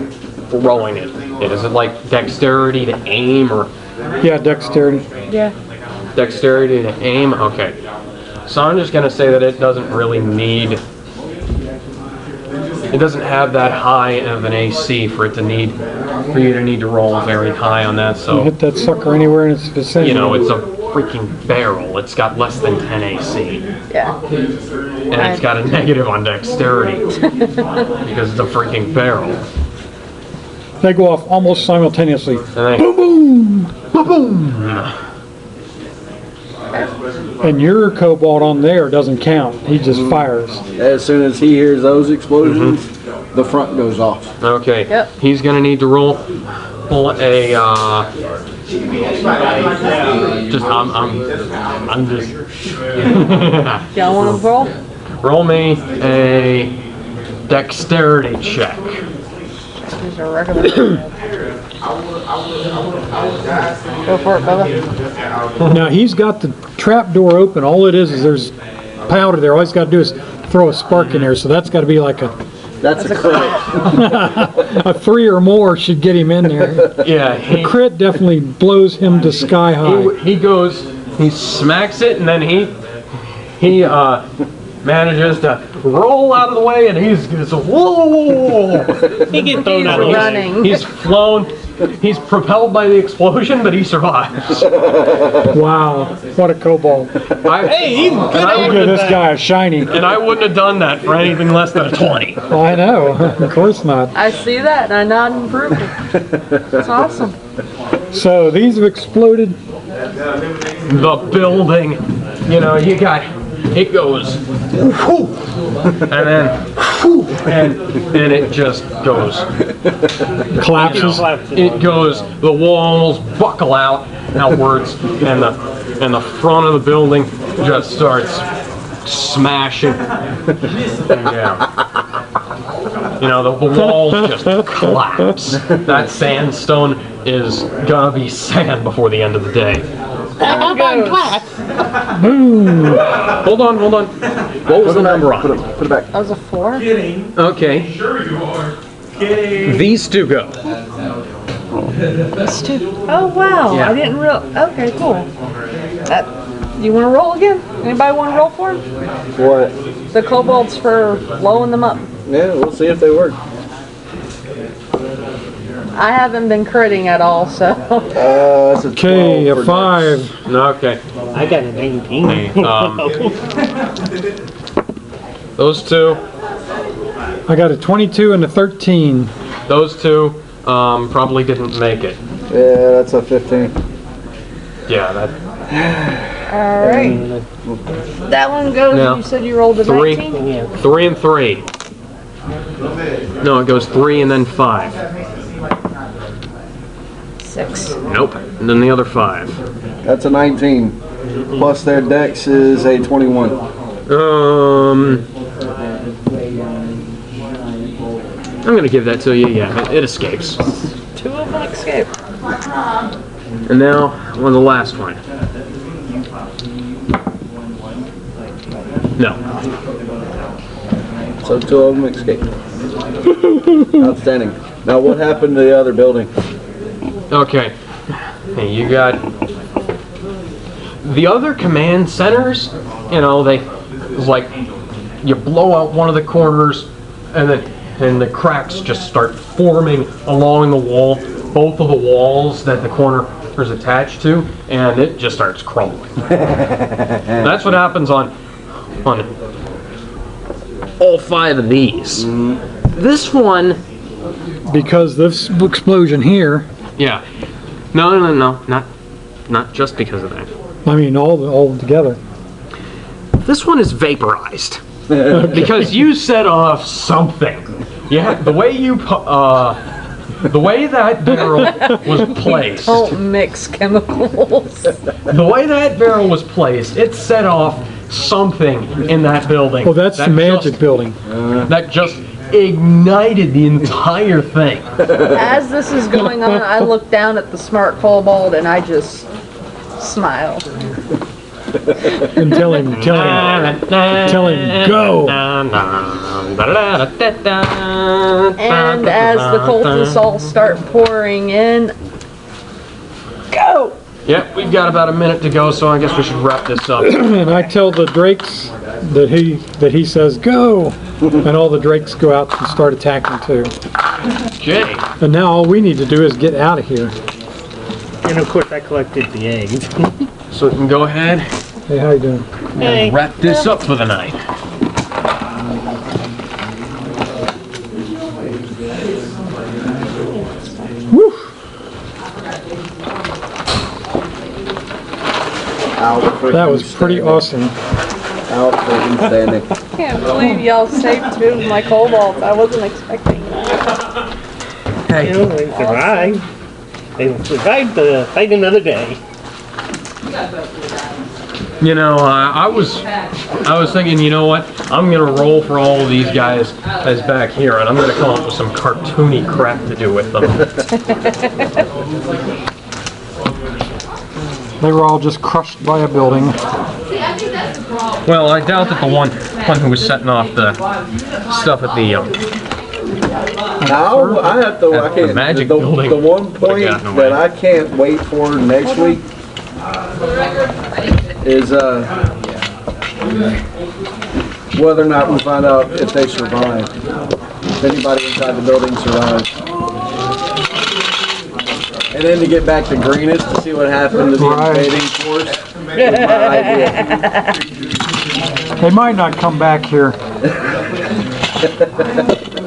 rolling it? Is it like dexterity to aim or Yeah, dexterity. Yeah. dexterity to aim? Okay. So I'm just gonna say that it doesn't really need. It doesn't have that high of an AC for you to need to roll very high on that. You So hit that sucker anywhere in its vicinity. you know it's a freaking barrel. It's got less than 10 AC. Yeah. And it's got a negative on dexterity. Because it's a freaking barrel. They go off almost simultaneously. And Boom, boom, boom, boom. And your cobalt on there doesn't count. He just fires. As soon as he hears those explosions, the front goes off. Okay. Yep. He's gonna need to roll a just I'm just Y'all want to roll? roll me a dexterity check. These are regular. Go for it, Bubba. Now he's got the trap door open. All it is there's powder there. All he's got to do is throw a spark in there. So that's got to be like a That's a crit. a 3 or more should get him in there. Yeah, The crit definitely blows him to sky high. he goes, he smacks it, and then he manages to roll out of the way, and he's whoa. He gets thrown out of the way. Running. He's flown. He's propelled by the explosion, but he survives. Wow, what a cobalt. Hey, he's good and I Give wouldn't this guy a shiny. and I wouldn't have done that for anything less than a 20. Oh, I know, of course not. I see that and I nod in approval. That's awesome. So these have exploded. The building, you know, you got, it goes, whoo, and then, whoo, and it just goes. Collapses. It goes, the walls buckle outwards, and the front of the building just starts smashing. Yeah. You know, the walls just collapse. That sandstone is gonna be sand before the end of the day. Boom. Hold on. What was the number on it? Put it back. That was a 4. Okay. Sure you are. Kidding. These two go. That's 2. Oh, wow. Yeah. I didn't okay, cool. You want to roll again? Anybody want to roll for him? What? The kobolds for blowing them up. Yeah, we'll see if they work. I haven't been critting at all, so. That's a 12 Okay, a for 5. Okay. I got a 19. Hey, those two. I got a 22 and a 13. Those two probably didn't make it. Yeah, that's a 15. Yeah, that. Alright. That one goes, No. you said you rolled a 3. 19? 3 and 3. No, it goes 3 and then 5. 6. Nope. And then the other 5. That's a 19. Plus their dex is a 21. I'm gonna give that to you. Yeah, it escapes. 2 of them escape. And now, on the last one. No. So 2 of them escaped. Outstanding. Now what happened to the other building? Okay. Hey, you got the other command centers. You know, it's like you blow out one of the corners, and the cracks just start forming along the wall. Both of the walls that the corner is attached to, and it just starts crumbling. That's what happens on all 5 of these. This one, Because this explosion here, yeah, no, not just because of that. I mean all together. This one is vaporized because you set off something. Yeah, the way that barrel was placed. Don't mix chemicals. The way that barrel was placed, it set off something in that building. Well, that's the magic building. That just ignited the entire thing. As this is going on, I look down at the smart kobold and I just smile. And tell him, go. And as the cultists all start pouring in, go! Yep, we've got about a minute to go, so I guess we should wrap this up. And I tell the drakes that he says go, and all the drakes go out and start attacking too. Okay. And now all we need to do is get out of here. And of course I collected the eggs. So we can go ahead Hey, how you doing? and wrap this up for the night. Woo! That was pretty awesome. Outstanding. Can't believe y'all saved 2 of my cobalt. I wasn't expecting that. You know, they survived. They survived the fight another day. You know, I was thinking, you know what? I'm gonna roll for all of these guys as back here, and I'm gonna come up with some cartoony crap to do with them. They were all just crushed by a building. Well, I doubt that the one who was setting off the stuff at the Now I have to. I the can't. magic the building one point would've gotten away. that I can't wait for next week is whether or not we find out if they survive. If anybody inside the building survives. And then to get back to Greenwich to see what happened to the invading force. Was my idea. They might not come back here.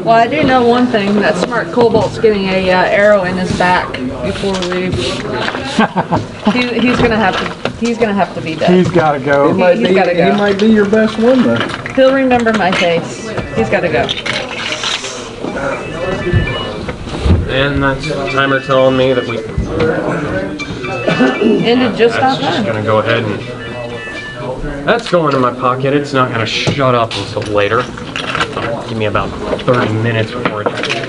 Well, I do know one thing. That smart cobalt's getting a arrow in his back before we leave. He's gonna have to be dead. He's got to go. He's gotta go. He might be your best one though. He'll remember my face. He's got to go. And that's the timer telling me that we Ended just on that's just time. gonna go ahead and that's going in my pocket. It's not gonna shut up until later. Give me about 30 minutes before it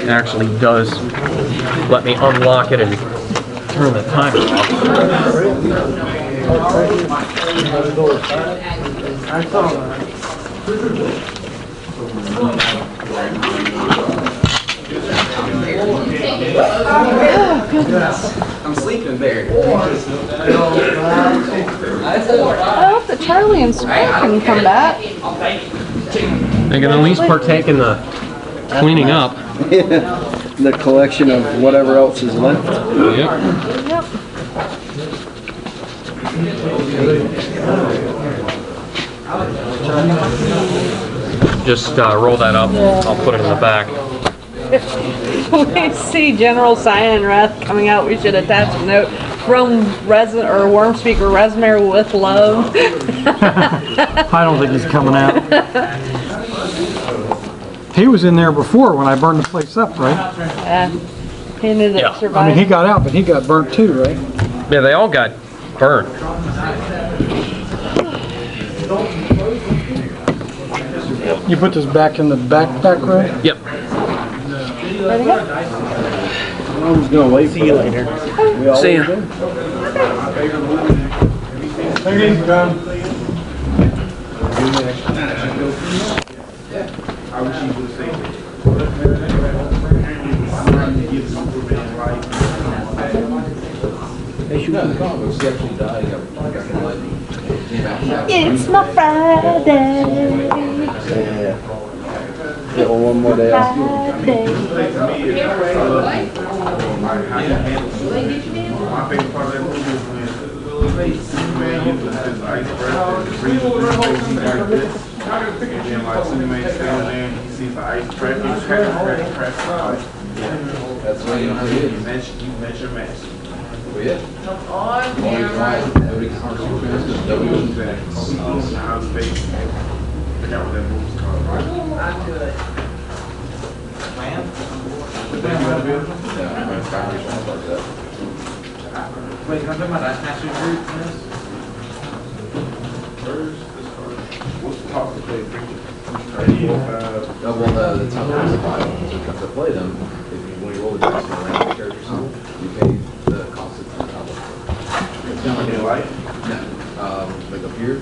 actually does let me unlock it and turn the timer off. I'm sleeping there. I hope that Charlie and Square can come back. They can at least partake in the cleaning up. The collection of whatever else is left. Yep. Yep. Just roll that up. I'll put it in the back. We see General Cyan Wrath coming out. We should attach a note from Worm Speaker Resmer with love. I don't think he's coming out. He was in there before when I burned the place up, right? He ended up I mean, surviving. he got out, but he got burnt too, right? Yeah, they all got burned. You put this back in the backpack, right? Yep. Ready to go? I was gonna wait. See you later. See ya. Take it easy, John. I wish you would say It's my Friday. Yeah, well, one more day off. my favorite part of that movie is when Superman uses his ice breath and breathes through his face like this. And then like Superman stands there and he sees the ice breath, he cracks. That's why you know how it is. You met your match. Oh, yeah. Nobody can harm Superman. Nobody was That outer space. I forgot what that movie's called. Not good. Wait, can I talk about that National Group in this? What's the top to play? well, the top of the file to play them. If you, when you roll the dice and rank character something, you pay the cost of the top. It's not like light? No, like up here,